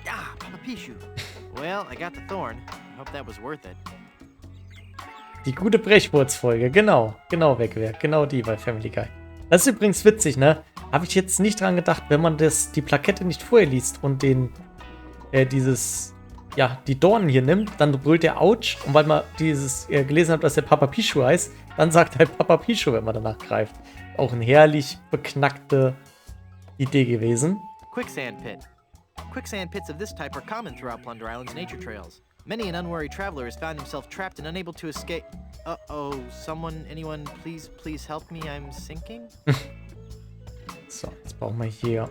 Ah, Papapishu. Well, I got the thorn. I hope that was worth it. Die gute Brechwurzfolge, genau, Wegwerk, genau die bei Family Guy. Das ist übrigens witzig, ne? Habe ich jetzt nicht dran gedacht, wenn man die Plakette nicht vorher liest und die Dornen hier nimmt, dann brüllt der Autsch und weil man gelesen hat, dass der Papapishu heißt, dann sagt halt Papapishu, wenn man danach greift. Auch eine herrlich beknackte Idee gewesen. Quicksand pit. Quicksand pits of this type are common throughout Plunder Island's nature trails. Many an unwary traveler has found himself trapped and unable to escape. Uh-oh, anyone, please help me, I'm sinking? So, jetzt brauchen wir hier...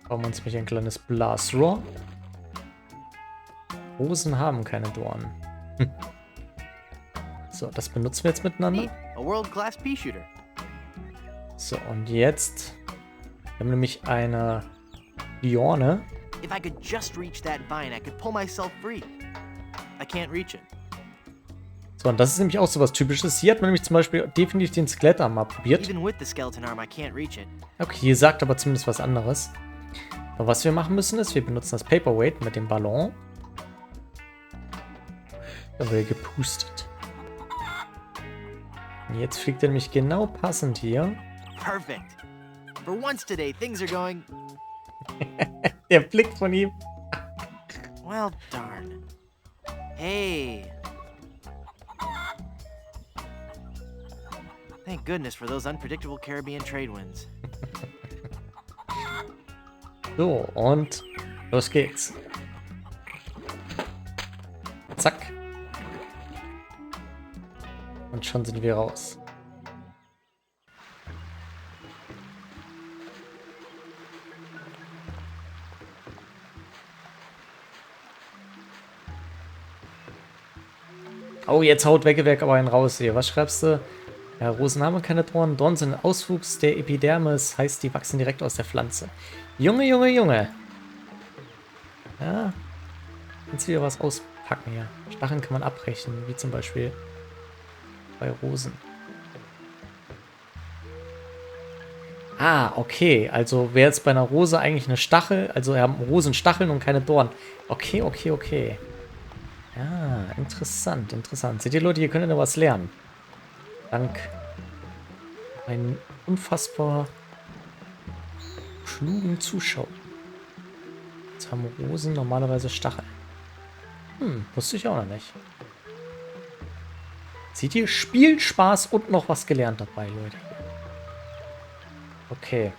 Bauen wir uns mal hier ein kleines Blasrohr. Rosen haben keine Dornen. So, das benutzen wir jetzt miteinander. A world-class pea shooter. So, und jetzt haben wir nämlich eine Liane. If I could just reach that vine, I could pull myself free. I can't reach it. So, und das ist nämlich auch so was Typisches. Hier hat man nämlich zum Beispiel definitiv den Skelettarm mal probiert. Even with the skeleton arm, I can't reach it. Okay, hier sagt aber zumindest was anderes. Und was wir machen müssen ist, wir benutzen das Paperweight mit dem Ballon. Da wird gepustet. Und jetzt fliegt er nämlich genau passend hier. Perfect. For once today, things are going... Der Blick von ihm. Well, darn. Hey. Thank goodness for those unpredictable Caribbean trade winds. So, und los geht's. Zack. Und schon sind wir raus. Oh, jetzt haut Weggewerk aber einen raus hier. Was schreibst du? Ja, Rosen haben keine Dornen. Dornen sind ein Auswuchs der Epidermis, heißt, die wachsen direkt aus der Pflanze. Junge, Junge, Junge. Ja. Kannst du wieder was auspacken hier. Stacheln kann man abbrechen, wie zum Beispiel bei Rosen. Ah, okay. Also wäre jetzt bei einer Rose eigentlich eine Stachel. Also wir haben Rosen Stacheln und keine Dornen. Okay, okay, okay. Ja, interessant, interessant. Seht ihr, Leute, hier könnt ihr noch was lernen. Dank einen unfassbar klugen Zuschauer. Jetzt haben Rosen normalerweise Stacheln. Wusste ich auch noch nicht. Seht ihr? Spiel, Spaß und noch was gelernt dabei, Leute. Okay.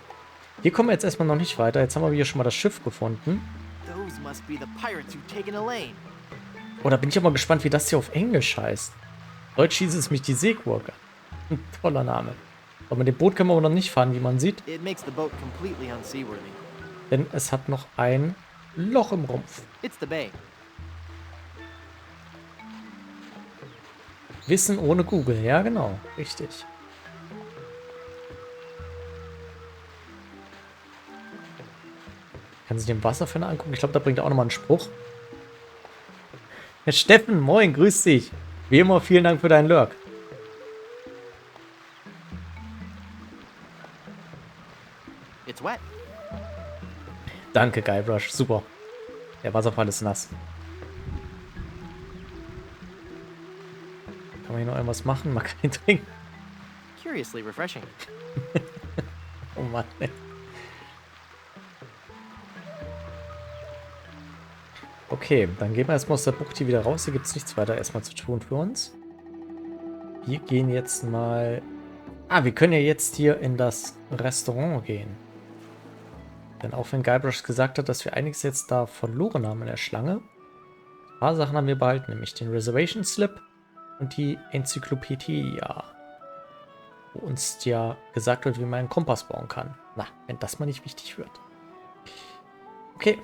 Hier kommen wir jetzt erstmal noch nicht weiter. Jetzt haben wir hier schon mal das Schiff gefunden. Those must be the pirates who've taken Elaine. Oh, da bin ich aber gespannt, wie das hier auf Englisch heißt. Deutsch hieß es mich die Seegurke. Ein toller Name. Aber mit dem Boot können wir aber noch nicht fahren, wie man sieht. It makes the boat completely unseaworthy. Denn es hat noch ein Loch im Rumpf. It's the bay. Wissen ohne Google. Ja, genau. Richtig. Kann sich den Wasserfänger angucken? Ich glaube, da bringt er auch nochmal einen Spruch. Herr Steffen, moin, grüß dich. Wie immer, vielen Dank für deinen Lurk. It's wet. Danke, Guybrush. Super. Der Wasserfall ist nass. Kann man hier noch irgendwas machen? Man kann ihn trinken. Curiously refreshing. Oh Mann, ey. Okay, dann gehen wir erstmal aus der Bucht hier wieder raus. Hier gibt es nichts weiter erstmal zu tun für uns. Wir gehen jetzt mal... Ah, wir können ja jetzt hier in das Restaurant gehen. Denn auch wenn Guybrush gesagt hat, dass wir einiges jetzt da verloren haben in der Schlange, ein paar Sachen haben wir behalten, nämlich den Reservation Slip und die Enzyklopädie, wo uns ja gesagt wird, wie man einen Kompass bauen kann. Na, wenn das mal nicht wichtig wird. Okay,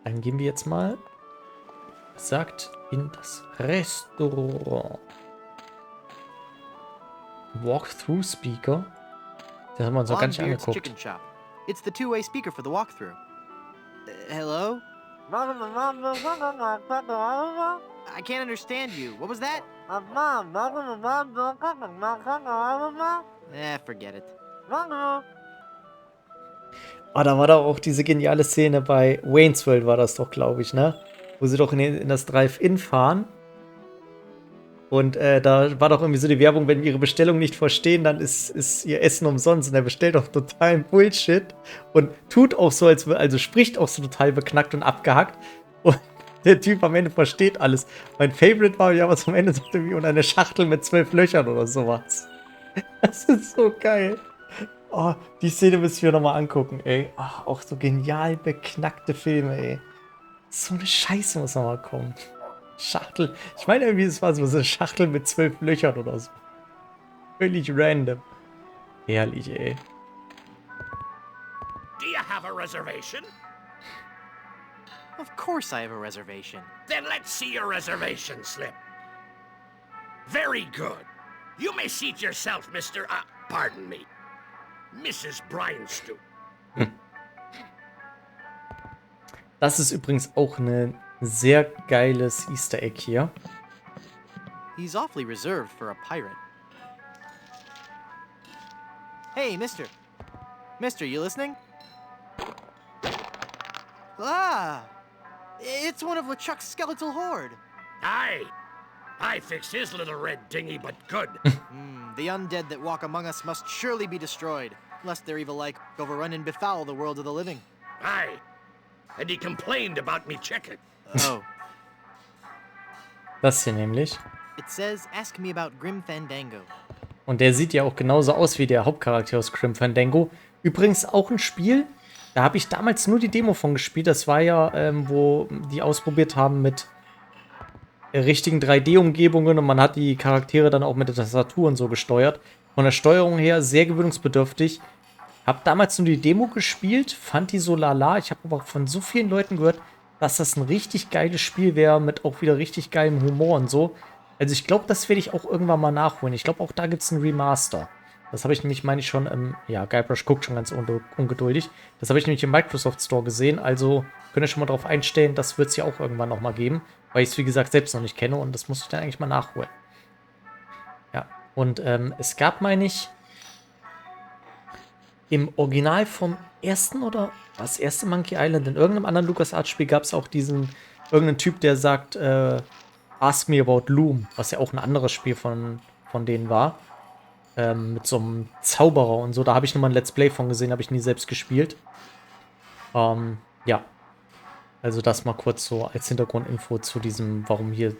dann gehen wir jetzt mal, wie gesagt, in das Restaurant. Walkthrough Speaker. Das haben wir uns noch gar nicht Longbeard's angeguckt. Chicken Shop. It's the two-way speaker for the walkthrough. Hello? I can't understand you. What was that? Forget it. Ah, da war doch auch diese geniale Szene bei Wayne's World, war das doch, glaube ich, ne? Wo sie doch in das Drive-In fahren. Und da war doch irgendwie so die Werbung, wenn wir ihre Bestellung nicht verstehen, dann ist ihr Essen umsonst. Und er bestellt doch totalen Bullshit und tut auch so, also spricht auch so total beknackt und abgehackt. Und der Typ am Ende versteht alles. Mein Favorite war ja, was am Ende sagte, wie und eine Schachtel mit 12 Löchern oder sowas. Das ist so geil. Oh, die Szene müssen wir nochmal angucken, ey. Ach, auch so genial beknackte Filme, ey. So eine Scheiße muss nochmal kommen. Schachtel. Ich meine irgendwie, es war so eine Schachtel mit 12 Löchern oder so. Völlig random. Herrlich, ey. Do you have a reservation? Of course I have a reservation. Then let's see your reservation slip. Very good. You may seat yourself, Mr. Pardon me. Mrs. Bryanstew. Das ist übrigens auch ein sehr geiles Easter Egg hier. He's awfully reserved for a pirate. Hey, Mister. Mister, you listening? Ah! It's one of LeChuck's skeletal horde. Aye. I fixed his little red dinghy, but good. The undead that walk among us must surely be destroyed, lest their evil like overrun and befoul the world of the living. Aye. And he complained about me chicken. Oh. Das hier nämlich. It says, ask me about Grim Fandango. Und der sieht ja auch genauso aus wie der Hauptcharakter aus Grim Fandango. Übrigens auch ein Spiel, da habe ich damals nur die Demo von gespielt. Das war ja, wo die ausprobiert haben mit richtigen 3D-Umgebungen und man hat die Charaktere dann auch mit der Tastatur und so gesteuert. Von der Steuerung her sehr gewöhnungsbedürftig. Hab damals nur die Demo gespielt, fand die so lala. Ich habe aber von so vielen Leuten gehört, dass das ein richtig geiles Spiel wäre, mit auch wieder richtig geilem Humor und so. Also ich glaube, das werde ich auch irgendwann mal nachholen. Ich glaube, auch da gibt es ein Remaster. Das habe ich nämlich, meine ich, schon im... Ja, Guybrush guckt schon ganz ungeduldig. Das habe ich nämlich im Microsoft Store gesehen. Also könnt ihr schon mal drauf einstellen, das wird es ja auch irgendwann noch mal geben. Weil ich es, wie gesagt, selbst noch nicht kenne und das muss ich dann eigentlich mal nachholen. Ja, und es gab, meine ich, im Original vom ersten oder was erste Monkey Island, in irgendeinem anderen LucasArts-Spiel gab es auch irgendeinen Typ, der sagt, Ask me about Loom, was ja auch ein anderes Spiel von denen war. mit so einem Zauberer und so. Da habe ich nur mal ein Let's Play von gesehen, habe ich nie selbst gespielt. Ja. Also das mal kurz so als Hintergrundinfo zu diesem, warum hier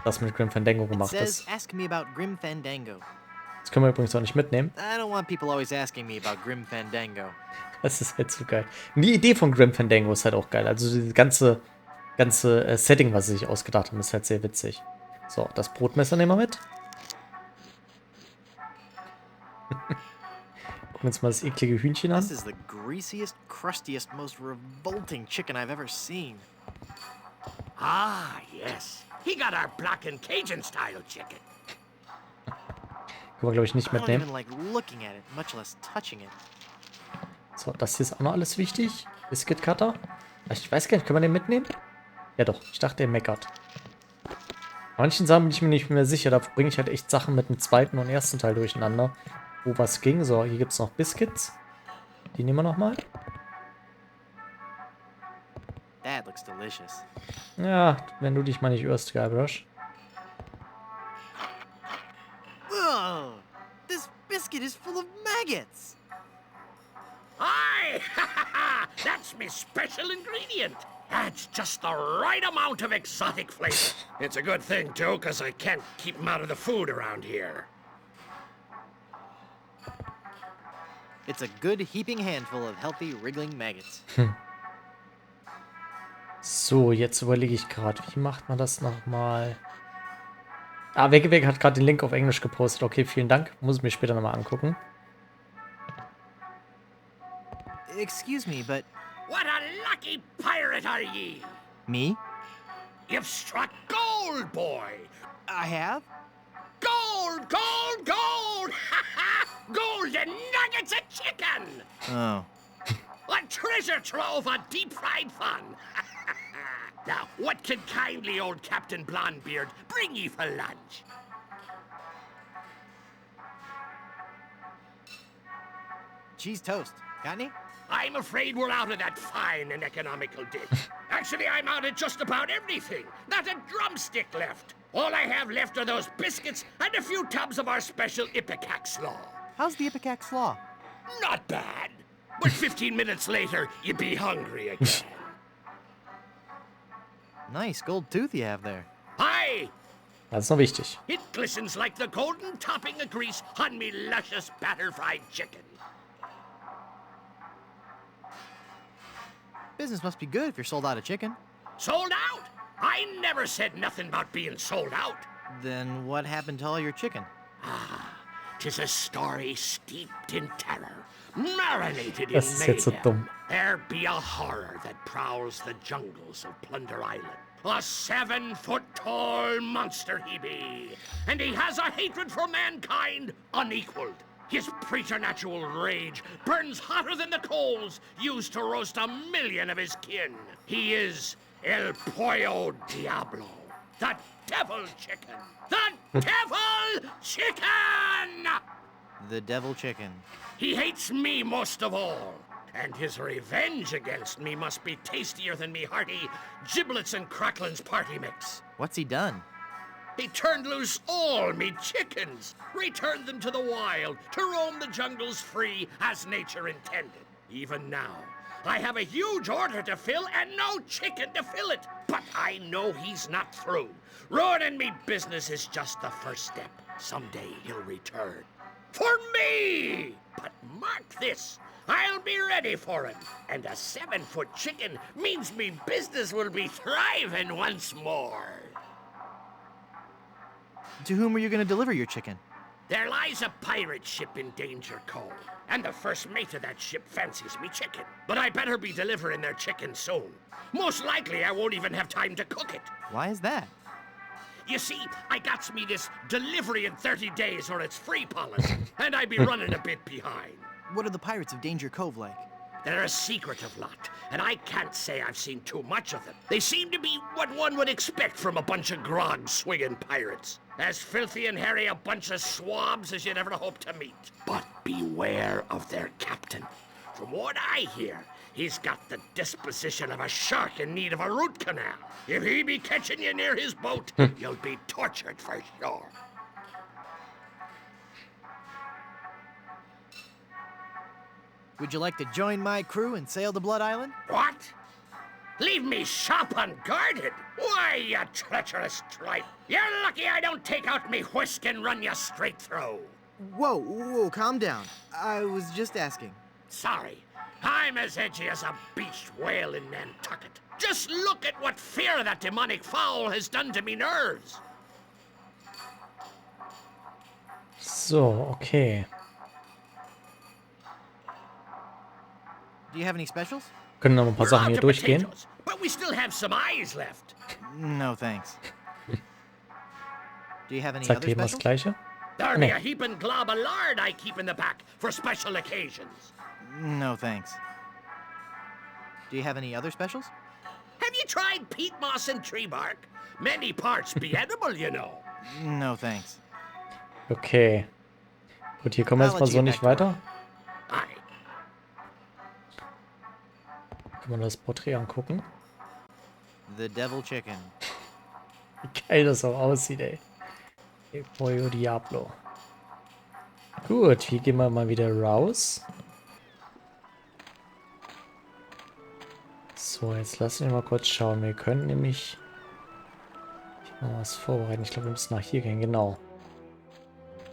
das mit Grim Fandango gemacht ist. Ask me about Grim Fandango. Das können wir übrigens auch nicht mitnehmen. I don't want people always asking me about Grim Fandango. Das ist halt so geil. Und die Idee von Grim Fandango ist halt auch geil. Also dieses ganze Setting, was sie sich ausgedacht haben, ist halt sehr witzig. So, das Brotmesser nehmen wir mit. Gucken wir uns mal das eklige Hühnchen an. This is the greasiest, crustiest, most revolting chicken I've ever seen. Ah, yes. He got our black and Cajun-style chicken. Können wir, glaube ich, nicht I don't mitnehmen. even like looking at it, much less touching it. So, das hier ist auch noch alles wichtig. Biscuit Cutter. Ich weiß gar nicht, können wir den mitnehmen? Ja doch, ich dachte, der meckert. Bei manchen Sachen bin ich mir nicht mehr sicher. Da bringe ich halt echt Sachen mit dem zweiten und ersten Teil durcheinander. Wo was ging. So, hier gibt es noch Biscuits. Die nehmen wir nochmal. That looks delicious. Ja, wenn du dich mal nicht irrst, Guybrush. Ugh! This biscuit is full of maggots! Aye! That's my special ingredient. Adds just the right amount of exotic flavor. It's a good thing, too, because I can't keep them out of the food around here. It's a good heaping handful of healthy, wriggling maggots. So, jetzt überlege ich gerade, wie macht man das nochmal? Ah, Weggeweg hat gerade den Link auf Englisch gepostet. Okay, vielen Dank. Muss ich mir später nochmal angucken. Excuse me, but... What a lucky pirate are ye! Me? You've struck gold, boy! I have? Gold, gold, gold! Ha ha! Golden nuggets of chicken! Oh. A treasure trove of deep-fried fun! Now, what can kindly old Captain Blondebeard bring ye for lunch? Cheese toast. Got any? I'm afraid we're out of that fine and economical dish. Actually, I'm out of just about everything. Not a drumstick left. All I have left are those biscuits and a few tubs of our special Ipecac slaw. How's the Ipecac slaw? Not bad. But 15 minutes later, you'd be hungry again. Nice gold tooth you have there. Aye! Das ist noch wichtig. It glistens like the golden topping of grease on me luscious batter-fried chicken. Business must be good if you're sold out of chicken. Sold out? I never said nothing about being sold out. Then what happened to all your chicken? Ah, 'tis a story steeped in terror, marinated in Das ist jetzt so mayhem. dumm. There be a horror that prowls the jungles of Plunder Island. A 7-foot-tall monster he be, and he has a hatred for mankind unequaled. His preternatural rage burns hotter than the coals used to roast 1,000,000 of his kin. He is El Pollo Diablo, the devil chicken. The devil chicken! The devil chicken. He hates me most of all, and his revenge against me must be tastier than me hearty giblets and cracklins party mix. What's he done? He turned loose all me chickens, returned them to the wild, to roam the jungles free as nature intended. Even now, I have a huge order to fill and no chicken to fill it. But I know he's not through. Ruining me business is just the first step. Someday he'll return. For me! But mark this, I'll be ready for him. And a 7-foot chicken means me business will be thriving once more. To whom are you going to deliver your chicken? There lies a pirate ship in Danger Cove, and the first mate of that ship fancies me chicken. But I better be delivering their chicken soon. Most likely I won't even have time to cook it. Why is that? You see, I got me this delivery in 30 days or it's free policy, and I be running a bit behind. What are the pirates of Danger Cove like? They're a secretive lot, and I can't say I've seen too much of them. They seem to be what one would expect from a bunch of grog-swinging pirates. As filthy and hairy a bunch of swabs as you'd ever hope to meet. But beware of their captain. From what I hear, he's got the disposition of a shark in need of a root canal. If he be catching you near his boat, you'll be tortured for sure. Would you like to join my crew and sail to Blood Island? What? Leave me shop unguarded? Why, you treacherous tripe! You're lucky I don't take out me whisk and run you straight through. Whoa, calm down. I was just asking. Sorry, I'm as edgy as a beached whale in Nantucket. Just look at what fear of that demonic fowl has done to me nerves. So, okay. Do you have any specials? Können noch ein paar Sachen hier durchgehen. But we still have some eyes left. No, thanks. Do you have any Sagt other jedem das specials? Gleiche. There'll be a heaping glob of lard I keep in the back for special occasions. No, thanks. Do you have any other specials? Have you tried peat moss and tree bark? Many parts be edible, you know. No, thanks. Okay. Gut, hier kommen wir jetzt mal so nicht weiter. Aye. Können wir das Porträt angucken. The Devil Chicken. Wie geil das auch aussieht, ey. El Pollo Diablo. Gut, hier gehen wir mal wieder raus. So, jetzt lassen wir mal kurz schauen. Wir können nämlich hier mal was vorbereiten. Ich glaube, wir müssen nach hier gehen. Genau.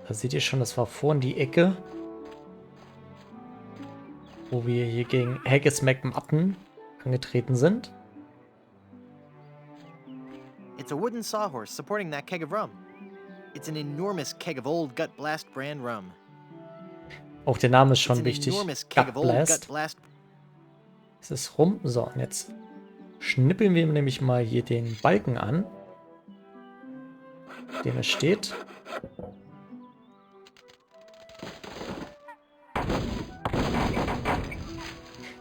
Da seht ihr schon, das war vorhin die Ecke, wo wir hier gegen Haggis McMutton angetreten sind. It's a wooden sawhorse supporting that keg of rum. It's an enormous keg of old Gut Blast brand rum. Auch der Name ist schon It's an wichtig. enormous keg of Gut old Blast. Gut Blast. Es ist rum. So, und jetzt schnippeln wir nämlich mal hier den Balken an, auf dem es steht.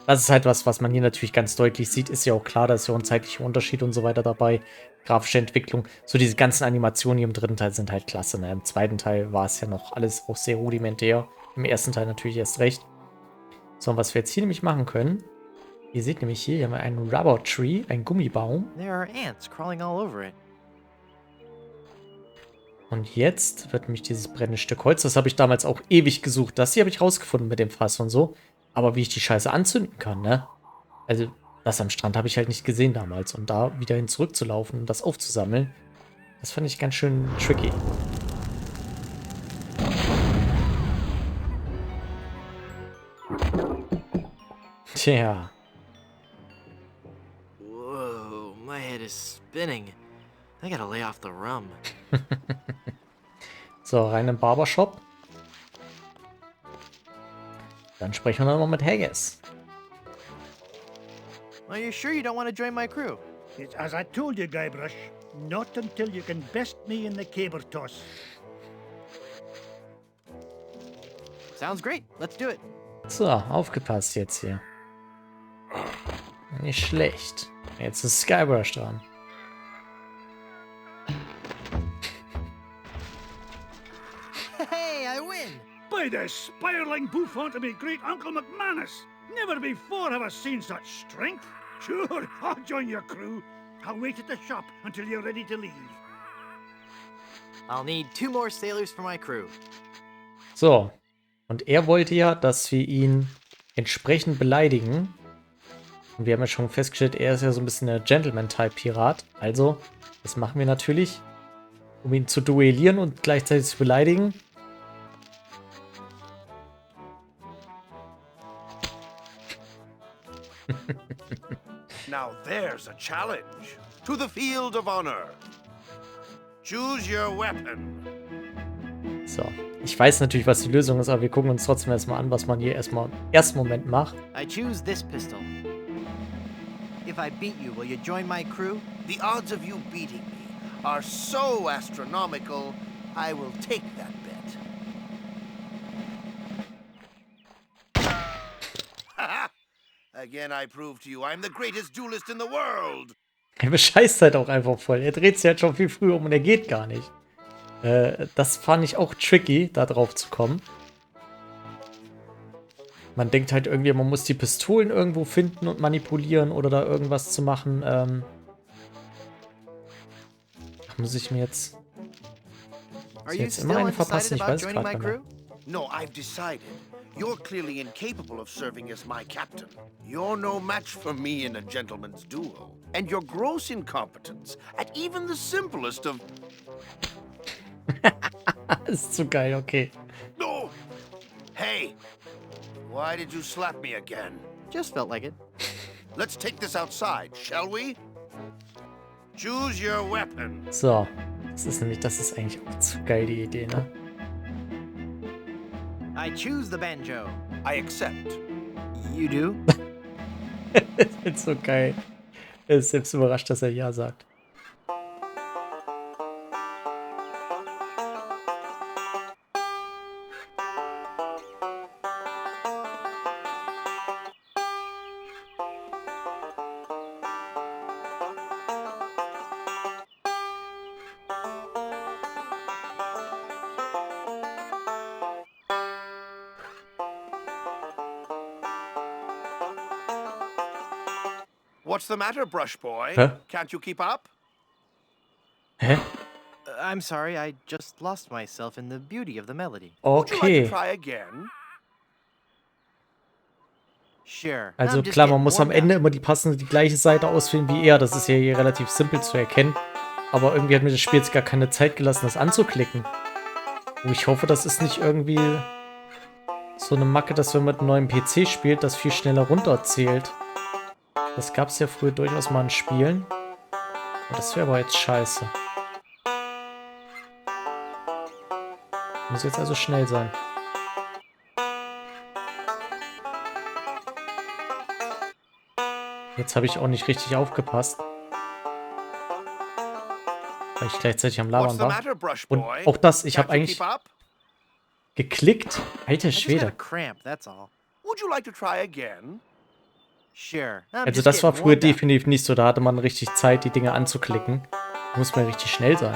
Das ist halt was man hier natürlich ganz deutlich sieht. Ist ja auch klar, da ist ja auch ein zeitlicher Unterschied und so weiter dabei. Grafische Entwicklung. So diese ganzen Animationen hier im dritten Teil sind halt klasse. Ne? Im zweiten Teil war es ja noch alles auch sehr rudimentär. Im ersten Teil natürlich erst recht. So, und was wir jetzt hier nämlich machen können. Ihr seht nämlich hier haben wir einen Rubber Tree, einen Gummibaum. There are ants crawling all over it. Und jetzt wird nämlich dieses brennende Stück Holz, das habe ich damals auch ewig gesucht. Das hier habe ich rausgefunden mit dem Fass und so. Aber wie ich die Scheiße anzünden kann, ne? Also, das am Strand habe ich halt nicht gesehen damals. Und da wieder hin zurückzulaufen und das aufzusammeln, das fand ich ganz schön tricky. Tja. Whoa, my head is spinning. I gotta lay off the rum. So, rein im Barbershop. Dann sprechen wir nochmal mit Haggis. Are you sure you don't want to join my crew? It's as I told you, Guybrush. Not until you can best me in the caber toss. Sounds great. Let's do it. So, aufgepasst jetzt hier. Nicht schlecht. Jetzt ist Skybrush dran. Hey, I win! By the spiraling bouffant of me great Uncle McManus! Never before have I seen such strength. Sure, I'll join your crew. I'll wait at the shop until you're ready to leave. I'll need 2 more sailors for my crew. So. Und er wollte ja, dass wir ihn entsprechend beleidigen. Und wir haben ja schon festgestellt, er ist ja so ein bisschen der Gentleman-Type-Pirat. Also, das machen wir natürlich, um ihn zu duellieren und gleichzeitig zu beleidigen. Now there's a challenge. To the field of honor. Choose your weapon. So. Ich weiß natürlich, was die Lösung ist, aber wir gucken uns trotzdem erstmal an, was man hier erstmal im ersten Moment macht. I choose this pistol. If I beat you, will you join my crew? The odds of you beating me are so astronomical, I will take that bet. Again, I prove to you I'm the greatest duelist in the world. Er bescheißt halt auch einfach voll. Er dreht sich halt schon viel früher um und er geht gar nicht. Das fand ich auch tricky, da drauf zu kommen. Man denkt halt irgendwie, man muss die Pistolen irgendwo finden und manipulieren oder da irgendwas zu machen. Muss ich mir jetzt... Muss ich jetzt immer eine verpassen? Ich weiß es gerade nicht mehr. No, I've decided. You're clearly incapable of serving as my captain. You're no match for me in a gentleman's duel. And your gross incompetence at even the simplest of... Ist zu geil, okay. No! Hey! Why did you slap me again? Just felt like it. Let's take this outside, shall we? Choose your weapon. So. Das ist eigentlich auch zu geil, die Idee, ne? I choose the banjo. I accept. You do? Das ist so geil. Er ist selbst überrascht, dass er Ja sagt. What's the matter, brush boy? Hä? Can't you keep up? Hä? I'm sorry, I just lost myself in the beauty of the melody. Would you like Okay. to try again? Sure. Also I'm just klar, man getting muss am warmed Ende up. immer die gleiche Seite auswählen wie er. Das ist ja hier relativ simpel zu erkennen. Aber irgendwie hat mir das Spiel jetzt gar keine Zeit gelassen, das anzuklicken. Und ich hoffe, das ist nicht irgendwie so eine Macke, dass wenn man mit einem neuen PC spielt, das viel schneller runterzählt. Das gab es ja früher durchaus mal in Spielen. Und das wäre aber jetzt scheiße. Muss jetzt also schnell sein. Jetzt habe ich auch nicht richtig aufgepasst. Weil ich gleichzeitig am Labern war. Und auch das, ich habe eigentlich geklickt. Alter I just got a Schwede. cramp, that's all. Would you like to try again? Sure. I'm Also just das war getting früher warmed up. definitiv nicht so. Da hatte man richtig Zeit, die Dinge anzuklicken. Muss man richtig schnell sein.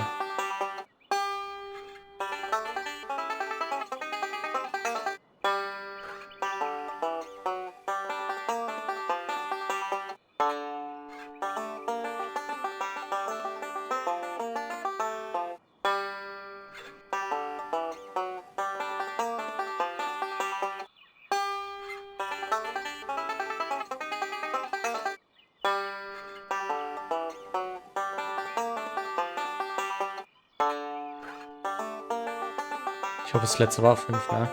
Ich hoffe, das letzte war 5, ne?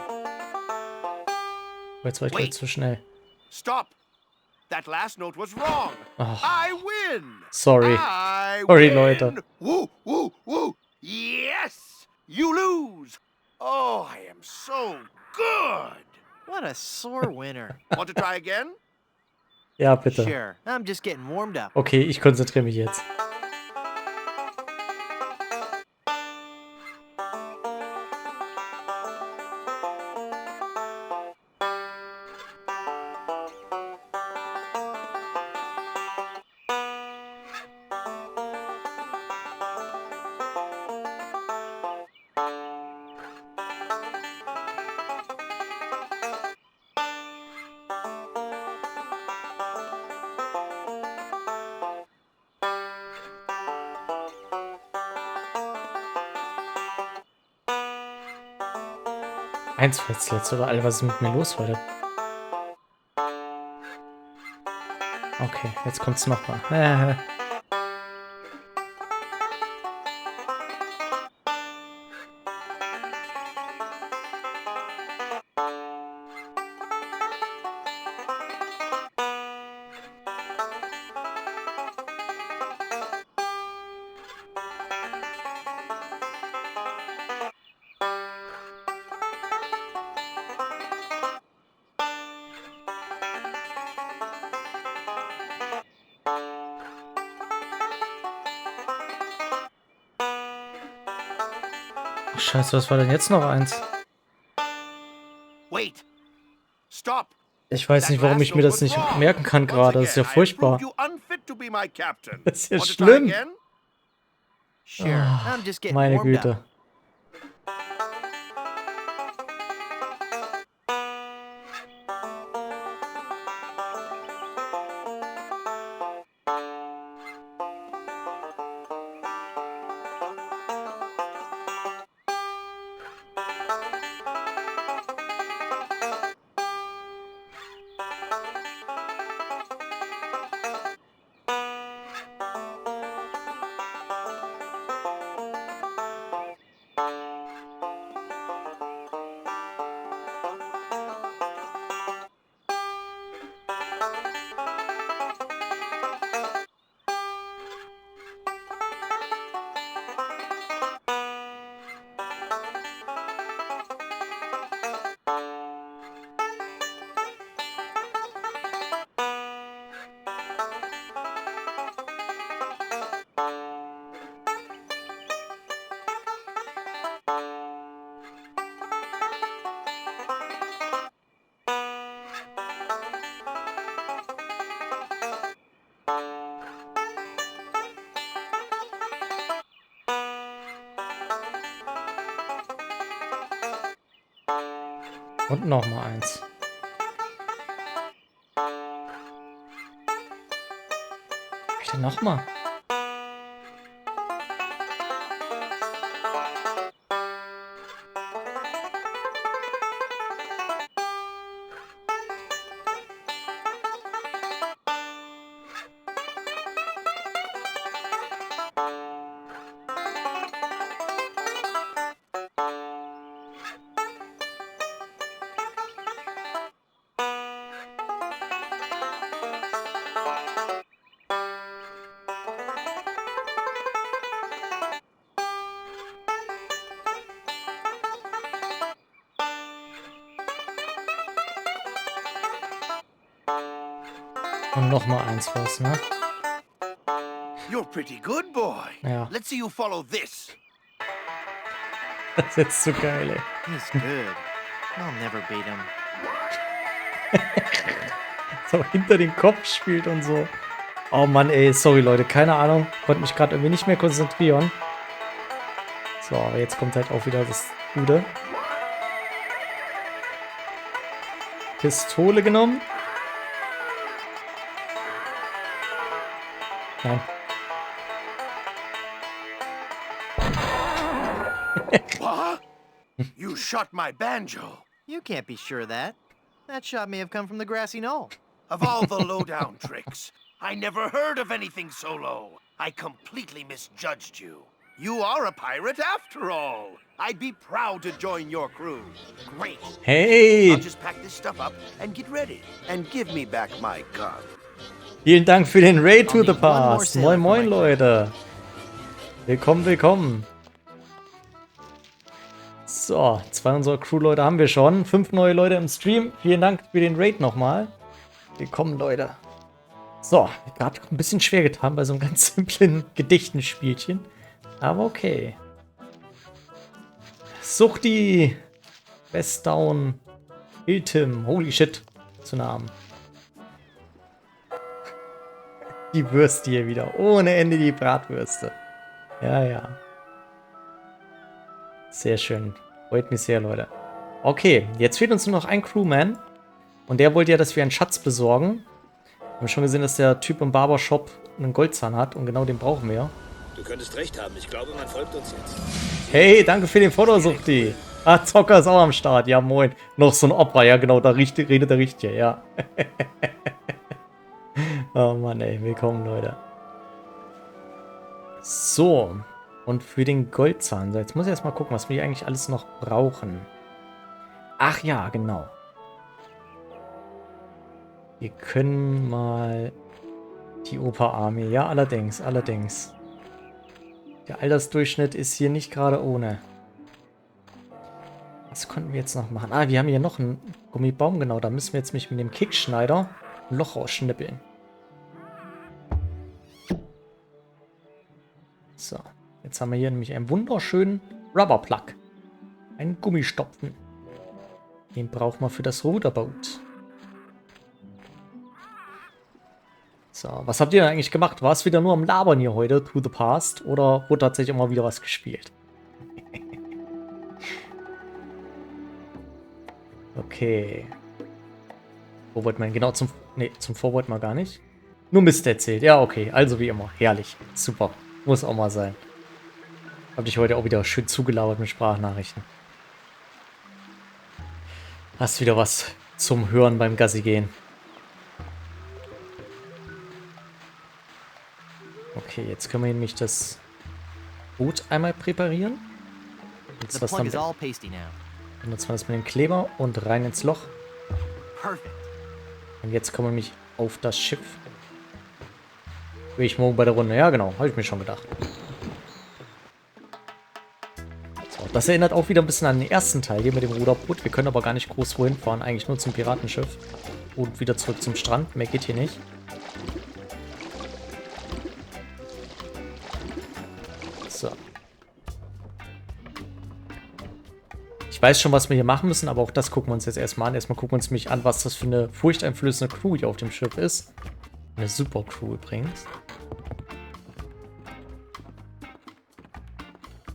Aber jetzt war ich gleich zu schnell. Stop! That last note was wrong. Ach. I win. Sorry. I Sorry, win. Leute. Woo, woo, woo. Yes! You lose. Oh, I am so good. What a sore winner. Want to try again? Ja, bitte. Sure. I'm just getting warmed up. Okay, ich konzentriere mich jetzt. Eins war jetzt letzte oder alle, was ist mit mir los heute? Okay, jetzt kommt's nochmal. Ach, scheiße, was war denn jetzt noch eins? Wait. Stop. Ich weiß nicht, warum ich mir das nicht merken kann gerade. Das ist ja furchtbar. You unfit to be my captain. Das ist ja Want to try schlimm. again? Sure. I'm just getting Meine warmed Güte. up. Und nochmal eins. Bitte nochmal. Und nochmal eins was, ne? You're pretty good, boy. Ja. Let's see you follow this. Das ist jetzt zu geil, ey. He's good. I'll never beat him. So hinter den Kopf spielt und so. Oh Mann, ey, sorry Leute, keine Ahnung. Konnte mich gerade irgendwie nicht mehr konzentrieren. So, aber jetzt kommt halt auch wieder das Gute. Pistole genommen. Nein. What? You shot my banjo. You can't be sure of that. That shot may have come from the grassy knoll. Of all the low-down tricks, I never heard of anything so low. I completely misjudged you. You are a pirate after all. I'd be proud to join your crew. Great. Hey! I'll just pack this stuff up and get ready. And give me back my gun. Vielen Dank für den Raid to the Past. Moin moin Leute. Willkommen, willkommen. So, 2 unserer Crew-Leute haben wir schon. 5 neue Leute im Stream. Vielen Dank für den Raid nochmal. Willkommen, Leute. So, gerade ein bisschen schwer getan bei so einem ganz simplen Gedichtenspielchen. Aber okay. Suchti. Best down. Iltim. Holy shit. Zu Namen. Die Würste hier wieder. Ohne Ende die Bratwürste. Ja, ja. Sehr schön. Freut mich sehr, Leute. Okay, jetzt fehlt uns nur noch ein Crewman. Und der wollte ja, dass wir einen Schatz besorgen. Wir haben schon gesehen, dass der Typ im Barbershop einen Goldzahn hat. Und genau den brauchen wir. Du könntest recht haben. Ich glaube, man folgt uns jetzt. Hey, danke für den Fotosuchti. Ah, Zocker ist auch am Start. Ja, moin. Noch so ein Opfer. Ja, genau. Da redet der Richtige. Ja. Oh Mann, ey. Willkommen, Leute. So. Und für den Goldzahn. So, jetzt muss ich erstmal gucken, was wir eigentlich alles noch brauchen. Ach ja, genau. Wir können mal die Operarmee. Ja, allerdings, allerdings. Der Altersdurchschnitt ist hier nicht gerade ohne. Was konnten wir jetzt noch machen? Ah, wir haben hier noch einen Gummibaum. Genau, da müssen wir jetzt mit dem Kickschneider ein Loch rausschnippeln. So, jetzt haben wir hier nämlich einen wunderschönen Rubberplug. Einen Gummistopfen. Den brauchen wir für das Ruderboot. So, was habt ihr denn eigentlich gemacht? War es wieder nur am Labern hier heute, to the past? Oder wurde tatsächlich immer wieder was gespielt? Okay. Wo wollte man? Genau, zum Vor wollten wir gar nicht. Nur Mist erzählt. Ja, okay. Also wie immer. Herrlich. Super. Muss auch mal sein. Hab dich heute auch wieder schön zugelabert mit Sprachnachrichten. Hast wieder was zum Hören beim Gassi gehen. Okay, jetzt können wir nämlich das Boot einmal präparieren. Jetzt was damit. Benutzen wir das mit dem Kleber und rein ins Loch. Und jetzt kommen wir nämlich auf das Schiff. Will ich morgen bei der Runde? Ja, genau. Habe ich mir schon gedacht. So, das erinnert auch wieder ein bisschen an den ersten Teil hier mit dem Ruderboot. Wir können aber gar nicht groß wohin fahren. Eigentlich nur zum Piratenschiff. Und wieder zurück zum Strand. Mehr geht hier nicht. So. Ich weiß schon, was wir hier machen müssen, aber auch das gucken wir uns jetzt erstmal an. Erstmal gucken wir uns nämlich an, was das für eine furchteinflößende Crew hier auf dem Schiff ist. Eine super Crew übrigens.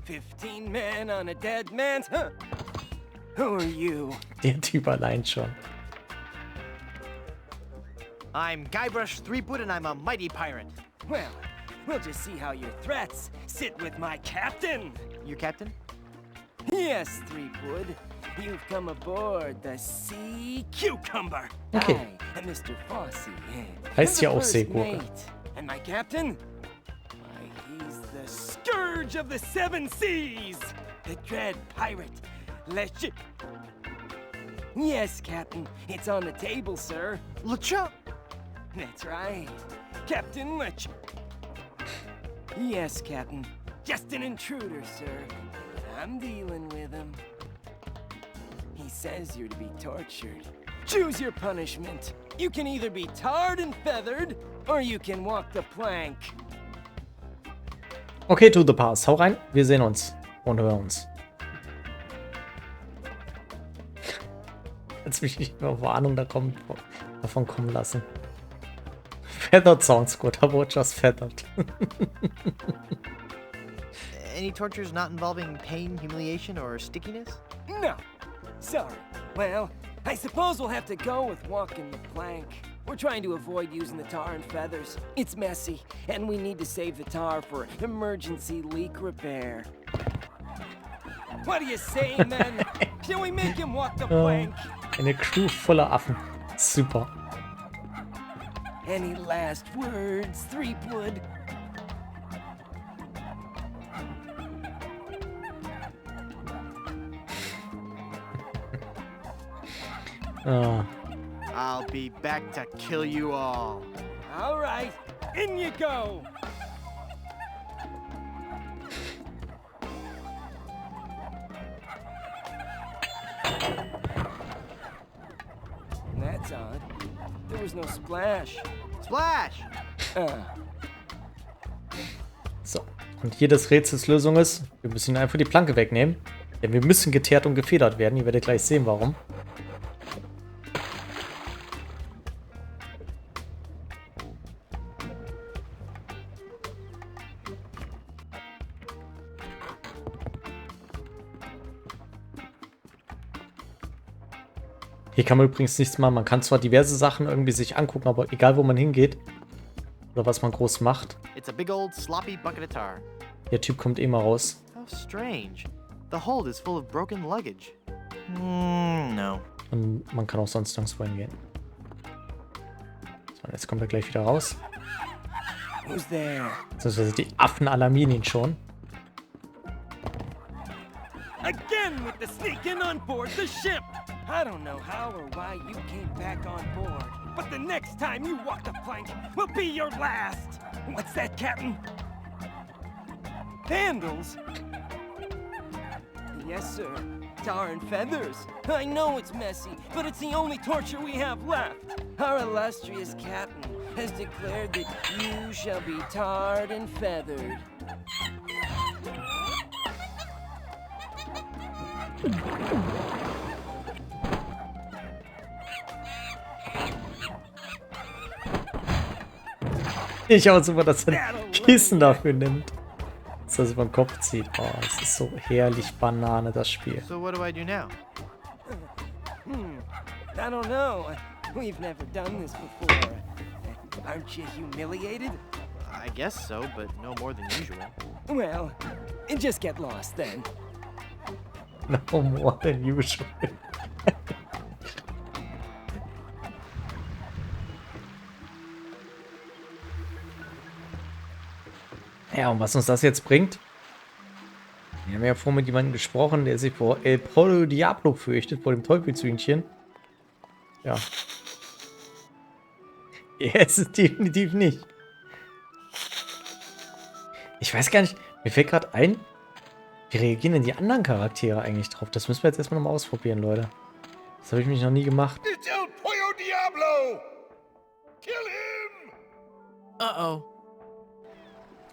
15 men on a dead man's Who are you? Der Typ allein schon. I'm Guybrush Threepwood, and I'm a mighty pirate. Well, we'll just see how your threats sit with my captain. Your captain? Yes, Threepwood. You've come aboard the Sea Cucumber. Okay. I am Mr. Fossey. Heißt ja auch First Seegurke. mate. And my captain? Why, he's the scourge of the seven seas. The dread pirate. Yes, Captain. It's on the table, sir. LeChuck! That's right. Captain Lech. Yes, Captain. Just an intruder, sir. But I'm dealing with him. He says you're to be tortured. Choose your punishment. You can either be tarred and feathered, or you can walk the plank. Okay, to the pass. Hau rein. Wir sehen uns und hören uns. Jetzt mich nicht mehr Warnung davon kommen lassen. Feathered sounds good. How about just feathered? Any tortures not involving pain, humiliation, or stickiness? No. Sorry. Well, I suppose we'll have to go with walking the plank. We're trying to avoid using the tar and feathers. It's messy, and we need to save the tar for emergency leak repair. What do you say, men? Shall we make him walk the plank? Eine Crew voller Affen. Super. Any last words, Threepwood? I'll be back to kill you all. All right, in you go. That's odd. There was no splash. Splash! So, und hier des Rätsels Lösung ist, wir müssen einfach die Planke wegnehmen. Denn wir müssen geteert und gefedert werden. Ihr werdet gleich sehen, warum. Hier kann man übrigens nichts machen. Man kann zwar diverse Sachen irgendwie sich angucken, aber egal wo man hingeht oder was man groß macht, It's a big old sloppy bucket of tar. der Typ kommt immer raus. How strange. The hold is full of broken luggage. No. Und man kann auch sonst nirgendwo hingehen. So, und jetzt kommt er gleich wieder raus. Who's there? Beziehungsweise die Affen alarmieren ihn schon. Again with the sneaking on board the ship. I don't know how or why you came back on board, but the next time you walk the plank will be your last. What's that, Captain? Handles? Yes, sir. Tar and feathers. I know it's messy, but it's the only torture we have left. Our illustrious captain has declared that you shall be tarred and feathered. Ich auch super, dass er Kissen dafür nimmt. Dass er es über den Kopf zieht. Oh, es ist so herrlich Banane, das Spiel. So what do I do now? I don't know. We've never done this before. Aren't you humiliated? I guess so, but no more than usual. Well, just get lost then. No more than usual. Ja, und was uns das jetzt bringt? Wir haben ja vorhin mit jemandem gesprochen, der sich vor El Pollo Diablo fürchtet, vor dem Teufelshühnchen. Ja. Er ist es definitiv nicht. Ich weiß gar nicht, mir fällt gerade ein, wie reagieren denn die anderen Charaktere eigentlich drauf? Das müssen wir jetzt erstmal nochmal ausprobieren, Leute. Das habe ich mich noch nie gemacht. It's El Pollo Diablo! Kill him! Uh-oh.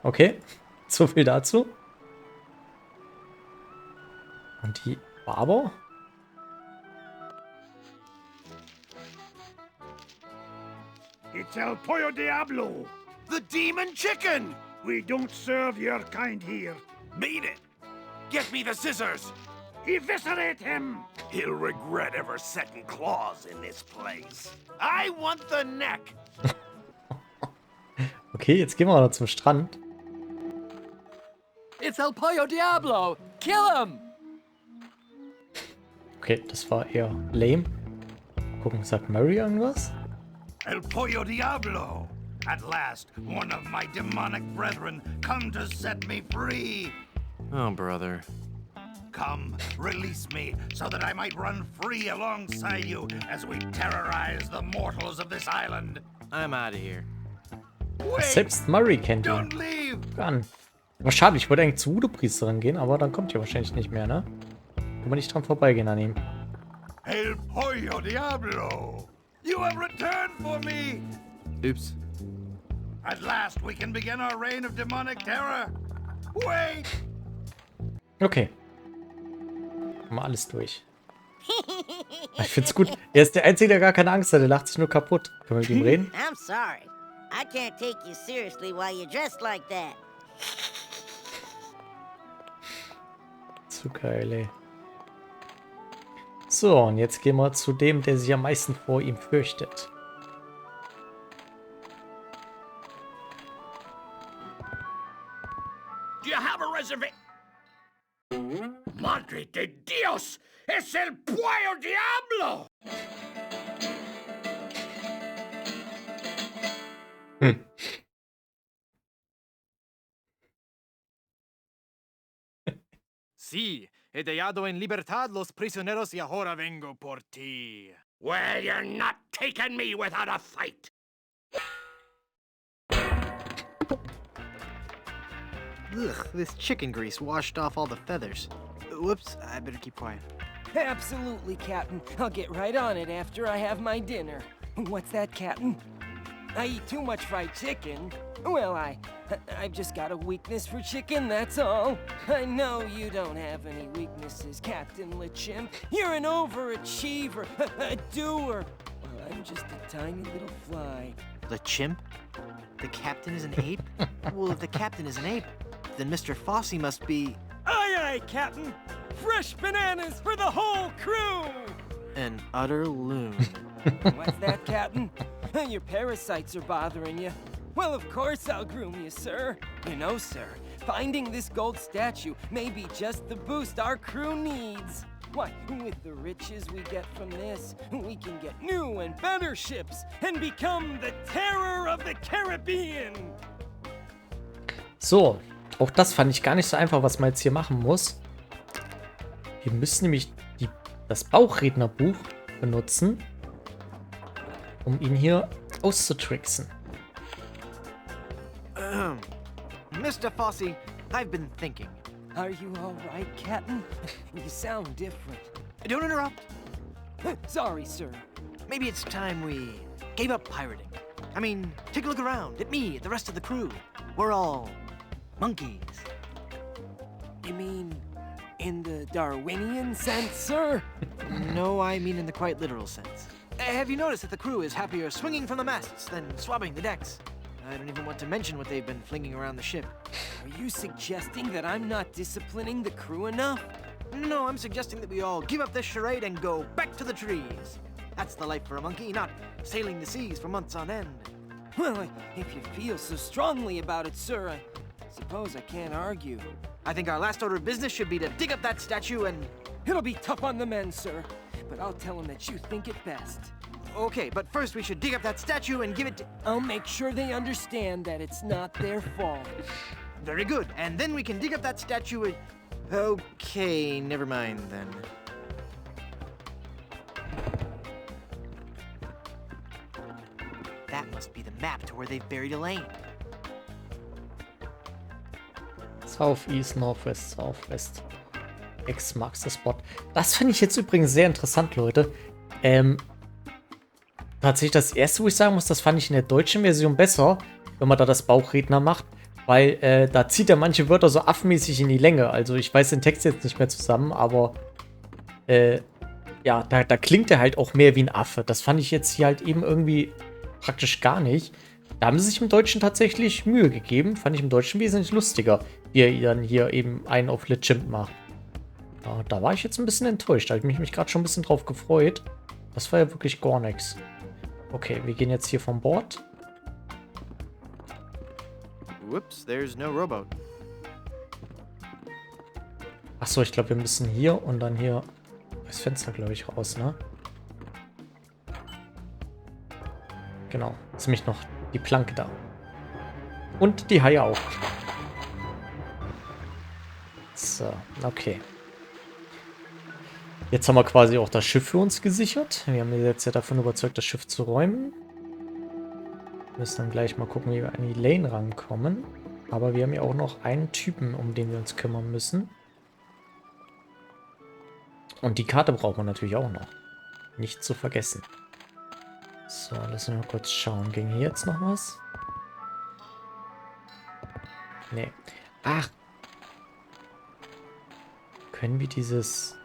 Okay, so viel dazu. Und die Barber? It's El Pollo Diablo! The demon chicken! We don't serve your kind here. Mean it! Get me the scissors! Eviscerate him! He'll regret ever setting claws in this place. I want the neck. Okay, jetzt gehen wir mal zum Strand. It's El Pollo Diablo! Kill him! Okay, das war eher lame. Gucken, sagt Mary irgendwas? El Pollo Diablo! At last, one of my demonic brethren come to set me free. Oh, brother. Come, release me, so that I might run free alongside you as we terrorize the mortals of this island. I'm out of here. Wait! Selbst Murray kennt ihn. Don't leave! An. Aber schade, ich wollte eigentlich zur Voodoo-Priesterin gehen, aber dann kommt ihr wahrscheinlich nicht mehr, ne? Kann man nicht dran vorbeigehen an ihm. El Pollo Diablo! You have returned for me! Oops. At last we can begin our reign of demonic terror. Wait! Okay. Haben wir alles durch. Ich find's gut. Er ist der Einzige, der gar keine Angst hat. Der lacht sich nur kaputt. Können wir mit ihm reden? I'm sorry. I can't take you seriously while you're dressed like that. Zu geil, ey. So, und jetzt gehen wir zu dem, der sich am meisten vor ihm fürchtet. Do you have a reservation? Madre de Dios! Es el Pollo Diablo! Sí, he dejado en libertad los prisioneros y ahora vengo por ti. Well, you're not taking me without a fight. Ugh, this chicken grease washed off all the feathers. Whoops, I better keep quiet. Absolutely, Captain. I'll get right on it after I have my dinner. What's that, Captain? I eat too much fried chicken. Well, I've just got a weakness for chicken, that's all. I know you don't have any weaknesses, Captain LeChimp. You're an overachiever, a doer. Well, I'm just a tiny little fly. The chimp? The captain is an ape? Well, if the captain is an ape, then Mr. Fossey must be... Aye, aye, Captain. Fresh bananas for the whole crew. an utter loon. What's that, Captain? Your parasites are bothering you. Well, of course I'll groom you, sir. You know, sir, finding this gold statue may be just the boost our crew needs. Why, with the riches we get from this, we can get new and better ships and become the terror of the Caribbean. So, auch das fand ich gar nicht so einfach, was man jetzt hier machen muss. Wir müssen nämlich das Bauchrednerbuch benutzen, um ihn hier auszutricksen. Mr. Fossey, I've been thinking. Are you all right, Captain? You sound different. Don't interrupt. Sorry, sir. Maybe it's time we gave up pirating. I mean, take a look around at me, at the rest of the crew. We're all monkeys. You mean in the Darwinian sense, sir? No, I mean in the quite literal sense. Have you noticed that the crew is happier swinging from the masts than swabbing the decks? I don't even want to mention what they've been flinging around the ship. Are you suggesting that I'm not disciplining the crew enough? No, I'm suggesting that we all give up this charade and go back to the trees. That's the life for a monkey, not sailing the seas for months on end. Well, if you feel so strongly about it, sir, I suppose I can't argue. I think our last order of business should be to dig up that statue and... It'll be tough on the men, sir, but I'll tell them that you think it best. Okay, but first we should dig up that statue and give it to... I'll make sure they understand that it's not their fault. Very good, and then we can dig up that statue and... Okay, never mind then. That must be the map to where they've buried Elaine. South, East, Northwest, Southwest. X marks the spot. Das finde ich jetzt übrigens sehr interessant, Leute. Tatsächlich das erste, wo ich sagen muss, das fand ich in der deutschen Version besser, wenn man da das Bauchredner macht, weil da zieht er manche Wörter so affenmäßig in die Länge. Also ich weiß den Text jetzt nicht mehr zusammen, aber ja, da klingt er halt auch mehr wie ein Affe. Das fand ich jetzt hier halt eben irgendwie praktisch gar nicht. Da haben sie sich im Deutschen tatsächlich Mühe gegeben. Fand ich im Deutschen wesentlich lustiger, wie er dann hier eben einen auf LeChimp macht. Ja, da war ich jetzt ein bisschen enttäuscht. Da habe ich mich gerade schon ein bisschen drauf gefreut. Das war ja wirklich gar nichts. Okay, wir gehen jetzt hier vom Bord. Whoops, there's no rowboat. Achso, ich glaube, wir müssen hier und dann hier das Fenster, glaube ich, raus, ne? Genau. Ist nämlich noch die Planke da. Und die Haie auch. So, okay. Jetzt haben wir quasi auch das Schiff für uns gesichert. Wir haben jetzt ja davon überzeugt, das Schiff zu räumen. Wir müssen dann gleich mal gucken, wie wir an die Lane rankommen. Aber wir haben ja auch noch einen Typen, um den wir uns kümmern müssen. Und die Karte brauchen wir natürlich auch noch. Nicht zu vergessen. So, lassen wir mal kurz schauen. Ging hier jetzt noch was? Nee. Ach. Können wir dieses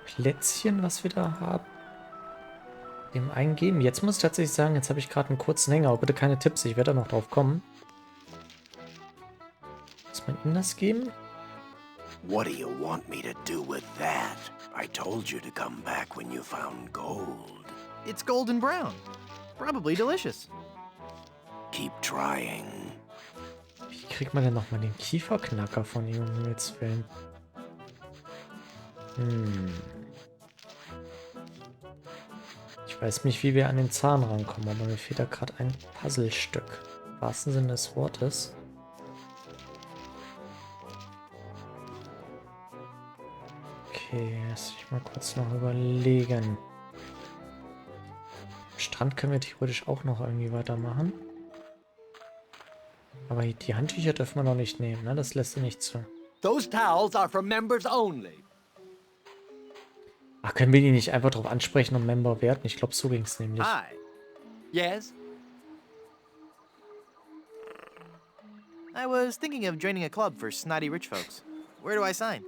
Plätzchen, was wir da haben, dem eingeben? Jetzt muss ich tatsächlich sagen, jetzt habe ich gerade einen kurzen Hänger. Aber bitte keine Tipps, ich werde da noch drauf kommen. Muss man ihm das geben? What do you want me to do with that? I told you to come back when you found gold. It's golden brown. Probably delicious. Keep trying. Wie kriegt man denn nochmal den Kieferknacker von ihm, um Himmels Willen? Ich weiß nicht, wie wir an den Zahn rankommen, aber mir fehlt da gerade ein Puzzlestück. Im wahrsten Sinne des Wortes. Okay, lass mich mal kurz noch überlegen. Am Strand können wir theoretisch auch noch irgendwie weitermachen. Aber die Handtücher dürfen wir noch nicht nehmen, ne? Das lässt sie nicht zu. Those towels are for members only. Ach, können wir die nicht einfach drauf ansprechen und Member werden? Ich glaube, so ging es nämlich. Hi. Yes? I was thinking of joining a club for snotty rich folks. Where do I sign?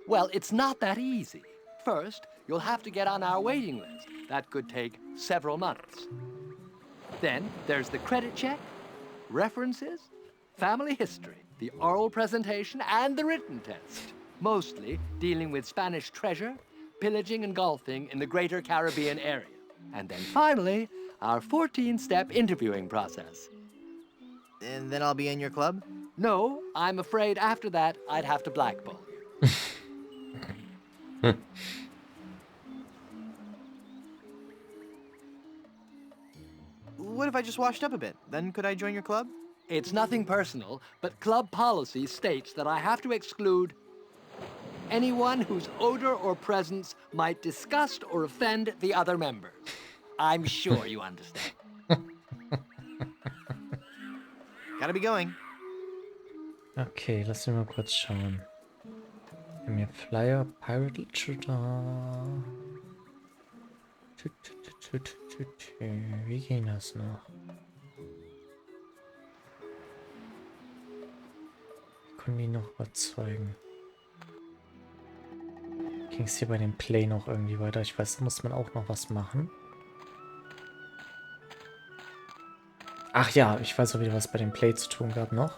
Well, it's not that easy. First, you'll have to get on our waiting list. That could take several months. Then there's the credit check, references, family history, the oral presentation, and the written test. Mostly dealing with Spanish treasure, pillaging and golfing in the greater Caribbean area. And then finally, our 14-step interviewing process. And then I'll be in your club? No, I'm afraid after that, I'd have to blackball you. What if I just washed up a bit? Then could I join your club? It's nothing personal, but club policy states that I have to exclude anyone whose odor or presence might disgust or offend the other members. I'm sure you understand. Gotta be going. Okay, lass mich mal kurz schauen. Wir haben hier Flyer, Pirate Literature. Wie ging das noch? Wie können die noch überzeugen? Ging es hier bei dem Play noch irgendwie weiter? Ich weiß, da muss man auch noch was machen. Ach ja, ich weiß auch wieder, was bei dem Play zu tun gab noch.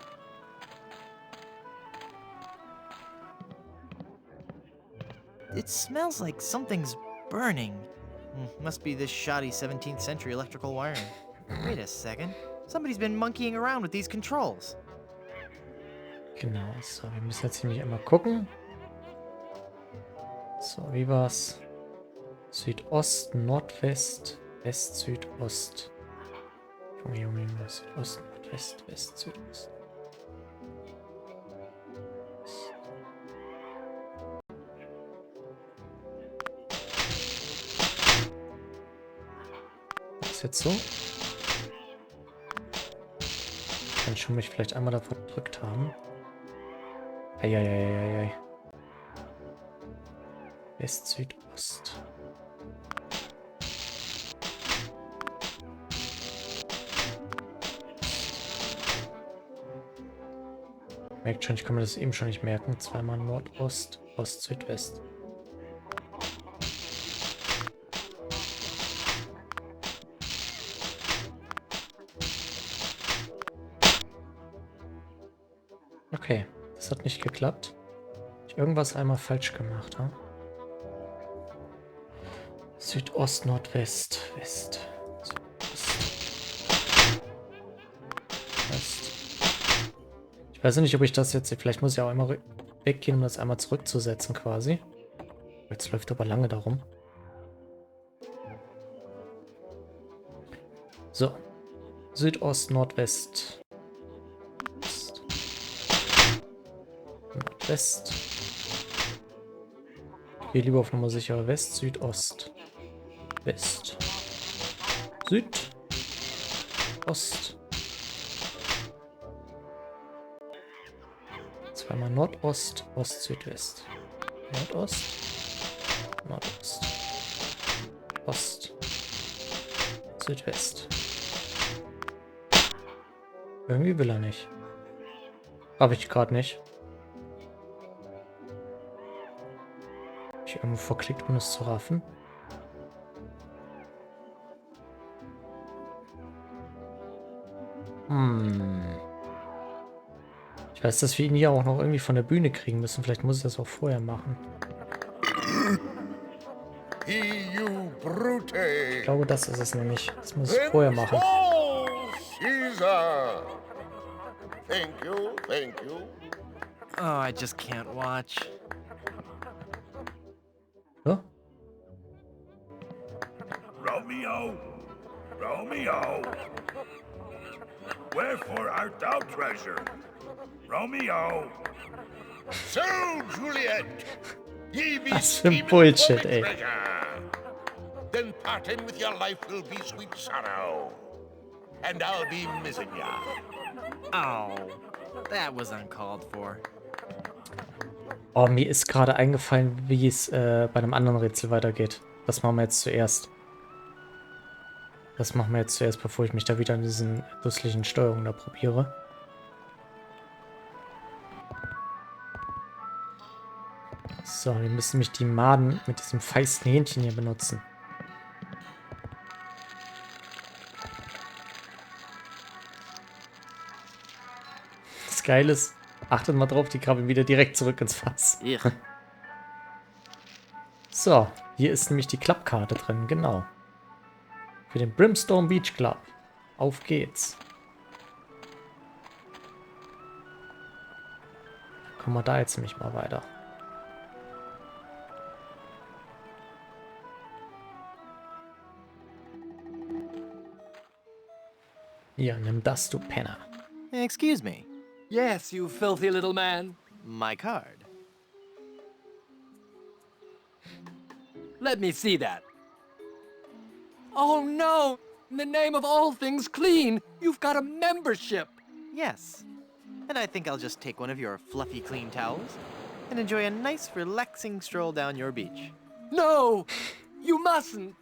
It smells like something's burning. Must be this shoddy 17th century electrical wiring. Wait a second. Somebody's been monkeying around with these controls. Genau, so, wir müssen jetzt nämlich einmal gucken. So, wie war's? Südost, Nordwest, West, Südost. Junge, Südost, Nordwest, West, Südost. Ist jetzt so? Kann schon mich vielleicht einmal davor gedrückt haben. Eieieiei. West, Südost. Merkt schon, ich kann mir das eben schon nicht merken. Zweimal Nordost, Ost, Südwest. Okay, das hat nicht geklappt. Ich irgendwas einmal falsch gemacht, ha? Südost, Nordwest, West, Südost, West. Ich weiß nicht, ob ich das jetzt... Vielleicht muss ich auch einmal weggehen, um das einmal zurückzusetzen quasi. Jetzt läuft aber lange darum. So. Südost, Nordwest. West. Nordwest. Hier lieber auf Nummer sicher. West, Südost. West. Süd. Ost. Zweimal Nordost, Ost, Südwest. Nordost. Nordost. Ost. Südwest. Irgendwie will er nicht. Habe ich gerade nicht. Hab ich irgendwo verklickt, um es zu raffen. Ich weiß, dass wir ihn hier auch noch irgendwie von der Bühne kriegen müssen. Vielleicht muss ich das auch vorher machen. Ich glaube, das ist es nämlich. Das muss ich vorher machen. Caesar. Thank you, thank you. Oh, I just can't watch. Ja? Romeo, Romeo, wherefore art thou treasure? Romeo. So, Juliet, ye be Was für ein scheming Bullshit, for ey. me treasure. Then parting with your life will be sweet sorrow, and I'll be missing ya. Oh, that was uncalled for. Oh, mir ist gerade eingefallen, wie es bei einem anderen Rätsel weitergeht. Das machen wir jetzt zuerst. Das machen wir jetzt zuerst, bevor ich mich da wieder an diesen dusseligen Steuerungen da probiere. So, wir müssen nämlich die Maden mit diesem feisten Hähnchen hier benutzen. Das Geile ist, achtet mal drauf, die krabbeln wieder direkt zurück ins Fass. Ugh. So, hier ist nämlich die Klappkarte drin, genau. Für den Brimstone Beach Club. Auf geht's. Kommen wir da jetzt nämlich mal weiter. Hier, nimm das, du Penner. Excuse me. Yes, you filthy little man. My card. Let me see that. Oh no! In the name of all things clean, you've got a membership. Yes. And I think I'll just take one of your fluffy clean towels and enjoy a nice relaxing stroll down your beach. No! You mustn't!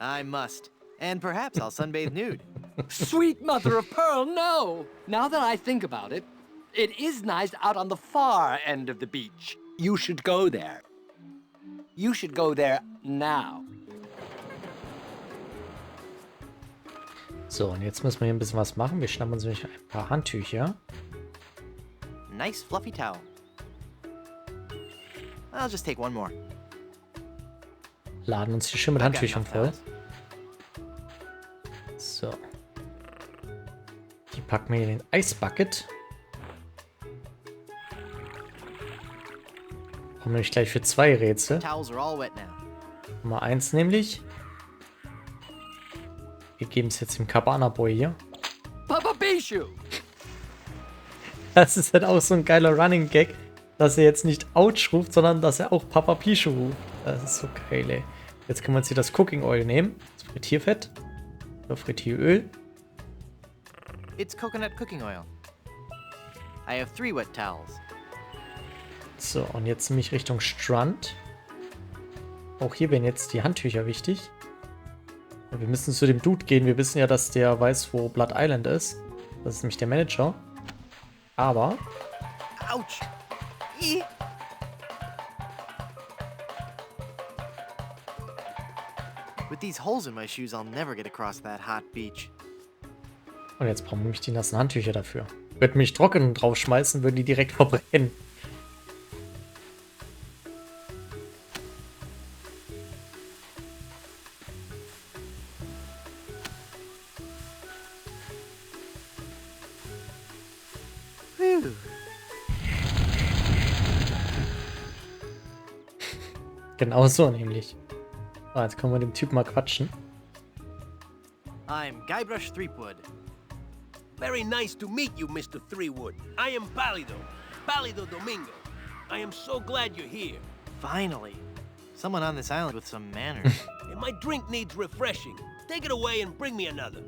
I must. And perhaps I'll sunbathe nude. Sweet mother of pearl, no! Now that I think about it, it is nice out on the far end of the beach. You should go there. You should go there now. So, und jetzt müssen wir hier ein bisschen was machen. Wir schnappen uns nämlich ein paar Handtücher. Nice fluffy towel. I'll just take one more. Laden uns hier schön mit I've got Handtüchern enough voll. towels. So. Die packen wir hier in den Eisbucket. Kommen nämlich gleich für 2 Rätsel. Towels are all wet now. Nummer 1 nämlich. Wir geben es jetzt dem Cabana Boy hier. Papa Bishu! Das ist halt auch so ein geiler Running Gag, dass er jetzt nicht Ouch ruft, sondern dass er auch Papa Pichu ruft. Das ist so geil, ey. Jetzt können wir uns hier das Cooking Oil nehmen. Das Frittierfett. Oder Frittieröl. It's coconut cooking oil. I have 3 wet towels. So, und jetzt nämlich Richtung Strand. Auch hier wären jetzt die Handtücher wichtig. Wir müssen zu dem Dude gehen. Wir wissen ja, dass der weiß, wo Blood Island ist. Das ist nämlich der Manager. Aber... Ouch! Eeh. With these holes in my shoes, I'll never get across that hot beach. Und jetzt brauchen wir nämlich die nassen Handtücher dafür. würde mich trocken draufschmeißen, würden die direkt verbrennen. Genau so nämlich. So, jetzt können wir dem Typ mal quatschen. I'm Guybrush Threepwood. Very nice to meet you, Mr. Threewood. I am Pálido Domingo. I am so glad you're here. Finally. Someone on this island with some manners. And my drink needs refreshing. Take it away and bring me another.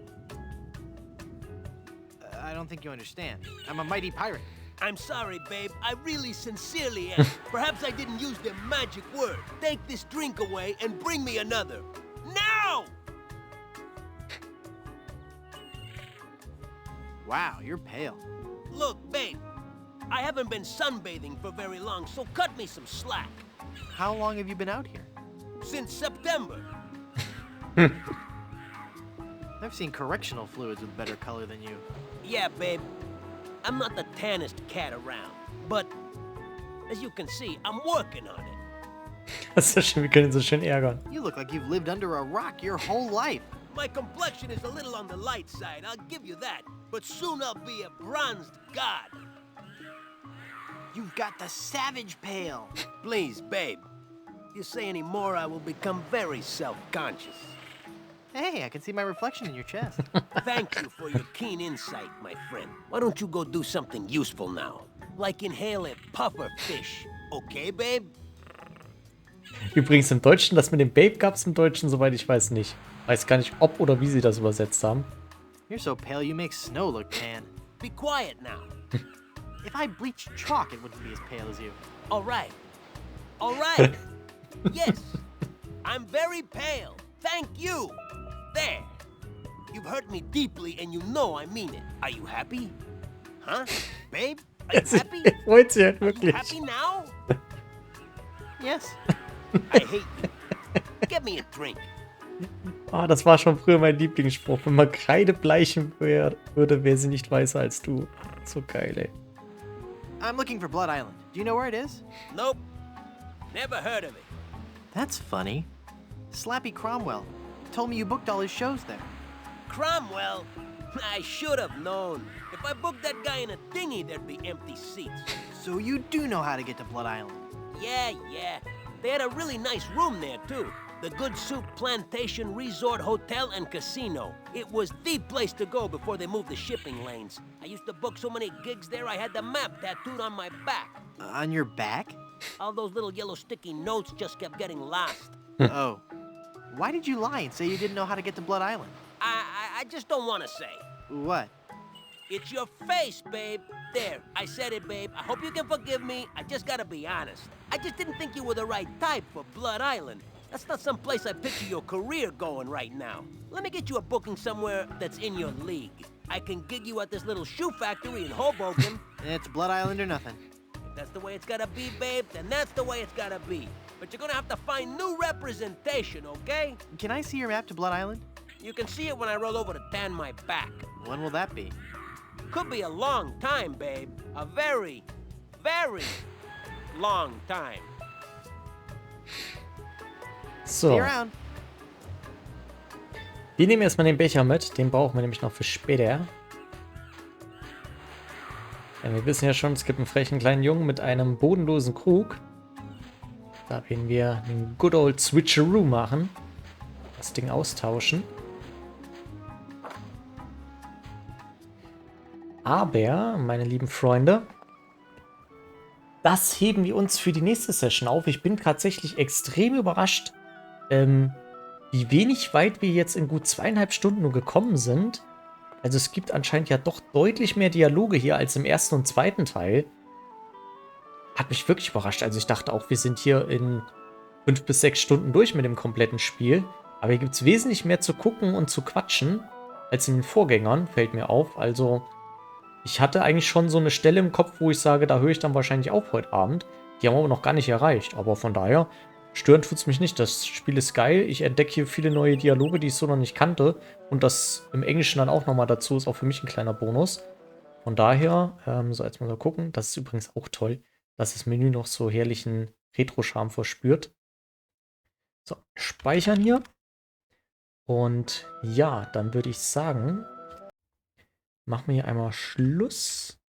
I don't think you understand. I'm a mighty pirate. I'm sorry, babe. I really sincerely am. Perhaps I didn't use the magic word. Take this drink away and bring me another. Now! Wow, you're pale. Look, babe. I haven't been sunbathing for very long, so cut me some slack. How long have you been out here? Since September. I've seen correctional fluids with better color than you. Yeah, babe. I'm not the tannest cat around, but as you can see, I'm working on it. Das ist so schön, wir können ihn so schön ärgern. You look like you've lived under a rock your whole life. My complexion is a little on the light side, I'll give you that. But soon I'll be a bronzed god. You've got the savage pale. Please, babe. If you say any more, I will become very self-conscious. Hey, I can see my reflection in your chest. Thank you for your keen insight, my friend. Why don't you go do something useful now? Like inhale a puffer fish. Okay, babe? Übrigens im Deutschen, das mit dem Babe gab es im Deutschen, soweit ich weiß, nicht. Weiß gar nicht, ob oder wie sie das übersetzt haben. You're so pale you make snow look tan. Be quiet now. If I bleached chalk, it wouldn't be as pale as you. All right. All right. Yes. I'm very pale. Thank you. There. You've hurt me deeply and you know I mean it. Are you happy? Huh? Babe? Are you happy? Freut sich halt Are you wirklich. happy now? Yes. I hate you. Get me a drink. Ah, das war schon früher mein Lieblingsspruch. Wenn man Kreide bleichen würde, wäre sie nicht weißer als du. So geil, ey. I'm looking for Blood Island. Do you know where it is? Nope. Never heard of it. That's funny. Slappy Cromwell told me you booked all his shows there. Cromwell? I should have known. If I booked that guy in a dinghy, there'd be empty seats. So you do know how to get to Blood Island. Yeah. They had a really nice room there, too. The Good Soup Plantation Resort Hotel and Casino. It was the place to go before they moved the shipping lanes. I used to book so many gigs there, I had the map tattooed on my back. On your back? All those little yellow sticky notes just kept getting lost. Oh. Why did you lie and say you didn't know how to get to Blood Island? I just don't want to say. What? It's your face, babe. There, I said it, babe. I hope you can forgive me. I just gotta be honest. I just didn't think you were the right type for Blood Island. That's not some place I picture your career going right now. Let me get you a booking somewhere that's in your league. I can gig you at this little shoe factory in Hoboken. It's Blood Island or nothing. If that's the way it's gotta be, babe, then that's the way it's gotta be. But you're gonna have to find new representation, okay? Can I see your map to Blood Island? You can see it when I roll over to tan my back. When will that be? Could be a long time, babe. A very, very long time. So. Wir nehmen erstmal den Becher mit. Den brauchen wir nämlich noch für später. Denn wir wissen ja schon, es gibt einen frechen kleinen Jungen mit einem bodenlosen Krug. Da werden wir einen good old Switcheroo machen. Das Ding austauschen. Aber, meine lieben Freunde, das heben wir uns für die nächste Session auf. Ich bin tatsächlich extrem überrascht, wie wenig weit wir jetzt in gut 2,5 Stunden nur gekommen sind. Also es gibt anscheinend ja doch deutlich mehr Dialoge hier als im ersten und zweiten Teil. Hat mich wirklich überrascht. Also ich dachte auch, wir sind hier in 5 bis 6 Stunden durch mit dem kompletten Spiel. Aber hier gibt es wesentlich mehr zu gucken und zu quatschen als in den Vorgängern, fällt mir auf. Also ich hatte eigentlich schon so eine Stelle im Kopf, wo ich sage, da höre ich dann wahrscheinlich auf heute Abend. Die haben wir aber noch gar nicht erreicht. Aber von daher, störend tut es mich nicht. Das Spiel ist geil. Ich entdecke hier viele neue Dialoge, die ich so noch nicht kannte. Und das im Englischen dann auch nochmal dazu ist auch für mich ein kleiner Bonus. Von daher, so jetzt mal gucken. Das ist übrigens auch toll, dass das Menü noch so herrlichen Retro-Charme verspürt. So, speichern hier. Und ja, dann würde ich sagen, machen wir hier einmal Schluss.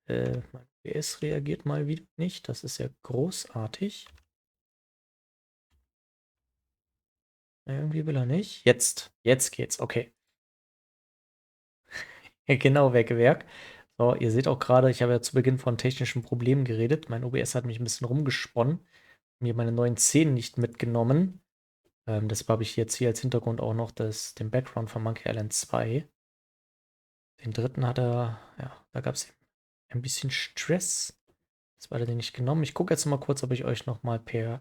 Mein OBS reagiert mal wieder nicht. Das ist ja großartig. Irgendwie will er nicht. Jetzt geht's. Okay. Genau, Werk. So, ihr seht auch gerade, ich habe ja zu Beginn von technischen Problemen geredet. Mein OBS hat mich ein bisschen rumgesponnen. Mir meine neuen Szenen nicht mitgenommen. Deshalb habe ich jetzt hier als Hintergrund auch noch den Background von Monkey Island 2. Den dritten hat er, ja, da gab es ein bisschen Stress. Das war den nicht genommen. Ich gucke jetzt mal kurz, ob ich euch noch mal per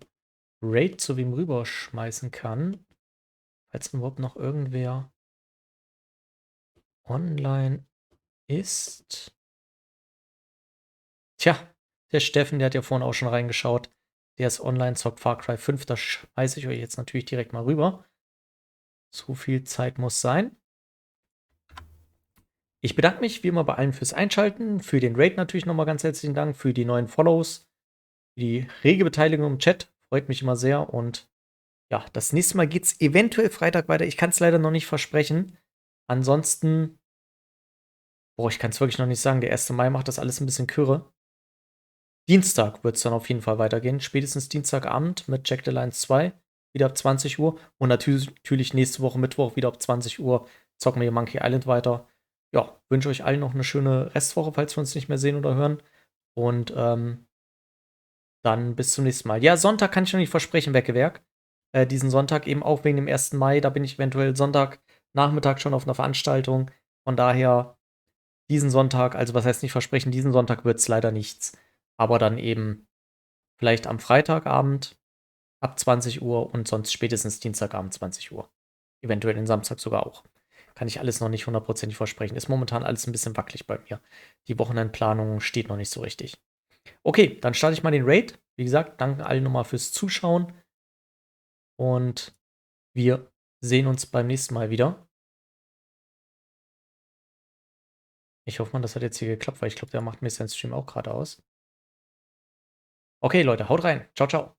Raid zu wem rüberschmeißen kann. Falls überhaupt noch irgendwer online ist. Tja, der Steffen, der hat ja vorhin auch schon reingeschaut. Der ist online, zockt Far Cry 5. Da schmeiße ich euch jetzt natürlich direkt mal rüber. So viel Zeit muss sein. Ich bedanke mich wie immer bei allen fürs Einschalten. Für den Raid natürlich nochmal ganz herzlichen Dank. Für die neuen Follows. Für die rege Beteiligung im Chat. Freut mich immer sehr. Und ja, das nächste Mal geht es eventuell Freitag weiter. Ich kann es leider noch nicht versprechen. Ansonsten, boah, ich kann es wirklich noch nicht sagen. Der 1. Mai macht das alles ein bisschen kürre. Dienstag wird es dann auf jeden Fall weitergehen. Spätestens Dienstagabend mit Jack the Lions 2. Wieder ab 20 Uhr. Und natürlich nächste Woche Mittwoch wieder ab 20 Uhr zocken wir hier Monkey Island weiter. Ja, wünsche euch allen noch eine schöne Restwoche, falls wir uns nicht mehr sehen oder hören. Und dann bis zum nächsten Mal. Ja, Sonntag kann ich noch nicht versprechen, Werk. Diesen Sonntag eben auch wegen dem 1. Mai. Da bin ich eventuell Sonntagnachmittag schon auf einer Veranstaltung. Von daher diesen Sonntag, also was heißt nicht versprechen, diesen Sonntag wird es leider nichts. Aber dann eben vielleicht am Freitagabend ab 20 Uhr und sonst spätestens Dienstagabend 20 Uhr. Eventuell den Samstag sogar auch. Kann ich alles noch nicht hundertprozentig versprechen. Ist momentan alles ein bisschen wackelig bei mir. Die Wochenendplanung steht noch nicht so richtig. Okay, dann starte ich mal den Raid. Wie gesagt, danke allen nochmal fürs Zuschauen. Und wir sehen uns beim nächsten Mal wieder. Ich hoffe mal, das hat jetzt hier geklappt, weil ich glaube, der macht mir seinen Stream auch gerade aus. Okay, Leute, haut rein. Ciao, ciao.